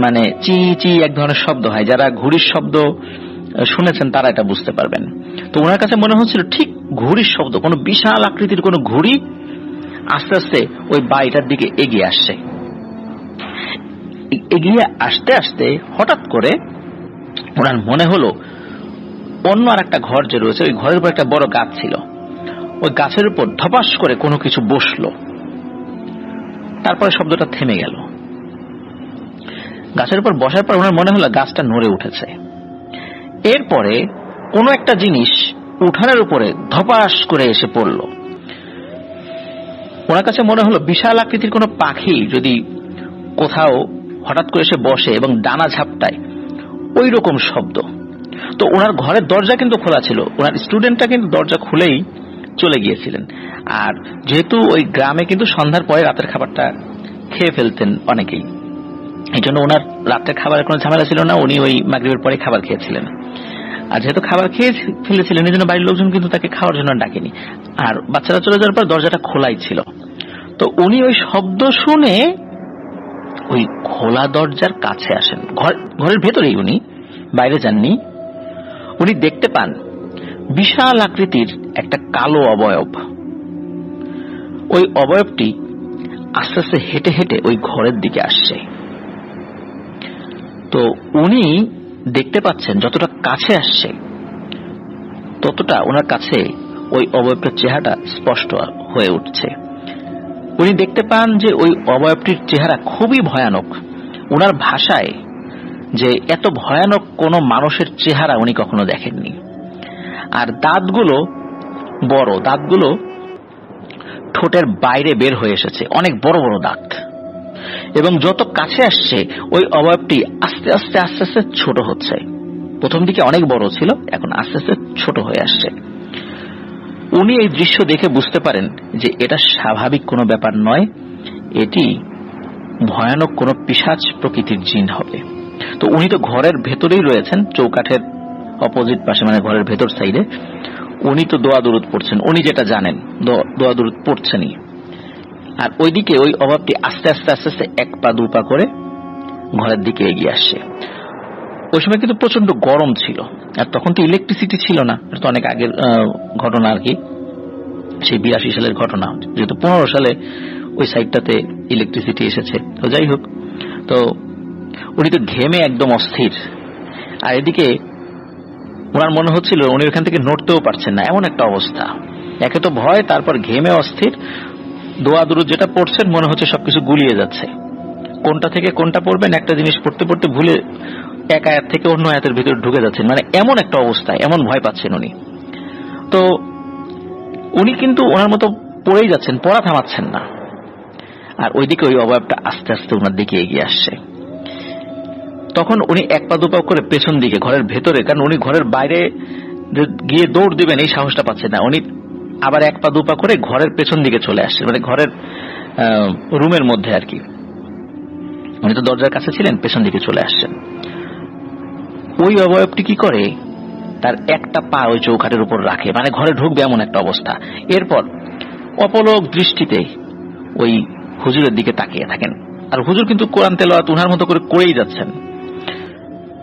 মানে চি চি এক ধরনের শব্দ হয়। যারা ঘুড়ির শব্দ শুনেছেন তারা এটা বুঝতে পারবেন। তো ওনার কাছে মনে হচ্ছিল ঠিক ঘুড়ির শব্দ, কোনো বিশাল আকৃতির কোনো ঘুড়ি আস্তে আস্তে ওই বাড়িটার দিকে এগিয়ে আসছে। এগিয়ে আসতে আসতে হঠাৎ করে ওনার মনে হলো অন্য আর একটা ঘর যে রয়েছে ওই ঘরের উপর একটা বড় গাছ ছিল, ওই গাছের উপর ধপাস করে কোনো কিছু বসলো। তারপরে শব্দটা থেমে গেল। গাছের উপর বসার পর ওনার মনে হলো গাছটা নড়ে উঠেছে। এরপরে কোনো একটা জিনিস উঠানের উপরে ধপাস করে এসে পড়ল। ওনার কাছে মনে হলো বিশাল আকৃতির কোনো পাখি যদি কোথাও হঠাৎ করে এসে বসে এবং ডানা ঝাপটায়, ওই রকম শব্দ। তো ওনার ঘরের দরজা কিন্তু খোলা ছিল, ওনার স্টুডেন্টটা কিন্তু দরজা খুলেই চলে গিয়েছিলেন। আর যেহেতু ওই গ্রামে কিন্তু সন্ধ্যার পরে রাতের খাবারটা খেয়ে ফেলতেন অনেকেই, এই জন্য ওনার রাতের খাবারের কোনো ঝামেলা ছিল না, উনি ওই মাগরিবের পরে খাবার খেয়েছিলেন। আর যেহেতু খাবার খেয়ে ফেলেছিলেন এই জন্য বাড়ির লোকজন কিন্তু তাকে খাওয়ার জন্য ডাকেনি। আর বাচ্চারা চলে যাওয়ার পর দরজাটা খোলাই ছিল। তো উনি ওই শব্দ শুনে ওই খোলা দরজার কাছে আসেন। ঘরের ভেতরেই, উনি বাইরে যাননি। উনি দেখতে পান বিশাল আকৃতির একটা কালো অবয়ব। ওই অবয়বটি আস্তে আস্তে হেঁটে হেঁটে ওই ঘরের দিকে আসছে। তো উনি দেখতে পাচ্ছেন যতটা কাছে আসছে ততটা ওনার কাছে ওই অবয়বটার চেহারাটা স্পষ্ট হয়ে উঠছে। উনি দেখতে পান যে ওই অবয়বটির চেহারা খুবই ভয়ানক। ওনার ভাষায় যে এত ভয়ানক কোনো মানুষের চেহারা উনি কখনো দেখেননি। আর দাঁতগুলো বড়, দাঁতগুলো ঠোঁটের বাইরে বের হয়ে এসেছে, অনেক বড় বড় দাঁত। এবং যত কাছে আসছে ওই অবয়বটি আস্তে আস্তে আস্তে আস্তে ছোট হচ্ছে। প্রথম দিকে অনেক বড় ছিল, এখন আস্তে আস্তে ছোট হয়ে আসছে। উনি এই দৃশ্য দেখে বুঝতে পারেন যে এটা স্বাভাবিক কোনো ব্যাপার নয়, এটি ভয়ানক কোনো পিশাচ প্রকৃতির জিন হবে। তো উনি তো ঘরের ভেতরেই রয়েছেন, চৌকাঠের অপোজিট পাশে, মানে ঘরের ভেতর সাইডে। উনি তো দোয়া দুরুদ পড়ছেন, উনি যেটা জানেন দোয়া দুরুদ পড়ছেনই। আর ওইদিকে ওই অভাবটি আস্তে আস্তে আস্তে আস্তে এক পা দু পা করে ঘরের দিকে এগিয়ে আসছে। ওই সময় কিন্তু প্রচন্ড গরম ছিল, আর তখন তো ইলেকট্রিসিটি ছিল না, এটা তো অনেক আগের ঘটনা আর কি, সেই 82 সালের ঘটনা। যেহেতু 15 সালে ওই সাইডটাতে ইলেকট্রিসিটি এসেছে। তো যাই হোক, তো উনি তো ঘেমে একদম অস্থির। আর এদিকে ওনার মনে হচ্ছিল উনি ওখান থেকে নড়তেও পারছেন না, এমন একটা অবস্থা। একে তো ভয়, তারপর ঘেমে অস্থির। দোয়া দুরুদ যেটা পড়ছেন মনে হচ্ছে সবকিছু গুলিয়ে যাচ্ছে, কোনটা থেকে কোনটা পড়বেন একটা জিনিস পড়তে পড়তে ভুলে এক আয়াত থেকে অন্য আয়াতের ভিতরে ঢুকে যাচ্ছেন, মানে এমন একটা অবস্থায়, এমন ভয় পাচ্ছেন উনি। তো উনি কিন্তু ওনার মতো পড়েই যাচ্ছেন, পড়া থামাচ্ছেন না। আর ওইদিকে ওই অবয়বটা আস্তে আস্তে ওনার দিকে এগিয়ে আসছে। তখন উনি এক পা দুপা করে পেছন দিকে ঘরের ভেতরে, কারণ উনি ঘরের বাইরে গিয়ে দৌড় দিবেন এই সাহসটা পাচ্ছেন না, উনি আবার এক পা দুপা করে ঘরের পেছন দিকে চলে আসছেন, মানে ঘরের রুমের মধ্যে আর কি। উনি তো দরজার কাছে ছিলেন, পেছন দিকে চলে আসছেন। ওই অবয়বটি কি করে, তার একটা পা ওই চৌখাটের উপর রাখে, মানে ঘরে ঢুকবে এমন একটা অবস্থা। এরপর অপলক দৃষ্টিতে ওই হুজুরের দিকে তাকিয়ে থাকেন। আর হুজুর কিন্তু কোরআন তেলাওয়াত উনার মতো করে করেই যাচ্ছেন।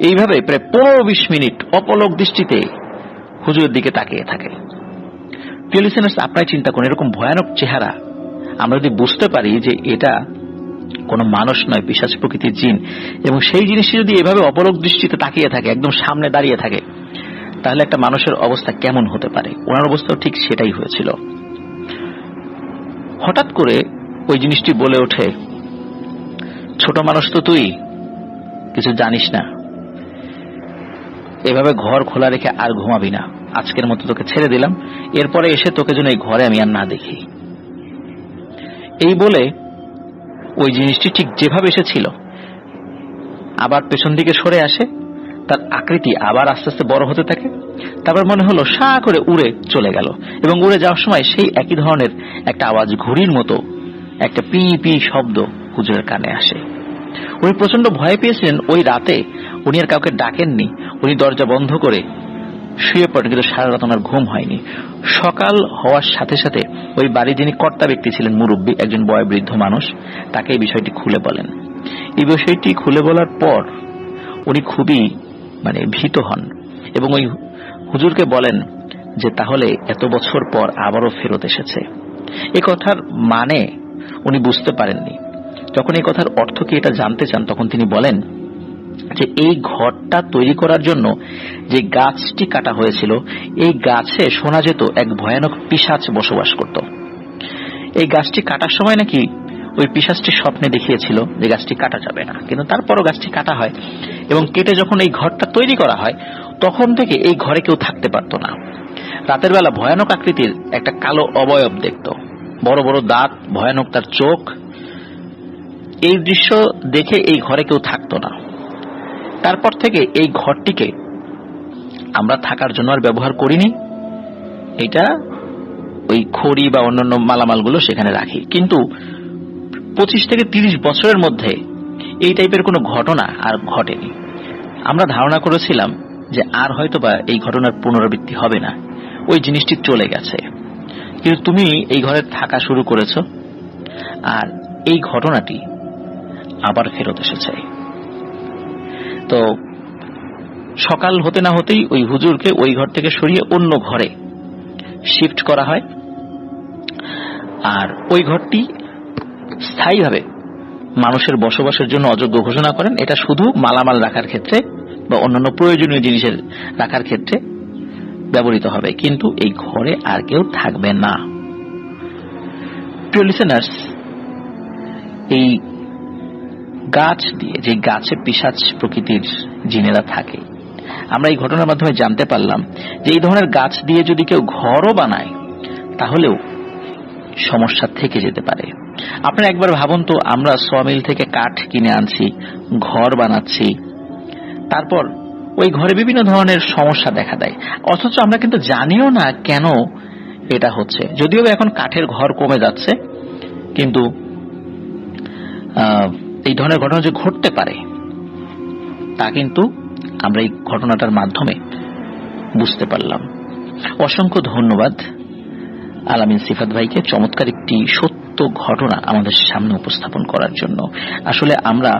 এইভাবে প্রায় 15-20 মিনিট অপলক দৃষ্টিতে হুজুরের দিকে তাকিয়ে থাকে। প্রিয় লিসেনার্স, আপনারা চিন্তা করুন, এরকম ভয়ানক চেহারা আমরা যদি বুঝতে পারি যে এটা কোনো মানুষ নয়, পিশাচ প্রকৃতির জিন, এবং সেই জিনিসটি যদি এভাবে অপলক দৃষ্টিতে তাকিয়ে থাকে, একদম সামনে দাঁড়িয়ে থাকে, তাহলে একটা মানুষের অবস্থা কেমন হতে পারে। ওনার অবস্থাও ঠিক সেটাই হয়েছিল। হঠাৎ করে ওই জিনিসটি বলে ওঠে, ছোট মানুষ তো তুই, কিছু জানিস না, এভাবে ঘর খোলা রেখে আর ঘুমাবি না, আজকের মতো তোকে ছেড়ে দিলাম, এরপরে এসে তোকে যেন এই ঘরে আমি আর না দেখি। এই বলে ওই জিনিসটি ঠিক যেভাবে এসেছিল আবার পেছন দিকে সরে আসে, তার আকৃতি আবার আস্তে আস্তে বড় হতে থাকে। তারপর মনে হলো সা করে উড়ে চলে গেল, এবং উড়ে যাওয়ার সময় সেই একই ধরনের একটা আওয়াজ, ঘুড়ির মতো একটা পি পি শব্দ হুজুরের কানে আসে। উনি প্রচন্ড ভয় পেয়েছিলেন। ওই রাতে উনি আর কাউকে ডাকেননি, উনি দরজা বন্ধ করে শুয়ে পড়েন, কিন্তু সারা রাত ওনার ঘুম হয়নি। সকাল হওয়ার সাথে সাথে ওই বাড়ির যিনি কর্তা ব্যক্তি ছিলেন, মুরব্বী একজন বয়োবৃদ্ধ মানুষ, তাকে এই বিষয়টি খুলে বলেন। এই বিষয়টি খুলে বলার পর উনি খুবই ভীত হন, এবং ওই হুজুরকে বলেন যে তাহলে এত বছর পর আবারও ফেরত এসেছে। এই কথার মানে উনি বুঝতে পারেননি। যখন এই কথার অর্থ কি এটা জানতে চান, তখন তিনি বলেন যে এই ঘরটা তৈরি করার জন্য যে গাছটি কাটা হয়েছিল, এই গাছে শোনা যেত এক ভয়ানক পিশাচ বসবাস করত। এই গাছটি কাটার সময় নাকি ওই পিশাচটি স্বপ্নে দেখিয়েছিল যে গাছটি কাটা যাবে না, কিন্তু তারপরও গাছটি কাটা হয়, এবং কেটে যখন এই ঘরটা তৈরি করা হয়, তখন থেকে এই ঘরে কেউ থাকতে পারত না। রাতের বেলা ভয়ানক আকৃতির একটা কালো অবয়ব দেখত, বড় বড় দাঁত, ভয়ানক তার চোখ। এই দৃশ্য দেখে এই ঘরে কেউ থাকতো না। তারপর থেকে এই ঘরটিকে আমরা থাকার জন্য আর ব্যবহার করিনি, এটা ওই খড়ি বা অন্যান্য মালামালগুলো সেখানে রাখি। কিন্তু 25 থেকে 30 বছরের মধ্যে এই টাইপের কোনো ঘটনা আর ঘটেনি। আমরা ধারণা করেছিলাম যে আর হয়তো বা এই ঘটনার পুনরাবৃত্তি হবে না, ওই জিনিসটি চলে গেছে। কিন্তু তুমি এই ঘরে থাকা শুরু করেছো, আর এই ঘটনাটি আবার ফেরত এসেছে। তো সকাল হতে না হতেই ওই হুজুরকে ওই ঘর থেকে সরিয়ে অন্য ঘরে শিফট করা হয়, আর ওই ঘরটি স্থায়ীভাবে মানুষের বসবাসের জন্য অযোগ্য ঘোষণা করেন। এটা শুধু মালামাল রাখার ক্ষেত্রে বা অন্যান্য প্রয়োজনীয় জিনিসের রাখার ক্ষেত্রে ব্যবহৃত হবে, কিন্তু এই ঘরে আর কেউ থাকবে না। প্রিয় লিসেনার্স, এই গাছ দিয়ে, যে গাছে পিশাচ প্রকৃতির জিনেরা থাকে, আমরা এই ঘটনার মাধ্যমে জানতে পারলাম যে এই ধরনের গাছ দিয়ে যদি কেউ ঘরও বানায়, তাহলেও সমস্যা থেকে যেতে পারে। আপনারা একবার ভাবুন তো, আমরা সমিল থেকে কাঠ কিনে আনছি, ঘর বানাচ্ছি, তারপর ওই ঘরে বিভিন্ন ধরনের সমস্যা দেখা দেয়, অথচ আমরা কিন্তু জানিও না কেন এটা হচ্ছে। যদিও এখন কাঠের ঘর কমে যাচ্ছে, কিন্তু এই ধরনের ঘটনা যে ঘটতে পারে তা কিন্তু আমরা এই ঘটনাটার মাধ্যমে বুঝতে পারলাম। অসংখ্য ধন্যবাদ আলামিন সিফাত ভাইকে চমৎকার একটি সত্য ঘটনা আমাদের সামনে উপস্থাপন করার জন্য। আসলে আমরা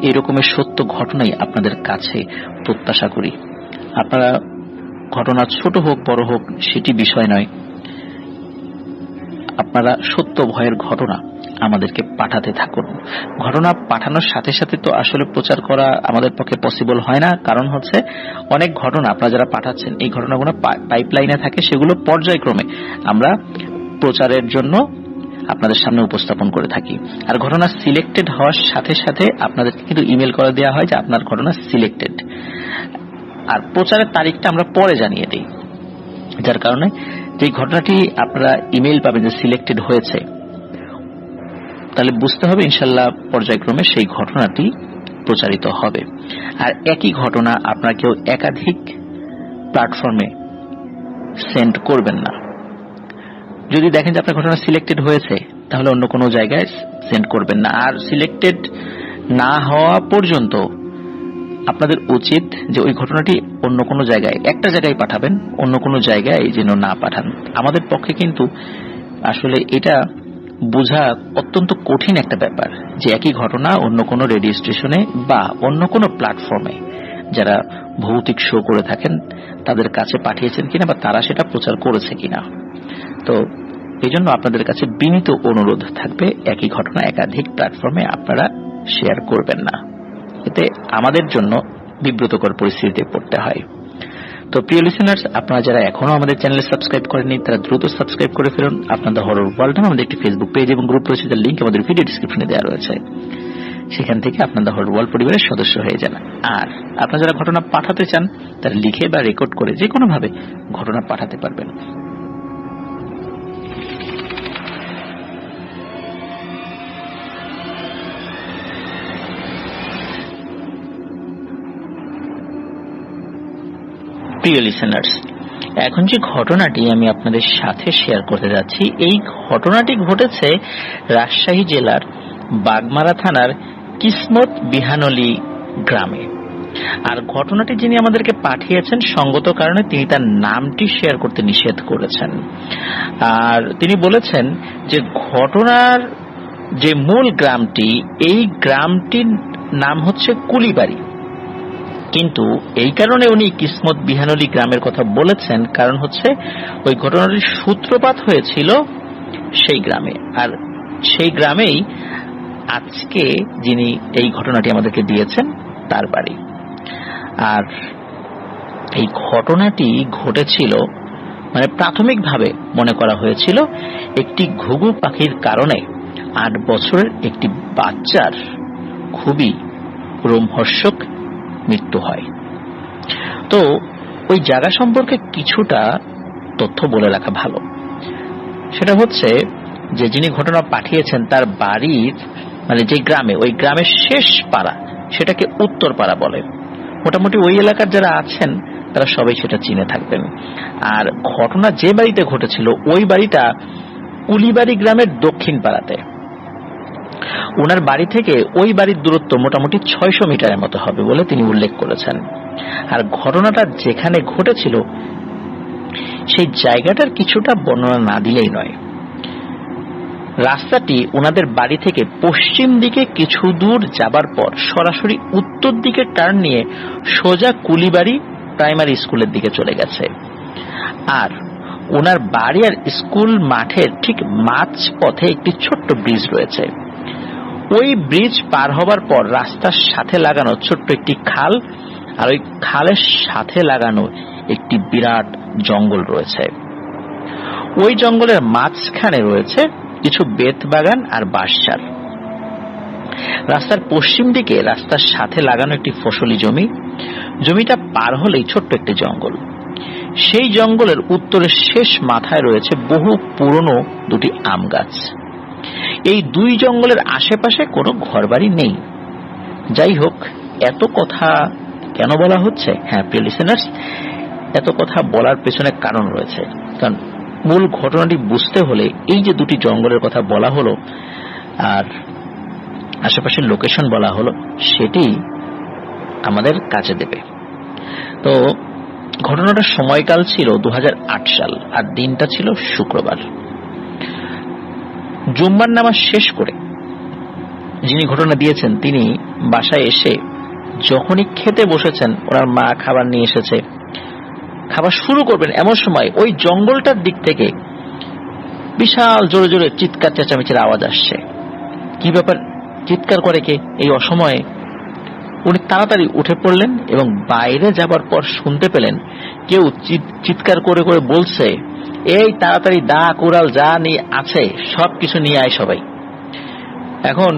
এরকমের সত্য ঘটনাই আপনাদের কাছে প্রত্যাশা করি। আপনারা ঘটনা ছোট হোক বড় হোক সেটি বিষয় নয়, আপনারা সত্য ভয়ের ঘটনা আমাদেরকে পাঠাতে থাকুন। ঘটনা পাঠানোর সাথে সাথে তো আসলে প্রচার করা আমাদের পক্ষে পসিবল হয় না, কারণ হচ্ছে অনেক ঘটনা আপনারা যারা পাঠাচ্ছেন এই ঘটনাগুলো পাইপলাইনে থাকে, সেগুলো পর্যায়ক্রমে আমরা প্রচারের জন্য আপনাদের সামনে উপস্থাপন করে থাকি। আর ঘটনা সিলেক্টেড হওয়ার সাথে সাথে আপনাদেরকে কিন্তু ইমেল করে দেওয়া হয় যে আপনার ঘটনা সিলেক্টেড, আর প্রচারের তারিখটা আমরা পরে জানিয়ে দিই, যার কারণে যে ঘটনাটি আপনারা ইমেল পাবেন যে সিলেক্টেড হয়েছে, তাহলে বুঝতে হবে ইনশাল্লাহ পর্যায়ক্রমে সেই ঘটনাটি প্রচারিত হবে। আর একই ঘটনা আপনারা কেউ একাধিক প্ল্যাটফর্মে সেন্ড করবেন না। যদি দেখেন যে আপনার ঘটনা সিলেক্টেড হয়েছে, তাহলে অন্য কোনো জায়গায় সেন্ড করবেন না। আর সিলেক্টেড না হওয়া পর্যন্ত আপনাদের উচিত যে ওই ঘটনাটি অন্য কোনো জায়গায়, একটা জায়গায় পাঠাবেন, অন্য কোনো জায়গায় যেন না পাঠান। আমাদের পক্ষে কিন্তু আসলে এটা বোঝা অত্যন্ত কঠিন একটা ব্যাপার যে একই ঘটনা অন্য কোনো রেডিও স্টেশনে বা অন্য কোনো প্ল্যাটফর্মে যারা ভৌতিক শো করে থাকেন তাদের কাছে পাঠিয়েছেন কিনা বা তারা সেটা প্রচার করেছে কিনা। তো এই জন্য আপনাদের কাছে বিনীত অনুরোধ থাকবে, একই ঘটনা একাধিক প্ল্যাটফর্মে আপনারা শেয়ার করবেন না, এতে আমাদের জন্য বিব্রতকর পরিস্থিতিতে পড়তে হয়। তো প্রিয় লিসেনার্স, আপনারা যারা এখনো আমাদের চ্যানেলে সাবস্ক্রাইব করেননি তারা দ্রুত সাবস্ক্রাইব করে ফেলুন। আপনাদের হরর ওয়ার্ল্ড নামে আমাদের একটি ফেসবুক পেজ এবং গ্রুপ রয়েছে, যার লিংক আমাদের ভিডিও ডেসক্রিপশনে দেওয়া রয়েছে। সেখান থেকে আপনাদের হরর ওয়ার্ল্ড পরিবারের সদস্য হয়ে যান। আর আপনারা যারা ঘটনা পাঠাতে চান তারা লিখে বা রেকর্ড করে যে কোনো ভাবে ঘটনা পাঠাতে পারবেন। প্রিয় লিসেনার্স, এখন যে ঘটনাটি আমি আপনাদের সাথে শেয়ার করতে যাচ্ছি, এই ঘটনাটি ঘটেছে রাজশাহী জেলার বাগমারা থানার কিসমত বিহানলী গ্রামে। আর ঘটনাটি যিনি আমাদেরকে পাঠিয়েছেন, সঙ্গত কারণে তিনি তার নামটি শেয়ার করতে নিষেধ করেছেন। আর তিনি বলেছেন যে ঘটনার যে মূল গ্রামটি, এই গ্রামটির নাম হচ্ছে কুলিবাড়ি। কিন্তু এই কারণে উনি কিসমত বিহানলী গ্রামের কথা বলেছেন কারণ হচ্ছে ওই ঘটনাটির সূত্রপাত হয়েছিল সেই গ্রামে। আর সেই গ্রামেই আজকে যিনি এই ঘটনাটি আমাদেরকে দিয়েছেন তার বাড়ি। আর এই ঘটনাটি ঘটেছিল মানে প্রাথমিকভাবে মনে করা হয়েছিল একটি ঘুঘু পাখির কারণে 8 বছরের একটি বাচ্চার খুবই রোমহর্ষক মৃত্যু হয়। তো ওই জায়গা সম্পর্কে কিছুটা তথ্য বলে রাখা ভালো। সেটা হচ্ছে যে যিনি ঘটনা পাঠিয়েছেন তার বাড়ির মানে যে গ্রামে, ওই গ্রামের শেষ পাড়া, সেটাকে উত্তর পাড়া বলে। মোটামুটি ওই এলাকার যারা আছেন তারা সবাই সেটা চিনে থাকবেন। আর ঘটনা যে বাড়িতে ঘটেছিল ওই বাড়িটা কুলিবাড়ি গ্রামের দক্ষিণ পাড়াতে। ওনার বাড়ি থেকে ওই বাড়ির দূরত্ব মোটামুটি 600 মিটারের মতো হবে বলে তিনি উল্লেখ করেছেন। আর ঘটনাটা যেখানে ঘটেছিল সেই জায়গাটার কিছুটা বর্ণনা না দিলেই নয়। রাস্তাটি ওনাদের বাড়ি থেকে পশ্চিম দিকে কিছু দূর যাবার পর সরাসরি উত্তর দিকে টার্ন নিয়ে সোজা কুলিবাড়ি প্রাইমারি স্কুলের দিকে চলে গেছে। আর ওনার বাড়ি আর স্কুল মাঠের ঠিক মাঝ পথে একটি ছোট্ট ব্রিজ রয়েছে। ওই ব্রিজ পার হবার পর রাস্তার সাথে লাগানো ছোট্ট একটি খাল, আর ওই খালের সাথে লাগানো একটি বিরাট জঙ্গল রয়েছে। ওই জঙ্গলের মাঝখানে রয়েছে কিছু বেত বাগান আর বাঁশঝাড়। রাস্তার পশ্চিম দিকে রাস্তার সাথে লাগানো একটি ফসলি জমি, জমিটা পার হলেই ছোট্ট একটি জঙ্গল। সেই জঙ্গলের উত্তরের শেষ মাথায় রয়েছে বহু পুরনো দুটি আম গাছ। এই দুই জঙ্গলের আশেপাশে কোনো ঘরবাড়ি নেই। যাই হোক, এত কথা কেন বলা হচ্ছে? হ্যাঁ প্রিয় লিসেনার্স, এত কথা বলার পেছনে কারণ রয়েছে। কারণ মূল ঘটনাটি বুঝতে হলে এই যে দুটি জঙ্গলের কথা বলা হলো আর আশেপাশের লোকেশন বলা হলো, সেটি আমাদের কাজে দেবে। তো ঘটনাটার সময়কাল ছিল 2008 সাল আর দিনটা ছিল শুক্রবার। জুম্মার নামাজ শেষ করে যিনি ঘটনা দিয়েছেন তিনি বাসায় এসে যখনই খেতে বসেছেন, ওনার মা খাবার নিয়ে এসেছে, খাবার শুরু করবেন এমন সময় ওই জঙ্গলটার দিক থেকে বিশাল জোরে জোরে চিৎকার চেঁচামেচির আওয়াজ আসছে। কি ব্যাপার, চিৎকার করে কে এই অসময়ে? উনি তাড়াতাড়ি উঠে পড়লেন এবং বাইরে যাবার পর শুনতে পেলেন কেউ চিৎকার করে করে বলছে, এই তাড়াতাড়ি দা কুড়াল যা নিয়ে আছে সবকিছু নিয়ে আয় সবাই। এখন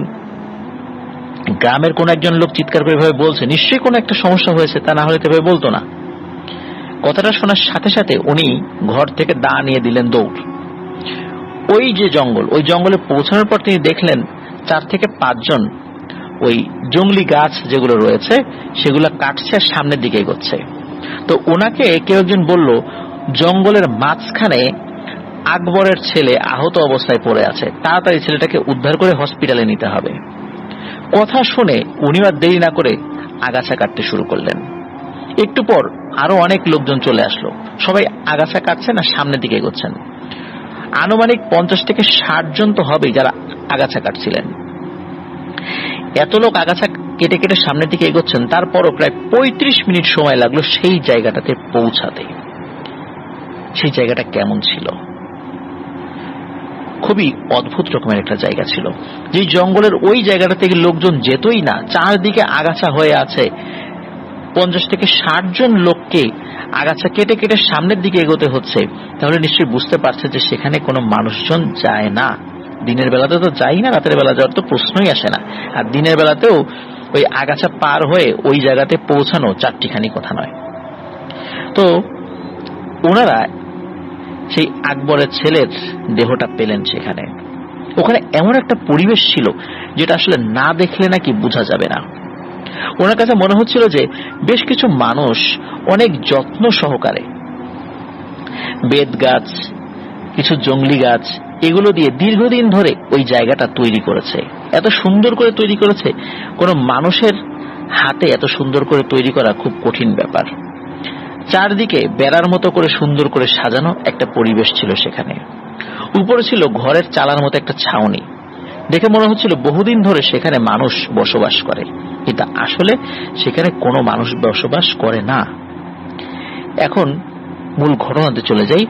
গ্রামের কোন একজন লোক চিৎকার করে ভাবে বলছে, নিশ্চয়ই কোনো একটা সমস্যা হয়েছে, তা না হলে তো ভাবে বলতো না। কথাটা শোনার সাথে সাথে উনি ঘর থেকে দা নিয়ে দিলেন দৌড়। ওই যে জঙ্গল, ওই জঙ্গলে পৌঁছানোর পর তিনি দেখলেন 4 থেকে 5 জন ওই জংলি গাছ যেগুলো রয়েছে সেগুলো কাটছে আর সামনের দিকে এগোচ্ছে। তো ওনাকে কেউ একজন বলল জঙ্গলের মাঝখানে আকবরের ছেলে আহত অবস্থায় পড়ে আছে, তাড়াতাড়ি ছেলেটাকে উদ্ধার করে হসপিটালে নিতে হবে। কথা শুনে উনি আর দেরি না করে আগাছা কাটতে শুরু করলেন। একটু পর আরো অনেক লোকজন চলে আসলো, সবাই আগাছা কাটছেন আর সামনের দিকে এগোচ্ছেন। আনুমানিক 50 থেকে 60 জন তো হবেই যারা আগাছা কাটছিলেন। এত লোক আগাছা কেটে কেটে সামনের দিকে এগোচ্ছেন, তারপরও প্রায় 35 মিনিট সময় লাগলো সেই জায়গাটাতে পৌঁছাতে। সেই জায়গাটা কেমন ছিল? খুবই অদ্ভুত রকমের একটা জায়গা ছিল। যে জঙ্গলের ওই জায়গাটা থেকে লোকজন যেতই না, চারদিকে আগাছা হয়ে আছে। 50 থেকে 60 জন লোককে আগাছা কেটে কেটে সামনের দিকে এগোতে হচ্ছে, তাহলে নিশ্চয়ই বুঝতে পারছে যে সেখানে কোনো মানুষজন যায় না। দিনের বেলাতে তো যাই না, রাতের বেলা যাওয়ার তো প্রশ্নই আসে না। আর দিনের বেলাতেও ওই আগাছা পার হয়ে ওই জায়গাতে পৌঁছানো চারটিখানি কথা নয়। তো ওনারা সেই আকবরের ছেলের দেহটা পেলেন সেখানে। ওখানে এমন একটা পরিবেশ ছিল যেটা আসলে না দেখলে নাকি বোঝা যাবে না। ওনার কাছে মনে হচ্ছিল যে বেশ কিছু মানুষ অনেক যত্ন সহকারে বেত গাছ, কিছু জংলি গাছ, এগুলো দিয়ে দীর্ঘদিন ধরে ওই জায়গাটা তৈরি করেছে। এত সুন্দর করে তৈরি করেছে, কোনো মানুষের হাতে এত সুন্দর করে তৈরি করা খুব কঠিন ব্যাপার। চারদিকে বেড়ার মতো করে সুন্দর করে সাজানো একটা পরিবেশ ছিল সেখানে। উপরে ছিল ঘরের চালার মতো একটা ছাউনি। দেখে মনে হচ্ছিল বহুদিন ধরে সেখানে মানুষ বসবাস করে, কিন্তু আসলে সেখানে কোনো মানুষ বসবাস করে না। এখন মূল ঘটনাতে চলে যাই।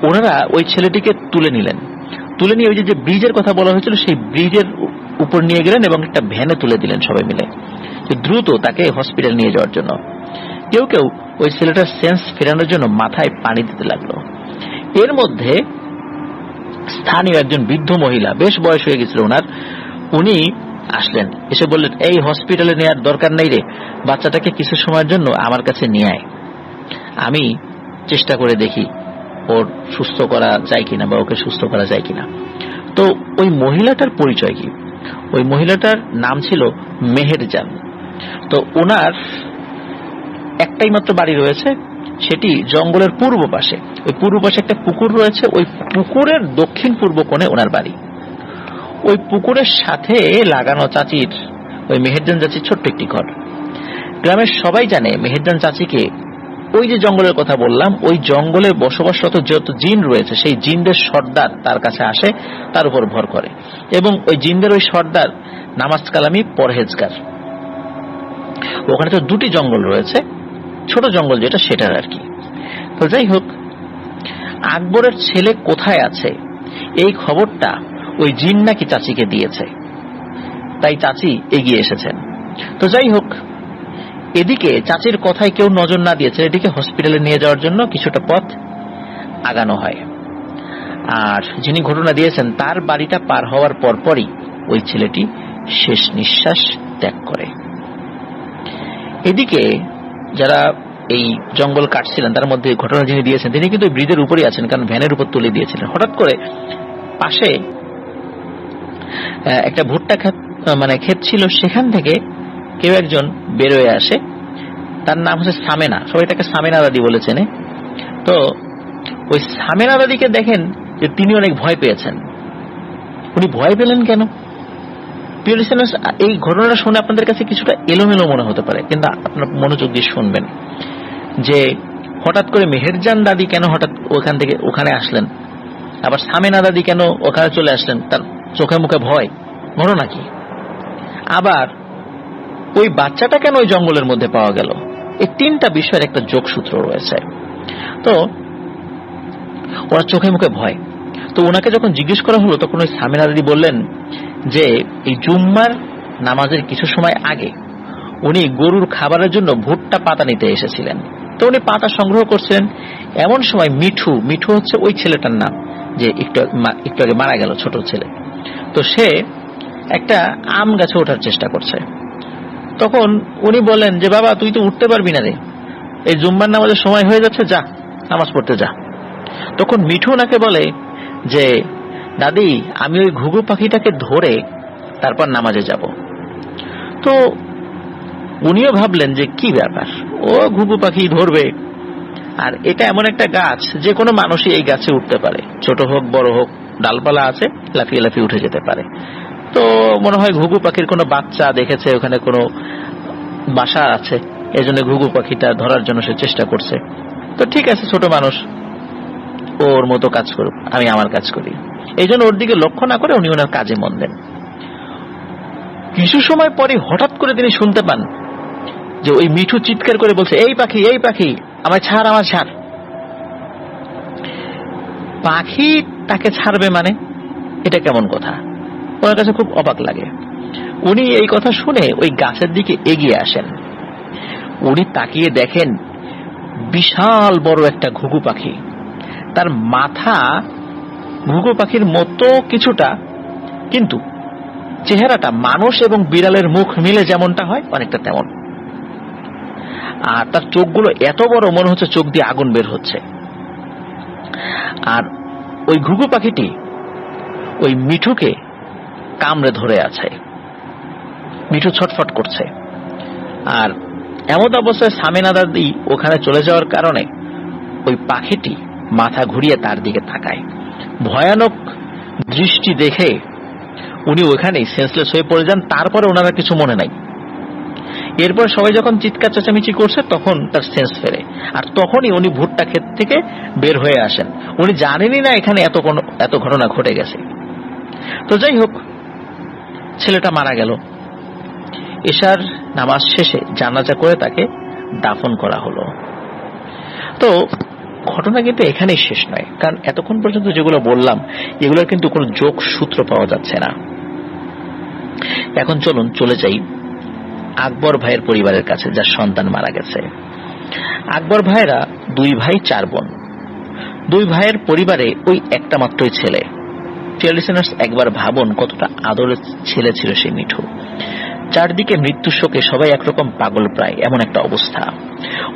ওনারা ওই ছেলেটিকে তুলে নিলেন, তুলে নিয়ে ওই যে ব্রিজের কথা বলা হয়েছিল সেই ব্রিজের উপর নিয়ে গেলেন এবং একটা ভ্যানে তুলে দিলেন সবাই মিলে, দ্রুত তাকে হসপিটাল নিয়ে যাওয়ার জন্য। কেউ কেউ ওই ছেলেটার সেন্স ফেরানোর জন্য মাথায় পানি দিতে লাগলো। এর মধ্যে স্থানীয় একজন বৃদ্ধ মহিলা, বেশ বয়স হয়ে গেছিল ওনার, উনি আসলেন, এসে বললেন, এই হসপিটালে নেওয়ার দরকার নেই রে, বাচ্চাটাকে কিছু সময়ের জন্য আমার কাছে নিয়ে আয়, আমি চেষ্টা করে দেখি ওর সুস্থ করা যায় কিনা বা ওকে সুস্থ করা যায় কিনা। তো ওই মহিলাটার পরিচয় কি? ওই মহিলাটার নাম ছিল মেহেরজান। তো ওনার একটাই মাত্র বাড়ি রয়েছে, সেটি জঙ্গলের পূর্ব পাশে। ওই পূর্ব পাশে একটা পুকুর রয়েছে, ওই পুকুরের দক্ষিণ পূর্ব কোণে ওনার বাড়ি। ওই পুকুরের সাথে লাগানো চাচির, ওই মেহেরজান চাচির ছোট্ট একটি ঘর। গ্রামের সবাই জানে মেহেরজান চাচিকে ওই যে জঙ্গলের কথা বললাম, ওই জঙ্গলে বসবাসরত যত জিন রয়েছে সেই জিনদের সর্দার তার কাছে আসে, তার উপর ভর করে, এবং ওই জিনদের ওই সর্দার নামাজ কালামি পরহেজগার। ওখানে তো দুটি জঙ্গল রয়েছে, ছোট জঙ্গল যেটা সেটার আর কি। তো যাই হোক, আকবরের ছেলে কোথায় আছে এই খবরটা ওই জিন নাকি চাচিকে দিয়েছে, তাই চাচি এগিয়ে এসেছেন। তো যাই হোক, এদিকে চাচির কথায় কেউ নজর না দিয়েছে, এদিকে হসপিটালে নিয়ে যাওয়ার জন্য কিছুটা পথ আগানো হয়। আর যিনি ঘটনা দিয়েছেন তার বাড়িটা পার হওয়ার পরপরই ওই ছেলেটি শেষ নিঃশ্বাস ত্যাগ করে। এদিকে যারা এই জঙ্গল কাটছিলেন তার মধ্যে ঘটনা যিনি দিয়েছেন তিনি কিন্তু ব্রিজের উপরই আছেন, কারণ ভ্যানের উপর তুলে দিয়েছিলেন। হঠাৎ করে পাশে একটা ভুট্টা ক্ষেত ছিল, সেখান থেকে কেউ একজন বেরোয় আসে। তার নাম হচ্ছে সামেনা, সবাই তাকে সামেনা দাদি বলেছেন। তো ওই সামেনা দাদিকে দেখেন যে তিনি অনেক ভয় পেয়েছেন। উনি ভয় পেলেন কেন? প্রিয় লিসেনার্স, এই ঘটনাটা শুনে আপনাদের কাছে কিছুটা এলোমেলো মনে হতে পারে, কিন্তু আপনার মনোযোগ দিয়ে শুনবেন যে হঠাৎ করে মেহেরজান দাদি কেন হঠাৎ ওখান থেকে ওখানে আসলেন, আবার সামেনা দাদি কেন ওখানে চলে আসলেন, তার চোখে মুখে ভয়, ঘটনা কি? আবার ওই বাচ্চাটা কেন ওই জঙ্গলের মধ্যে পাওয়া গেল? এই তিনটা বিষয়ের একটা যোগসূত্র রয়েছে। তো ওরা চোখে মুখে ভয়। তো ওনাকে যখন জিজ্ঞেস করা হলো তখন ওই সামেনা দাদি বললেন যে এই জুম্মার নামাজের কিছু সময় আগে উনি গরুর খাবারের জন্য ভুট্টা পাতা নিতে এসেছিলেন। তো উনি পাতা সংগ্রহ করছিলেন, এমন সময় মিঠু, মিঠু হচ্ছে ওই ছেলেটার নাম যে একটু আগে মারা গেল, ছোট ছেলে। তো সে একটা আম গাছে ওঠার চেষ্টা করছে। তখন উনি বলেন যে বাবা তুই তো উঠতে পারবি না রে, এই জুম্মার নামাজের সময় হয়ে যাচ্ছে, যা নামাজ পড়তে যা। তখন মিঠু ওনাকে বলে যে দাদি আমি ওই ঘুঘু পাখিটাকে ধরে তারপর নামাজে যাব। তো উনিও ভাবলেন যে কি ব্যাপার, ও ঘুঘু পাখি ধরবে, আর এটা এমন একটা গাছ যে কোনো মানুষই এই গাছে উঠতে পারে, ছোট হোক বড় হোক, ডালপালা আছে, লাফিয়ে লাফিয়ে উঠে যেতে পারে। তো মনে হয় ঘুঘু পাখির কোনো বাচ্চা দেখেছে, ওখানে কোনো বাসা আছে, এই জন্য ঘুঘু পাখিটা ধরার জন্য সে চেষ্টা করছে। তো ঠিক আছে, ছোট মানুষ, ওর মতো কাজ করুক, আমি আমার কাজ করি। এই জন্য ওর দিকে লক্ষ্য না করে উনি ওনার কাজে মন দেন। কিছু সময় পরে হঠাৎ করে তিনি শুনতে পান যে ওই মিঠু চিৎকার করে বলছে, এই পাখি, এই পাখি, আমার ছাড়, আমার ছাড়। পাখি তাকে ছাড়বে মানে এটা কেমন কথা? ওনার কাছে খুব অবাক লাগে। উনি এই কথা শুনে ওই গাছের দিকে এগিয়ে আসেন। উনি তাকিয়ে দেখেন বিশাল বড় একটা ঘুঘু পাখি, তার মাথা ঘুঘু পাখির মতো কিছুটা, কিন্তু চেহারাটা মানুষ এবং বিড়ালের মুখ মিলে যেমনটা হয় অনেকটা তেমন। আর তার চোখগুলো এত বড়, মনে হচ্ছে চোখ দিয়ে আগুন বের হচ্ছে। আর ওই ঘুঘু পাখিটি ওই মিঠুকে কামড়ে ধরে আছে। মিঠু ছটফট করছে। আর এমন অবস্থায় সামিনা দাদি ওখানে চলে যাওয়ার কারণে ওই পাখিটি মাথা ঘুরিয়ে তার দিকে তাকায়। ভয়ানক দৃষ্টি দেখে উনি ওখানেই সেন্সলেস হয়ে পড়ে যান। তারপরে ওনারা কিছু মনে নাই। এরপর সবাই যখন চিৎকার চেঁচামেচি করছে তখন তার সেন্স ফেরে, আর তখনই উনি ভুট্টা ক্ষেত থেকে বের হয়ে আসেন। উনি জানেনই না এখানে এত ঘটনা ঘটে গেছে। তো যাই হোক, ছেলেটা মারা গেল। এশার নামাজ শেষে জানাজা করে তাকে দাফন করা হলো। তো ঘটনা কিন্তু এখানেই শেষ নয়, কারণ এতক্ষণ পর্যন্ত যেগুলো বললাম এগুলোর কিন্তু কোনো যোগ সূত্র পাওয়া যাচ্ছে না। এখন চলুন চলে যাই আকবর ভাইয়ের পরিবারের কাছে, যার সন্তান মারা গেছে। আকবর ভাইয়েরা 2 ভাই 4 বোন। 2 ভাইয়ের পরিবারে ওই একটা মাত্রই ছেলে। লিসেনার্স, একবার ভাবুন কতটা আদরের ছেলে ছিল সেই মিঠু। চারদিকে মৃত্যু শোকে সবাই একরকম পাগল প্রায়, এমন একটা অবস্থা।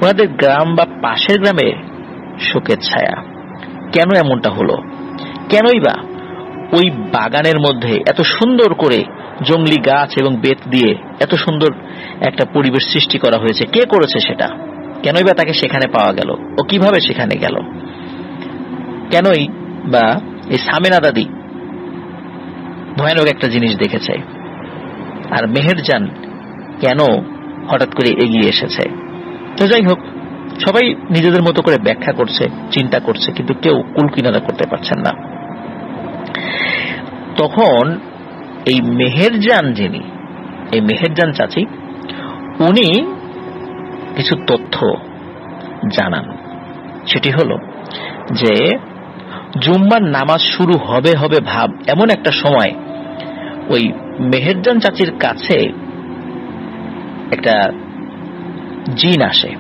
ওনাদের গ্রাম বা পাশের গ্রামে শোকের ছায়া। কেন এমনটা হলো? কেনই বা ওই বাগানের মধ্যে এত সুন্দর করে জঙ্গলি গাছ এবং বেত দিয়ে এত সুন্দর একটা পরিবেশ সৃষ্টি করা হয়েছে? কে করেছে সেটা? কেনই বা তাকে সেখানে পাওয়া গেল? ও কিভাবে সেখানে গেল? কেনই বা এই সামিনা দাদি ভয়ানক একটা জিনিস দেখেছে? আর মেহেরজান কেন হঠাৎ করে এগিয়ে এসেছে? তো যাই হোক, সবাই নিজেদের মতো করে ব্যাখ্যা করছে, চিন্তা করছে, কিন্তু কেউ কুলকিনারা করতে পারছেন না। তখন এই মেহেরজান, যিনি এই মেহেরজান চাচি, উনি কিছু তথ্য জানান। সেটি হলো যে জুম্মার নামাজ শুরু হবে হবে ভাব এমন একটা সময় ওই মেহেরজান চাচির কাছে একটা জিন আসে।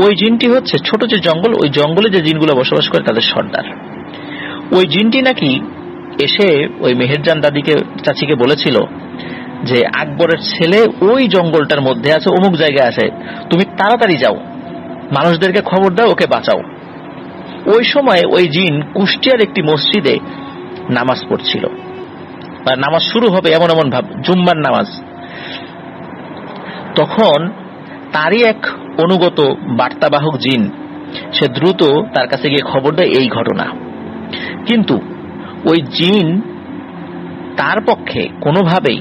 ওই জিনটি হচ্ছে ছোট যে জঙ্গল, ওই জঙ্গলে যে জিনগুলো বসবাস করে তাদের সর্দার। ওই জিনটি নাকি এসে ওই মেহেরজান দাদিকে, চাচিকে বলেছিল যে আকবরের ছেলে ওই জঙ্গলটার মধ্যে আছে, অমুক জায়গায় আছে, তুমি তাড়াতাড়ি যাও, মানুষদেরকে খবর দাও, ওকে বাঁচাও। ওই সময় ওই জিন কুষ্টিয়ার একটি মসজিদে নামাজ পড়ছিল, বা নামাজ শুরু হবে এমন এমন ভাব, জুম্মার নামাজ। তখন তারই এক অনুগত বার্তাবাহক জিন, সে দ্রুত তার কাছে গিয়ে খবর দেয় এই ঘটনা। কিন্তু ওই জিন, তার পক্ষে কোনোভাবেই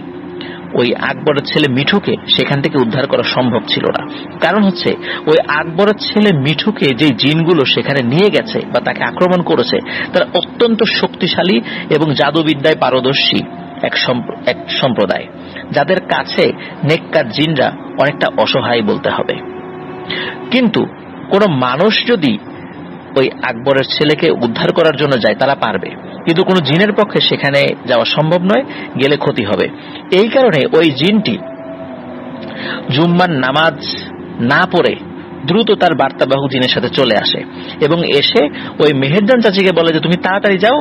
ওই আকবরের ছেলে মিঠুকে সেখান থেকে উদ্ধার করা সম্ভব ছিল না। কারণ হচ্ছে ওই আকবরের ছেলে মিঠুকে যে জিনগুলো সেখানে নিয়ে গেছে বা তাকে আক্রমণ করেছে, তারা অত্যন্ত শক্তিশালী এবং জাদুবিদ্যায় পারদর্শী এক সম্প্রদায়, যাদের কাছে নেককার জিনরা অনেকটা অসহায় বলতে হবে। কিন্তু কোন মানুষ যদি ওই আকবরের ছেলেকে উদ্ধার করার জন্য যায়, তারা পারবে, কিন্তু কোন জিনের পক্ষে সেখানে যাওয়া সম্ভব নয়, গেলে ক্ষতি হবে। এই কারণে ওই জিনটি জুম্মার নামাজ না পড়ে দ্রুত তার বার্তাবাহু জিনের সাথে চলে আসে এবং এসে ওই মেহেরজান চাচিকে বলে যে তুমি তাড়াতাড়ি যাও,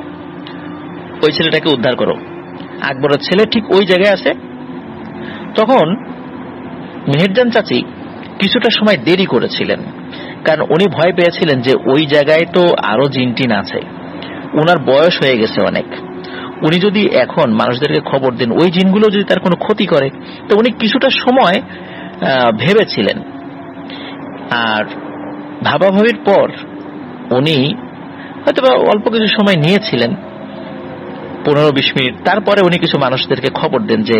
ওই ছেলেটাকে উদ্ধার করো, আকবরের ছেলে ঠিক ওই জায়গায় আছে। তখন মেহেরজান চাচি কিছুটা সময় দেরি করেছিলেন, কারণ উনি ভয় পেয়েছিলেন যে ওই জায়গায় তো আরো জিনটিন আছে, ওনার বয়স হয়ে গেছে অনেক, উনি যদি এখন মানুষদেরকে খবর দেন ওই জিনগুলো যদি তার কোনো ক্ষতি করে, তো উনি কিছুটা সময় ভেবেছিলেন। আর ভাবাভাবির পর উনি হয়তো অল্প কিছু সময় নিয়েছিলেন, 15-20 মিনিট। তারপরে উনি কিছু মানুষদেরকে খবর দেন যে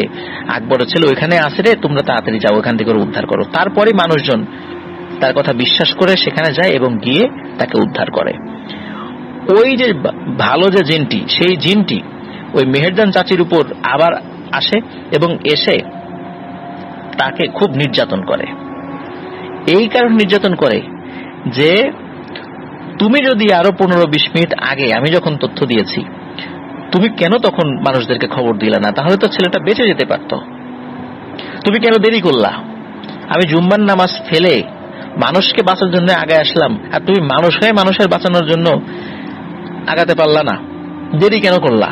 আকবরের ছেলে ওইখানে আসে রে, তোমরা তাড়াতাড়ি যাও, ওইখান থেকে উদ্ধার করো। তারপরে মানুষজন তার কথা বিশ্বাস করে সেখানে যায় এবং গিয়ে তাকে উদ্ধার করে। ওই যে ভালো যে জিনটি, সেই জিনটি ওই মেহেরজান চাচির উপর আবার আসে এবং এসে তাকে খুব নির্যাতন করে। এই কারণে নির্যাতন করে যে তুমি যদি আরো 15-20 মিনিট আগে আমি যখন তথ্য দিয়েছি, তুমি কেন তখন মানুষদেরকে খবর দিলে না? তাহলে তো ছেলেটা বেঁচে যেতে পারত। তুমি কেন দেরি করলা? আমি জুম্মার নামাজ ফেলে মানুষকে বাঁচার জন্য আগে আসলাম, আর তুমি মানুষ হয়ে মানুষের বাঁচানোর জন্য আগাতে পারলা না, দেরি কেন করলা?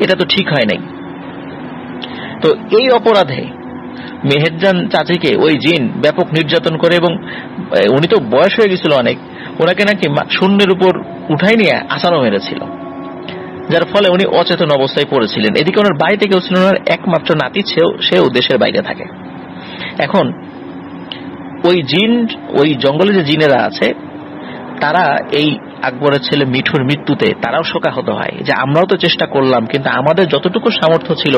এটা তো ঠিক হয় নাই। তো এই অপরাধে মেহেরজান চাচিকে ওই জিন ব্যাপক নির্যাতন করে এবং উনি তো বয়স হয়ে গেছিল অনেক, ওনাকে নাকি শূন্যের উপর উঠাই নিয়ে আসানো মেরেছিল, যার ফলে উনি অচেতন অবস্থায় পড়েছিলেন। এদিকে ওনার বাড়িতে কেউ ছিল, ওনার একমাত্র নাতি, সেও দেশের বাইরে থাকে। এখন ওই জিন, ওই জঙ্গলে যে জিনেরা আছে, তারা এই আকবরের ছেলে মিঠুর মৃত্যুতে তারাও শোকাহত হয় যে আমরাও তো চেষ্টা করলাম, কিন্তু আমাদের যতটুকু সামর্থ্য ছিল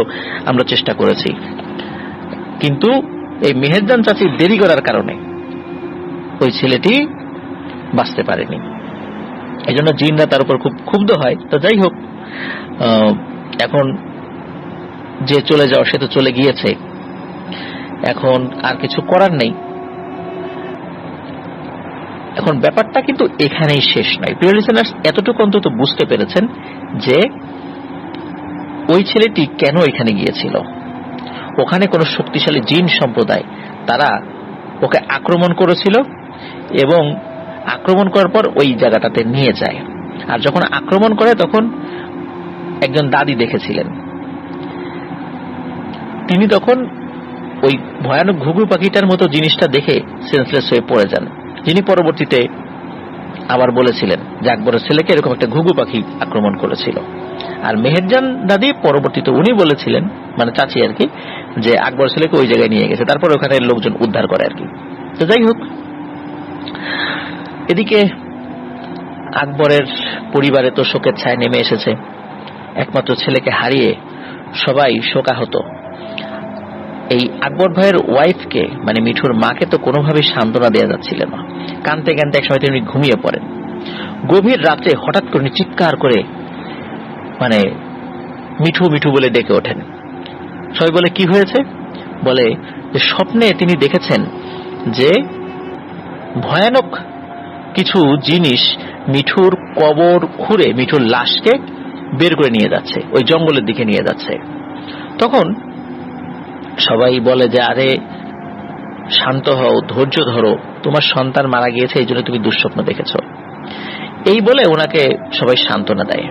আমরা চেষ্টা করেছি, কিন্তু এই মেহেরজান চাচির দেরি করার কারণে ওই ছেলেটি বাঁচতে পারেনি। এই জন্য জিনরা তার উপর খুব ক্ষুব্ধ হয়। তো যাই হোক, এখন যে চলে যাওয়া সে তো চলে গিয়েছে, এখন আর কিছু করার নেই। এখন ব্যাপারটা কিন্তু এখানেই শেষ নয়। প্রিয় লিসেনার্স, এতটুকু অন্তত বুঝতে পেরেছেন যে ওই ছেলেটি কেন এখানে গিয়েছিল। ওখানে কোন শক্তিশালী জিন সম্প্রদায় তারা ওকে আক্রমণ করেছিল এবং আক্রমণ করার পর ওই জায়গাটাতে নিয়ে যায়। আর যখন আক্রমণ করে তখন একজন দাদি দেখেছিলেন, তিনি তখন ওই ভয়ানক ঘুঘু পাখিটার মতো জিনিসটা দেখে সেন্সলেস হয়ে পড়ে যান, যিনি পরবর্তীতে আবার বলেছিলেন যে আকবরের ছেলেকে এরকম একটা ঘুঘু পাখি আক্রমণ করেছিল। আর মেহেরজান দাদি পরবর্তীতে উনি বলেছিলেন, মানে চাচি আর কি, যে আকবরের ছেলেকে ওই জায়গায় নিয়ে গেছে, তারপর ওখানে লোকজন উদ্ধার করে আর কি। তো যাই হোক, এদিকে আকবরের পরিবারে তো শোকের ছায়া নেমে এসেছে। একমাত্র ছেলেকে হারিয়ে সবাই শোকাহত। এই আকবর ভাইয়ের ওয়াইফকে, মানে মিঠুর মাকে তো কোনোভাবেই সান্ত্বনা দেওয়া যাচ্ছিল না। কাঁদতে কাঁদতে একসময় তিনি ঘুমিয়ে পড়েন। গভীর রাতে হঠাৎ করে চিৎকার করে মানে মিঠু মিঠু বলে ডেকে ওঠেন। সবাই বলে কি হয়েছে? বলে যে স্বপ্নে তিনি দেখেছেন যে ভয়ানক কিছু জিনিস মিঠুর কবর খুঁড়ে মিঠুর লাশকে বের করে নিয়ে যাচ্ছে, ওই জঙ্গলের দিকে নিয়ে যাচ্ছে। তখন সবাই বলে যে আরে শান্ত হও, ধৈর্য ধরো, তোমার সন্তান মারা গিয়েছে, এই জন্য তুমি দুঃস্বপ্ন দেখেছ। এই বলে ওনাকে সবাই সান্ত্বনা দেয়।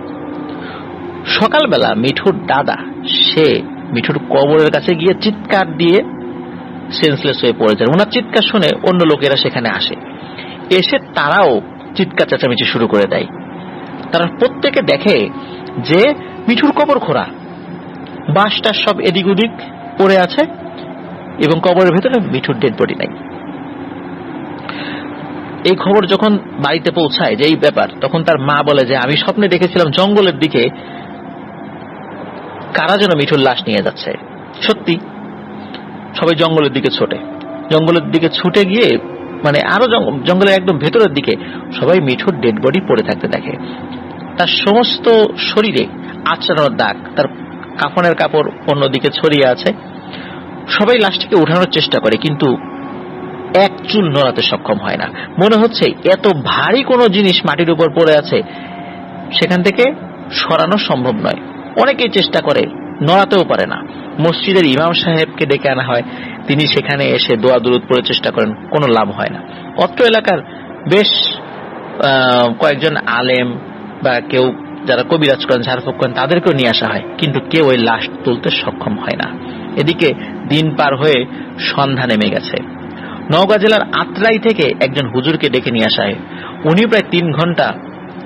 সকালবেলা মিঠুর দাদা সে মিঠুর কবরের কাছে গিয়ে চিৎকার দিয়ে সেন্সলেস হয়ে পড়ে যায়। ওনার চিৎকার শুনে অন্য লোকেরা সেখানে আসে, এসে তারাও চিৎকার চেঁচামেচি শুরু করে দেয়। তারা প্রত্যেকে দেখে যে মিঠুর কবর খোঁড়া, বাঁশটা সব এদিক ওদিক পড়ে আছে এবং কবরের ভেতরে মিঠুর ডেড বডি নাই। এই খবর যখন বাড়িতে পৌঁছায় যে এই ব্যাপার, তখন তার মা বলে যে আমি স্বপ্নে দেখেছিলাম জঙ্গলের দিকে কারা যেন মিঠুর লাশ নিয়ে যাচ্ছে। সত্যি সবাই জঙ্গলের দিকে ছোটে, জঙ্গলের দিকে ছুটে গিয়ে মানে আরো জঙ্গলের একদম ভেতরের দিকে সবাই মিঠুর ডেড বডি পড়ে থাকতে দেখে। তার সমস্ত শরীরে আঁচড়ানোর দাগ, তার কাফনের কাপড় অন্যদিকে ছড়িয়ে আছে। সবাই লাশটিকে উঠানোর চেষ্টা করে, কিন্তু এক চুল নড়াতে সক্ষম হয় না। মনে হচ্ছে এত ভারী কোনো জিনিস মাটির উপর পড়ে আছে, সেখান থেকে সরানো সম্ভব নয়। অনেকেই চেষ্টা করে, নড়াতেও পারে না। মসজিদের ইমাম সাহেবকে ডেকে আনা হয়, তিনি সেখানে এসে দোয়া দুরুদ পড়ে চেষ্টা করেন, কোনো লাভ হয় না। অত্র এলাকার বেশ কয়েকজন আলেম বা কেউ যারা কবিরাজ করেন, ঝাড়ফুঁক করেন, তাদেরকেও নিয়ে আসা হয়, কিন্তু কেউ ওই লাশ তুলতে সক্ষম হয় না। এদিকে দিন পার হয়ে সন্ধ্যা নেমে গেছে। নওগাঁ জেলার আত্রাই থেকে একজন হুজুরকে ডেকে নিয়ে আসা হয়। উনি প্রায় 3 ঘন্টা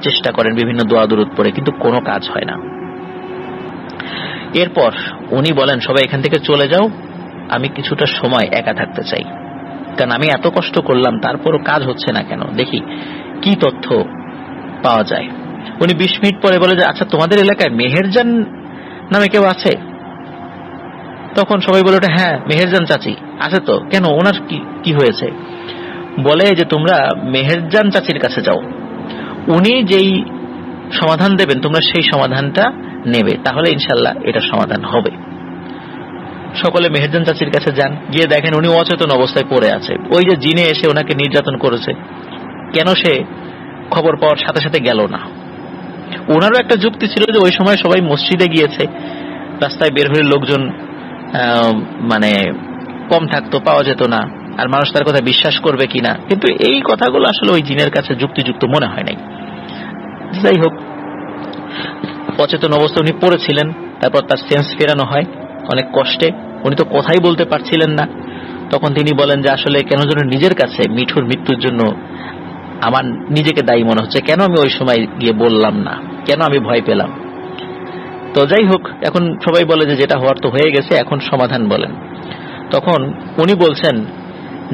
চেষ্টা করেন বিভিন্ন দোয়া দুরুদ পড়ে, কিন্তু কোনো কাজ হয় না। এরপর উনি বলেন, সবাই এখান থেকে চলে যাও, আমি কিছুটা সময় একা থাকতে চাই, কারণ আমি এত কষ্ট করলাম তারপরও কাজ হচ্ছে না কেন, দেখি কি তথ্য পাওয়া যায়। উনি 20 মিনিট পরে বলে যে, আচ্ছা তোমাদের এলাকায় মেহেরজান নামে কেউ আছে? তখন সবাই বলে, হ্যাঁ মেহেরজান চাচি আছে তো, কেন ওনার কি হয়েছে? বলে যে তোমরা মেহেরজান চাচির কাছে যাও, উনি যেই সমাধান দেবেন তোমরা সেই সমাধানটা নেবে, তাহলে ইনশাল্লাহ এটা সমাধান হবে। সকলে মেহেরজান চাচির কাছে যান, গিয়ে দেখেন উনি অচেতন অবস্থায় পড়ে আছে। ওই যে জিনে এসে ওনাকে নির্যাতন করেছে, কেন সে খবর পাওয়ার সাথে সাথে গেল না? ওনারও একটা যুক্তি ছিল যে ওই সময় সবাই মসজিদে গিয়েছে, রাস্তায় বের হয়ে লোকজন মানে কম থাকতো, পাওয়া যেত না, আর মানুষ তার কথা বিশ্বাস করবে কিনা। কিন্তু এই কথাগুলো আসলে ওই জিনের কাছে যুক্তিযুক্ত মনে হয় নাই। যাই হোক, অচেতন অবস্থা উনি পড়েছিলেন, তারপর তার সেন্স ফেরানো হয় অনেক কষ্টে। উনি তো কথাই বলতে পারছিলেন না। তখন তিনি বলেন যে আসলে কেন যেন নিজের কাছে মিঠুর মৃত্যুর জন্য আমার নিজেকে দায়ী মনে হচ্ছে, কেন আমি ওই সময় গিয়ে বললাম না, কেন আমি ভয় পেলাম। তো যাই হোক, এখন সবাই বলে যে যেটা হওয়ার তো হয়ে গেছে, এখন সমাধান বলেন। তখন উনি বলছেন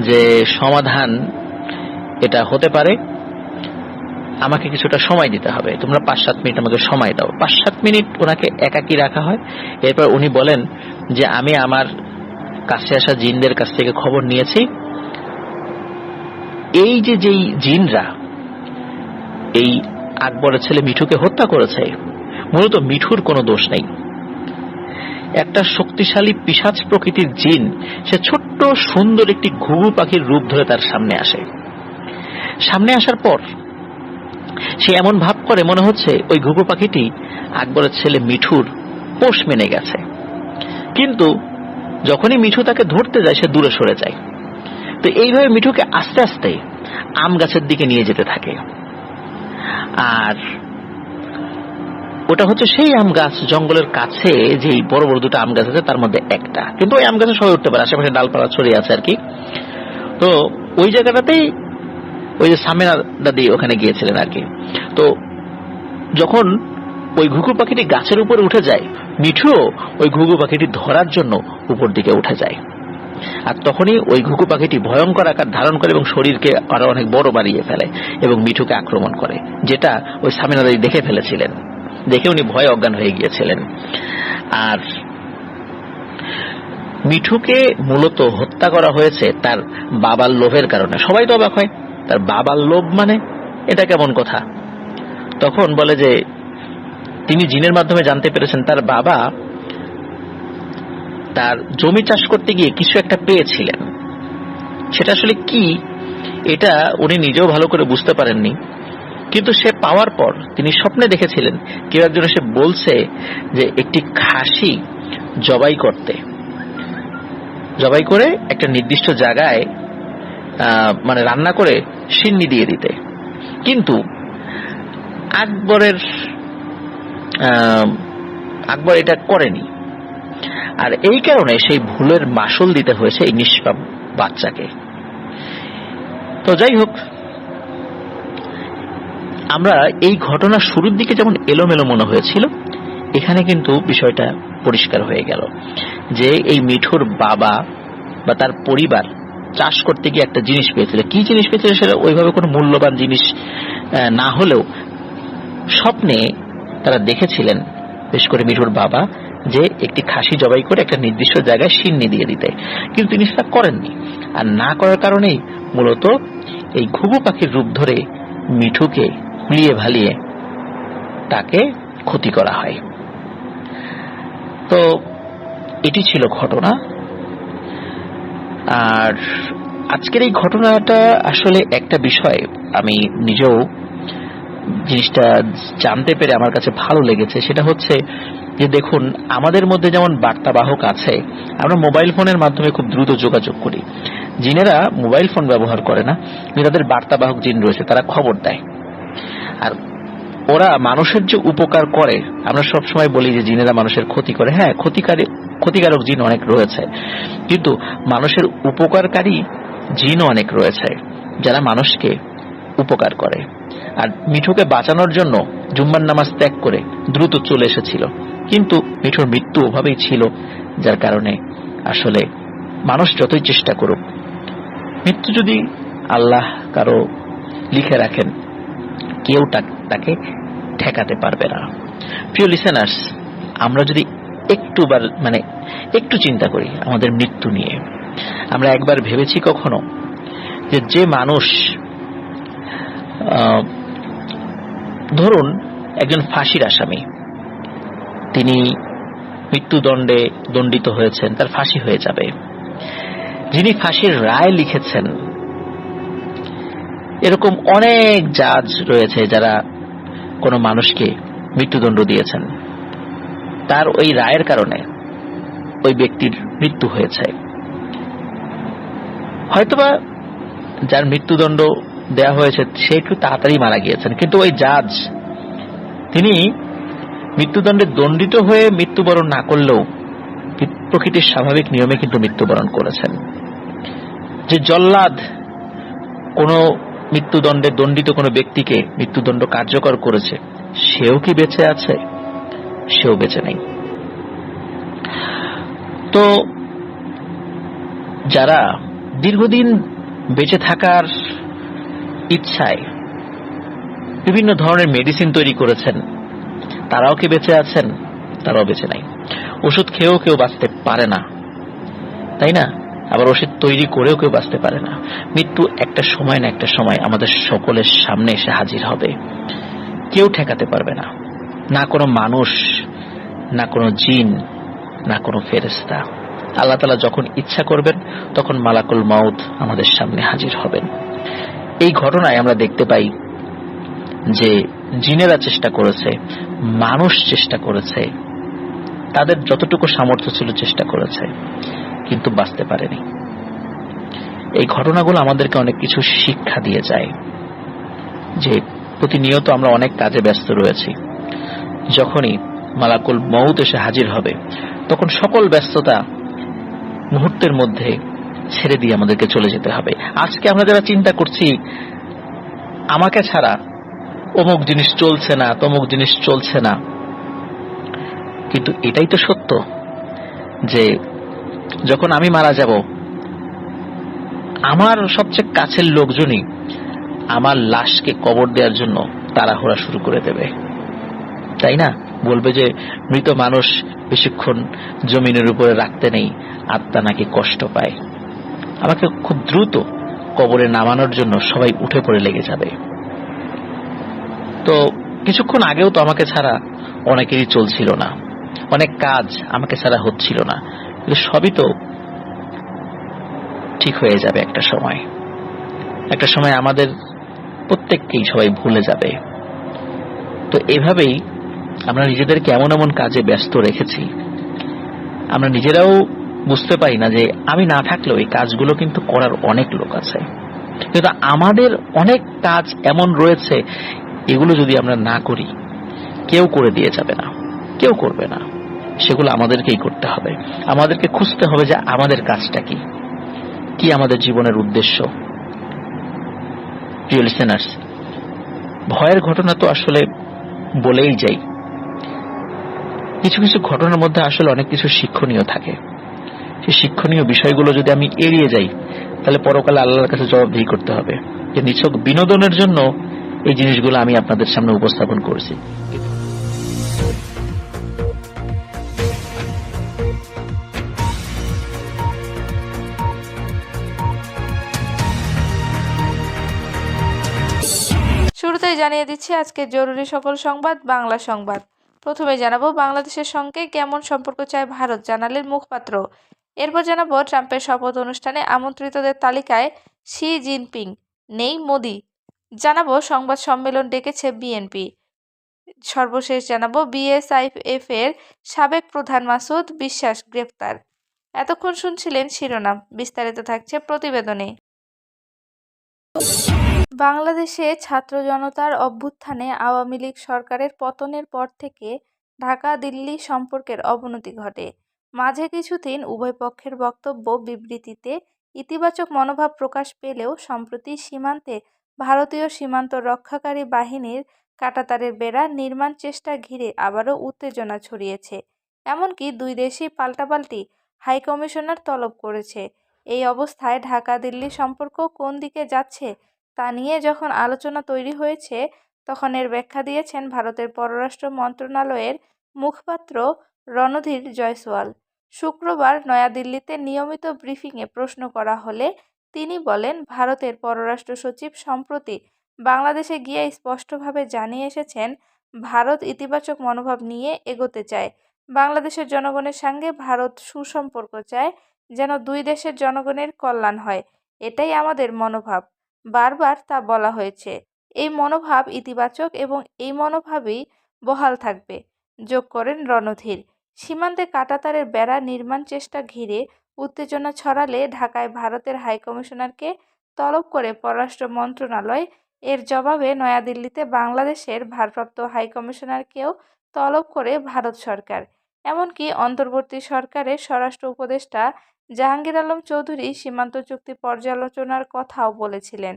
যে সমাধান এটা হতে পারে, আমাকে কিছুটা সময় দিতে হবে, তোমরা 5-7 মিনিট আমাকে সময় দাও। 5-7 মিনিট ওনাকে একাকী রাখা হয়। এরপর উনি বলেন যে আমি আমার কাছে আসা জিনদের কাছ থেকে খবর নিয়েছি, এই যে যেই জিনরা এই আকবরের ছেলে মিঠুকে হত্যা করেছে, মূলত মিঠুর কোনো দোষ নেই। একটা শক্তিশালী পিশাচ প্রকৃতির জিন, সে ছোট্ট সুন্দর একটি ঘুঘু পাখির রূপ ধরে তার সামনে আসে। সামনে আসার পর সে এমন ভাব করে মনে হচ্ছে ওই ঘুঘু পাখিটি আকবরের ছেলে মিঠুর পোষ মেনে গেছে, কিন্তু যখনই মিঠু তাকে ধরতে যায় সে দূরে সরে যায়। তো এইভাবে মিঠুকে আস্তে আস্তে আম গাছের দিকে নিয়ে যেতে থাকে। আর ওটা হচ্ছে সেই আম গাছ, জঙ্গলের কাছে যেই বড় বড় দুটো আম গাছ আছে তার মধ্যে একটা, কিন্তু ওই আম গাছে সবাই উঠতে পারে, আশেপাশে ডালপালা ছড়িয়ে আছে আর কি। তো ওই জায়গাটাতেই ওই যে সামেনা দাদি ওখানে গিয়েছিলেন আর কি। তো যখন ওই ঘুঘু পাখিটি গাছের উপরে উঠে যায়, মিঠু ওই ঘুঘু পাখিটি ধরার জন্য উপর দিকে উঠে যায়। আর তখনই ওই ঘুঘু পাখিটি ভয়ঙ্কর আকার ধারণ করে এবং শরীরকে আরো অনেক বড় বাড়িয়ে ফেলে এবং মিঠুকে আক্রমণ করে, যেটা ওই সামেনা দাদি দেখে ফেলেছিলেন। দেখে উনি ভয়ে অজ্ঞান হয়ে গিয়েছিলেন। আর মিঠুকে মূলত হত্যা করা হয়েছে তার বাবার লোভের কারণে। সবাই তো অবাক হয়, তার বাবার লোভ মানে এটা কেমন কথা? তখন বলে যে তিনি জিনের মাধ্যমে জানতে পেরেছেন তার বাবা তার জমি চাষ করতে গিয়ে কিছু একটা পেয়েছিলেন, সেটা আসলে কি এটা উনি নিজেও ভালো করে বুঝতে পারেননি। কিন্তু সে পাওয়ার পর তিনি স্বপ্নে দেখেছিলেন কেউ একজন এসে বলছে যে একটি খাসি জবাই করে একটা নির্দিষ্ট জায়গায় মানে রান্না করে সিন্নি দিয়ে দিতে। কিন্তু আকবর এটা করেনি, আর এই কারণে সেই ভুলের মাসুল দিতে হয়েছে এই নিষ্পাপ বাচ্চাকে। তো যাই হোক, আমরা এই ঘটনা শুরুর দিকে যেমন এলোমেলো মনে হয়েছিল, এখানে কিন্তু বিষয়টা পরিষ্কার হয়ে গেল যে এই মিঠুর বাবা বা তার পরিবার চাষ করতে গিয়ে একটা জিনিস পেয়েছিল। কি জিনিস পেয়েছিল সেটা ওইভাবে কোনো মূল্যবান জিনিস না হলেও স্বপ্নে তারা দেখেছিলেন, বিশেষ করে মিঠুর বাবা, যে একটি খাসি জবাই করে একটা নির্দিষ্ট জায়গায় সিন্নি দিয়ে দিতে। কিন্তু তিনি সেটা করেননি, আর না করার কারণেই মূলত এই ঘুঘু পাখির রূপ ধরে মিঠুকে ভুলিয়ে ভালিয়ে তাকে ক্ষতি করা হয়। তো এটি ছিল ঘটনা। আর আজকের এই ঘটনাটা আসলে একটা বিষয় আমি নিজেও জিনিসটা জানতে পেরে আমার কাছে ভালো লেগেছে। সেটা হচ্ছে যে দেখুন, আমাদের মধ্যে যেমন বার্তাবাহক আছে, আমরা মোবাইল ফোনের মাধ্যমে খুব দ্রুত যোগাযোগ করি। জিনেরা মোবাইল ফোন ব্যবহার করে না, কিন্তু তাদের বার্তাবাহক জিন রয়েছে, তারা খবর দেয়। আর ওরা মানুষের যে উপকার করে, আমরা সব সময় বলি যে জিনেরা মানুষের ক্ষতি করে। হ্যাঁ, ক্ষতিকারক জিন অনেক রয়েছে, কিন্তু মানুষের উপকারকারী জিনও অনেক রয়েছে যারা মানুষকে উপকার করে। আর মিঠুকে বাঁচানোর জন্য জুম্মার নামাজ ত্যাগ করে দ্রুত চলে এসেছিল কিন্তু মিঠুর মৃত্যু ওভাবেই ছিল, যার কারণে আসলে মানুষ যতই চেষ্টা করুক, মৃত্যু যদি আল্লাহ কারো লিখে রাখেন, কেউ তাকে ঠেকাতে পারবে না। প্রিয় লিসেনার্স, আমরা যদি একটু চিন্তা করি আমাদের মৃত্যু নিয়ে, আমরা একবার ভেবেছি কখনো যে মানুষ, ধরুন একজন ফাঁসির আসামি, তিনি মৃত্যুদণ্ডে দণ্ডিত হয়েছেন, তার ফাঁসি হয়ে যাবে, যিনি ফাঁসির রায় লিখেছেন, এরকম অনেক জাজ রয়েছে যারা কোনো মানুষকে মৃত্যুদণ্ড দিয়েছেন, তার ওই রায়ের কারণে ওই ব্যক্তির মৃত্যু হয়েছে। হয়তোবা যার মৃত্যুদণ্ড দেয়া হয়েছে সে একটু তাড়াতাড়ি মারা গিয়েছেন, কিন্তু ওই জাজ তিনি মৃত্যুদণ্ডে দণ্ডিত হয়ে মৃত্যুবরণ না করলেও প্রকৃতির স্বাভাবিক নিয়মে কিন্তু মৃত্যুবরণ করেছেন। যে জল্লাদ কোনো মৃত্যুদণ্ডে দণ্ডিত কোনো ব্যক্তিকে মৃত্যুদণ্ড কার্যকর করেছে, সেও কি বেঁচে আছে? সেও বেঁচে নেই। তো যারা দীর্ঘদিন বেঁচে থাকার ইচ্ছায় বিভিন্ন ধরনের মেডিসিন তৈরি করেছেন, তারাও কি বেঁচে আছেন? তারাও বেঁচে নাই। ওষুধ খেয়েও কেউ বাঁচতে পারে না, তাই না? আবার ওষুধ তৈরি করেও কেউ বাঁচতে পারে না। মৃত্যু একটা সময় না একটা সময় আমাদের সকলের সামনে এসে হাজির হবে, কেউ ঠেকাতে পারবে না, না কোনো মানুষ, না কোনো জিন, না কোনো ফেরেশতা। আল্লাহ তাআলা যখন ইচ্ছা করবেন তখন মালাকুল মাউত আমাদের সামনে হাজির হবেন। এই ঘটনায় আমরা দেখতে পাই যে জিনেরা চেষ্টা করেছে, মানুষ চেষ্টা করেছে, তাদের যতটুকু সামর্থ্য ছিল চেষ্টা করেছে, কিন্তু বাঁচতে পারেনি। এই ঘটনাগুলো আমাদেরকে অনেক কিছু শিক্ষা দিয়ে যায়, যে প্রতিনিয়ত আমরা অনেক কাজে ব্যস্ত রয়েছি, যখনই মালাকুল মউত এসে হাজির হবে তখন সকল ব্যস্ততা মুহূর্তের মধ্যে ছেড়ে দিয়ে আমাদেরকে চলে যেতে হবে। আজকে আমরা যারা চিন্তা করছি আমাকে ছাড়া অমুক জিনিস চলছে না, তমুক জিনিস চলছে না, কিন্তু এটাই তো সত্য যে যখন আমি মারা যাব, আমার সবচেয়ে কাছের লোকজনই আমার লাশকে কবর দেওয়ার জন্য তাড়াহুড়া শুরু করে দেবে, তাই না? বলবে যে মৃত মানুষ বেশিক্ষণ জমিনের উপরে রাখতে নেই, আত্মা নাকি কষ্ট পায়। আমাকে খুব দ্রুত কবরে নামানোর জন্য সবাই উঠে পড়ে লেগে যাবে। তো কিছুক্ষণ আগেও তো আমাকে ছাড়া অনেকেরই চলছিল না, অনেক কাজ আমাকে ছাড়া হচ্ছিল না, কিন্তু সবই তো ঠিক হয়ে যাবে একটা সময়। একটা সময় আমাদের প্রত্যেককেই সবাই ভুলে যাবে। তো এভাবেই আমরা নিজেদেরকে এমন এমন কাজে ব্যস্ত রেখেছি, আমরা নিজেরাও বুঝতে পারি না যে আমি না থাকলেও এই কাজগুলো কিন্তু করার অনেক লোক আছে, কিন্তু আমাদের অনেক কাজ এমন রয়েছে, এগুলো যদি আমরা না করি কেউ করে দিয়ে যাবে না, কেউ করবে না, সেগুলো আমাদেরকেই করতে হবে। আমাদেরকে খুঁজতে হবে যে আমাদের কাজটা কি, কি আমাদের জীবনের উদ্দেশ্য। প্রিয় লিসেনার্স, ভয়ের ঘটনা তো আসলে বলেই যাই, কিছু কিছু ঘটনার মধ্যে আসলে অনেক কিছু শিক্ষণীয় থাকে। সেই শিক্ষণীয় বিষয়গুলো যদি আমি এড়িয়ে যাই, তাহলে পরকালে আল্লাহর কাছে জবাবদিহি করতে হবে যে নিছক বিনোদনের জন্য এই জিনিসগুলো আমি আপনাদের সামনে উপস্থাপন করেছি। শুরুতেই জানিয়ে দিচ্ছি আজকের জরুরি সকল সংবাদ, বাংলা সংবাদ। প্রথমে জানাবো বাংলাদেশের সঙ্গে কেমন সম্পর্ক চায় ভারত, জানালেন মুখপাত্র। এরপর জানাবো ট্রাম্পের শপথ অনুষ্ঠানে আমন্ত্রিতদের তালিকায় শি জিনপিং, নেই মোদি। জানাবো সংবাদ সম্মেলন ডেকেছে বিএনপি। সর্বশেষ জানাবো বিএসআইএফ এর সাবেক প্রধান মাসুদ বিশ্বাস গ্রেফতার। এতক্ষণ শুনছিলেন শিরোনাম, বিস্তারিত থাকছে প্রতিবেদনে। বাংলাদেশে ছাত্র জনতার অভ্যুত্থানে আওয়ামী লীগ সরকারের পতনের পর থেকে ঢাকা-দিল্লি সম্পর্কের অবনতি ঘটে। মাঝে কিছুদিন উভয় পক্ষের বক্তব্য বিবৃতিতে ইতিবাচক মনোভাব প্রকাশ পেলেও সম্প্রতি সীমান্তে ভারতীয় সীমান্ত রক্ষাকারী বাহিনীর কাঁটাতারের বেড়া নির্মাণ চেষ্টা ঘিরে আবারও উত্তেজনা ছড়িয়েছে। এমনকি দুই দেশই পাল্টাপাল্টি হাইকমিশনার তলব করেছে। এই অবস্থায় ঢাকা দিল্লি সম্পর্ক কোন দিকে যাচ্ছে তা নিয়ে যখন আলোচনা তৈরি হয়েছে, তখন এর ব্যাখ্যা দিয়েছেন ভারতের পররাষ্ট্র মন্ত্রণালয়ের মুখপাত্র রণধীর জয়সওয়াল। শুক্রবার নয়াদিল্লিতে নিয়মিত ব্রিফিংয়ে প্রশ্ন করা হলে তিনি বলেন, ভারতের পররাষ্ট্র সচিব সম্প্রতি বাংলাদেশে গিয়ে স্পষ্টভাবে জানিয়ে এসেছেন, ভারত ইতিবাচক মনোভাব নিয়ে এগোতে চায়। বাংলাদেশের জনগণের সঙ্গে ভারত সুসম্পর্ক চায়, যেন দুই দেশের জনগণের কল্যাণ হয়। এটাই আমাদের মনোভাব। বারবার তা বলা হয়েছে। এই মনোভাব ইতিবাচক এবং এই মনোভাবই বহাল থাকবে, যোগ করেন রণধীর। সীমান্তে কাঁটাতারের বেড়া নির্মাণ চেষ্টা ঘিরে উত্তেজনা ছড়ালে ঢাকায় ভারতের হাইকমিশনারকে তলব করে পররাষ্ট্র মন্ত্রণালয়। এর জবাবে নয়াদিল্লিতে বাংলাদেশের ভারপ্রাপ্ত হাইকমিশনারকেও তলব করে ভারত সরকার। এমনকি অন্তর্বর্তী সরকারের স্বরাষ্ট্র উপদেষ্টা জাহাঙ্গীর আলম চৌধুরী সীমান্ত চুক্তি পর্যালোচনার কথাও বলেছিলেন।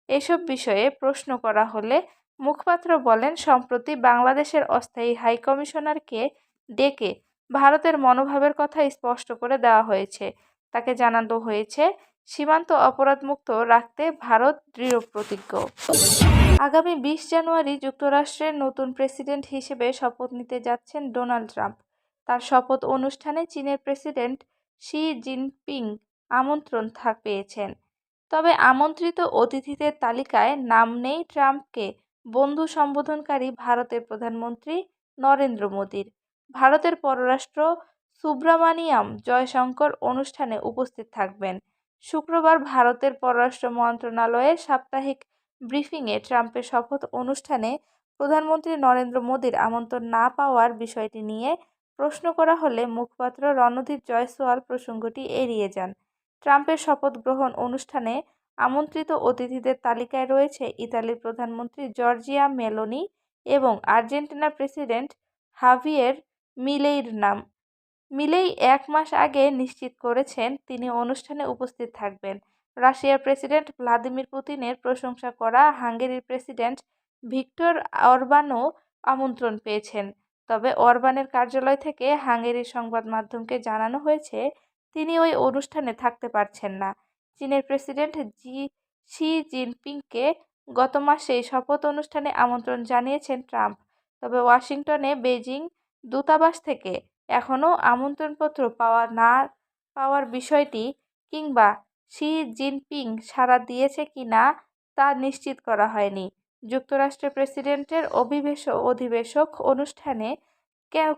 এসব বিষয়ে প্রশ্ন করা হলে মুখপাত্র বলেন, সম্প্রতি বাংলাদেশের অস্থায়ী হাইকমিশনারকে ডেকে ভারতের মনোভাবের কথা স্পষ্ট করে দেওয়া হয়েছে। তাকে জানানো হয়েছে, সীমান্ত অপরাধমুক্ত রাখতে ভারত দৃঢ়প্রতিজ্ঞ। আগামী 20 জানুয়ারি যুক্তরাষ্ট্রের নতুন প্রেসিডেন্ট হিসেবে শপথ নিতে যাচ্ছেন ডোনাল্ড ট্রাম্প। তার শপথ অনুষ্ঠানে চীনের প্রেসিডেন্ট শি জিনপিং আমন্ত্রণ পেয়েছেন। তবে আমন্ত্রিত অতিথিদের তালিকায় নাম নেই ট্রাম্পকে বন্ধু সম্বোধনকারী ভারতের প্রধানমন্ত্রী নরেন্দ্র মোদীর। ভারতের পররাষ্ট্র সুব্রামানিয়াম জয়শঙ্কর অনুষ্ঠানে উপস্থিত থাকবেন। শুক্রবার ভারতের পররাষ্ট্র মন্ত্রণালয়ের সাপ্তাহিক ব্রিফিংয়ে ট্রাম্পের শপথ অনুষ্ঠানে প্রধানমন্ত্রী নরেন্দ্র মোদীর আমন্ত্রণ না পাওয়ার বিষয়টি নিয়ে প্রশ্ন করা হলে মুখপাত্র রণধীর জয়সওয়াল প্রসঙ্গটি এড়িয়ে যান। ট্রাম্পের শপথ গ্রহণ অনুষ্ঠানে আমন্ত্রিত অতিথিদের তালিকায় রয়েছে ইতালির প্রধানমন্ত্রী জর্জিয়া মেলোনি এবং আর্জেন্টিনার প্রেসিডেন্ট হাভিয়ের মিলেইর নাম। মিলেই 1 মাস আগে নিশ্চিত করেছেন তিনি অনুষ্ঠানে উপস্থিত থাকবেন। রাশিয়ার প্রেসিডেন্ট ভ্লাদিমির পুতিনের প্রশংসা করা হাঙ্গেরির প্রেসিডেন্ট ভিক্টর অরবানও আমন্ত্রণ পেয়েছেন। তবে অরবানের কার্যালয় থেকে হাঙ্গেরির সংবাদ মাধ্যমকে জানানো হয়েছে, তিনি ওই অনুষ্ঠানে থাকতে পারছেন না। চীনের প্রেসিডেন্ট শি জিনপিংকে গত মাসেই শপথ অনুষ্ঠানে আমন্ত্রণ জানিয়েছেন ট্রাম্প। তবে ওয়াশিংটনে বেজিং দূতাবাস থেকে এখনও আমন্ত্রণপত্র না পাওয়ার বিষয়টি কিংবা শি জিনপিং সাড়া দিয়েছে কিনা তা নিশ্চিত করা হয়নি। যুক্তরাষ্ট্রের প্রেসিডেন্টের অধিবেশক অনুষ্ঠানে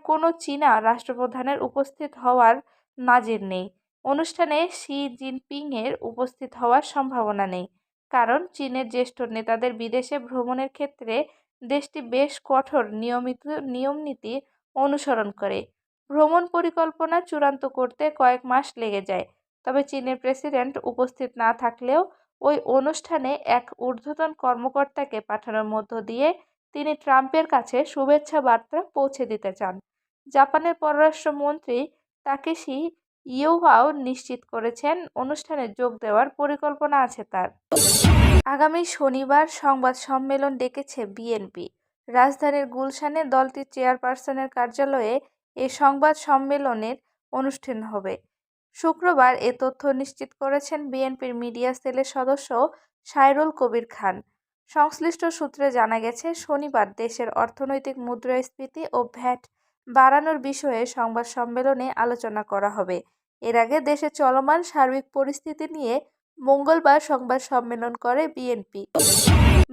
কোনো চীনা রাষ্ট্রপ্রধানের উপস্থিত হওয়ার নাজির নেই। অনুষ্ঠানে শি জিনপিংয়ের উপস্থিত হওয়ার সম্ভাবনা নেই, কারণ চীনের জ্যেষ্ঠ নেতাদের বিদেশে ভ্রমণের ক্ষেত্রে দেশটি বেশ কঠোর নিয়মনীতি অনুসরণ করে। ভ্রমণ পরিকল্পনা চূড়ান্ত করতে কয়েক মাস লেগে যায়। তবে চীনের প্রেসিডেন্ট উপস্থিত না থাকলেও ওই অনুষ্ঠানে এক ঊর্ধ্বতন কর্মকর্তাকে পাঠানোর মধ্য দিয়ে তিনি ট্রাম্পের কাছে শুভেচ্ছা বার্তা পৌঁছে দিতে চান। জাপানের পররাষ্ট্রমন্ত্রী তাকেশি ইউহাও নিশ্চিত করেছেন, অনুষ্ঠানে যোগ দেওয়ার পরিকল্পনা আছে তার। আগামী শনিবার সংবাদ সম্মেলন ডেকেছে বিএনপি। রাজধানীর গুলশানে দলটির চেয়ারপারসনের কার্যালয়ে এ সংবাদ সম্মেলনের অনুষ্ঠান হবে। শুক্রবার এ তথ্য নিশ্চিত করেছেন বিএনপির মিডিয়া সেলের সদস্য সাইরুল কবির খান। সংশ্লিষ্ট সূত্রে জানা গেছে, শনিবার দেশের অর্থনৈতিক মুদ্রাস্ফীতি ও ভ্যাট বাড়ানোর বিষয়ে সংবাদ সম্মেলনে আলোচনা করা হবে। এর আগে দেশে চলমান সার্বিক পরিস্থিতি নিয়ে মঙ্গলবার সংবাদ সম্মেলন করে বিএনপি।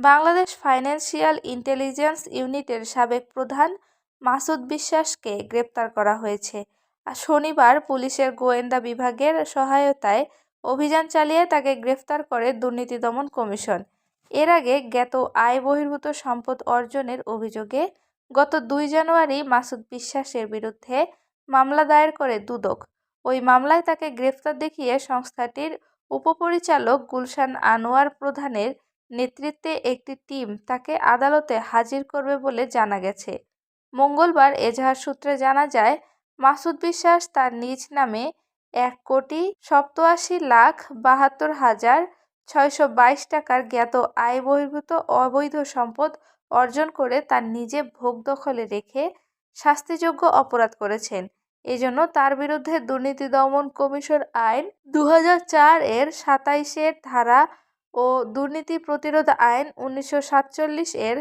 বাংলাদেশ ফাইন্যান্সিয়াল ইন্টেলিজেন্স ইউনিটের সাবেক প্রধান মাসুদ বিশ্বাসকে গ্রেপ্তার করা হয়েছে। শনিবার পুলিশের গোয়েন্দা বিভাগের সহায়তায় অভিযান চালিয়ে তাকে গ্রেফতার করে দুর্নীতি দমন কমিশন। এর আগে জ্ঞাত আয় বহির্ভূত সম্পদ অর্জনের অভিযোগে গত 2 জানুয়ারি মাসুদ বিশ্বাসের বিরুদ্ধে মামলা দায়ের করে দুদক। ওই মামলায় তাকে গ্রেফতার দেখিয়ে সংস্থাটির উপপরিচালক গুলশান আনোয়ার প্রধানের নেতৃত্বে একটি টিম তাকে আদালতে হাজির করবে বলে জানা গেছে। মঙ্গলবার এজাহার সূত্রে জানা যায়, মাসুদ বিশ্বাস তার নিজ নামে 1,87,72,000 622 টাকার জ্ঞাত আয় বহির্ভূত অবৈধ সম্পদ অর্জন করে তার নিজে ভোগ দখলে রেখে শাস্তিযোগ্য অপরাধ করেছেন। এজন্য তার বিরুদ্ধে দুর্নীতি দমন কমিশন আইন 2004 এর 27 ধারা ও দুর্নীতি প্রতিরোধ আইন 1947 এর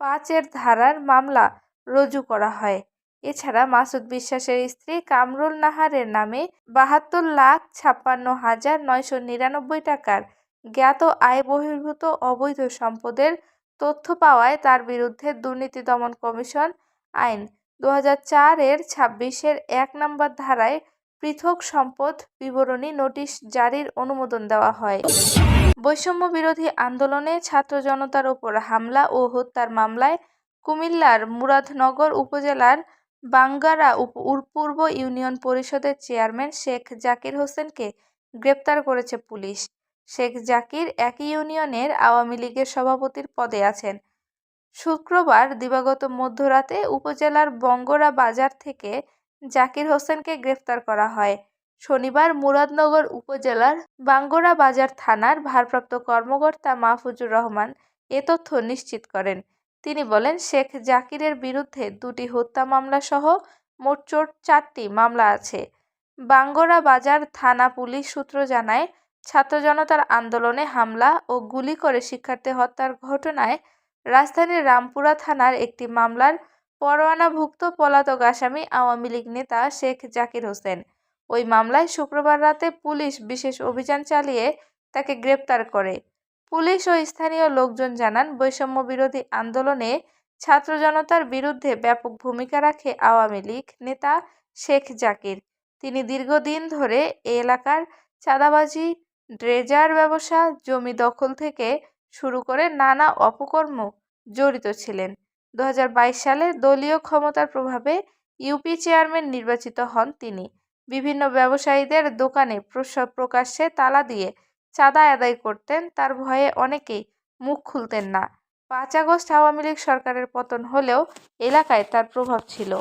5 এর ধারার মামলা রুজু করা হয়। এছাড়া মাসুদ বিশ্বাসের স্ত্রী কামরুল নাহারের নামে 72,56,999 টাকার জ্ঞাত আয় বহির্ভূত অবৈধ সম্পদের তথ্য পাওয়ায় তার বিরুদ্ধে দুর্নীতি দমন কমিশন আইন 2004 এর 26 এর 1 নম্বর ধারায় পৃথক সম্পদ বিবরণী নোটিশ জারির অনুমোদন দেওয়া হয়। বৈষম্য বিরোধী আন্দোলনে ছাত্র জনতার উপর হামলা ও হত্যার মামলায় কুমিল্লার মুরাদনগর উপজেলার বাঙ্গারা পূর্ব ইউনিয়ন পরিষদের চেয়ারম্যান শেখ জাকির হোসেনকে গ্রেপ্তার করেছে পুলিশ। শেখ জাকির একই ইউনিয়নের আওয়ামী লীগের সভাপতির পদে আছেন। শুক্রবার দিবাগত মধ্যরাতে উপজেলার বঙ্গরা বাজার থেকে জাকির হোসেনকে গ্রেফতার করা হয়। শনিবার মুরাদনগর উপজেলার বাঙ্গরা বাজার থানার ভারপ্রাপ্ত কর্মকর্তা মাহফুজুর রহমান এ তথ্য নিশ্চিত করেন। তিনি বলেন, শেখ জাকিরের বিরুদ্ধে 2টি হত্যা মামলা সহ মোট 4টি মামলা আছে। বাঙ্গরা বাজার থানা পুলিশ সূত্র জানায়, ছাত্র জনতার আন্দোলনে হামলা ও গুলি করে শিক্ষার্থী হত্যার ঘটনায় রাজধানীর রামপুরা থানার একটি মামলার পরোয়ানাভুক্ত পলাতক আসামি আওয়ামী লীগ নেতা শেখ জাকির হোসেন। ওই মামলায় শুক্রবার রাতে পুলিশ বিশেষ অভিযান চালিয়ে তাকে গ্রেপ্তার করে। পুলিশ ও স্থানীয় লোকজন জানান, বৈষম্য বিরোধী আন্দোলনে ছাত্র জনতার বিরুদ্ধে ব্যাপক ভূমিকা রাখে আওয়ামী লীগ নেতা শেখ জাকির। তিনি দীর্ঘদিন ধরে এ এলাকার চাঁদাবাজি, ড্রেজার ব্যবসা, জমি দখল থেকে শুরু করে নানা অপকর্ম জড়িত ছিলেন। 2022 সালে দলীয় ক্ষমতার প্রভাবে ইউপি চেয়ারম্যান নির্বাচিত হন তিনি। বিভিন্ন ব্যবসায়ীদের দোকানে প্রকাশ্যে তালা দিয়ে চাঁদা আদায় করতেন। তার ভয়ে অনেকেই মুখ খুলতেন না। 5 আগস্ট আওয়ামী লীগ সরকারের পতন হলেও এলাকায় তার প্রভাব ছিল।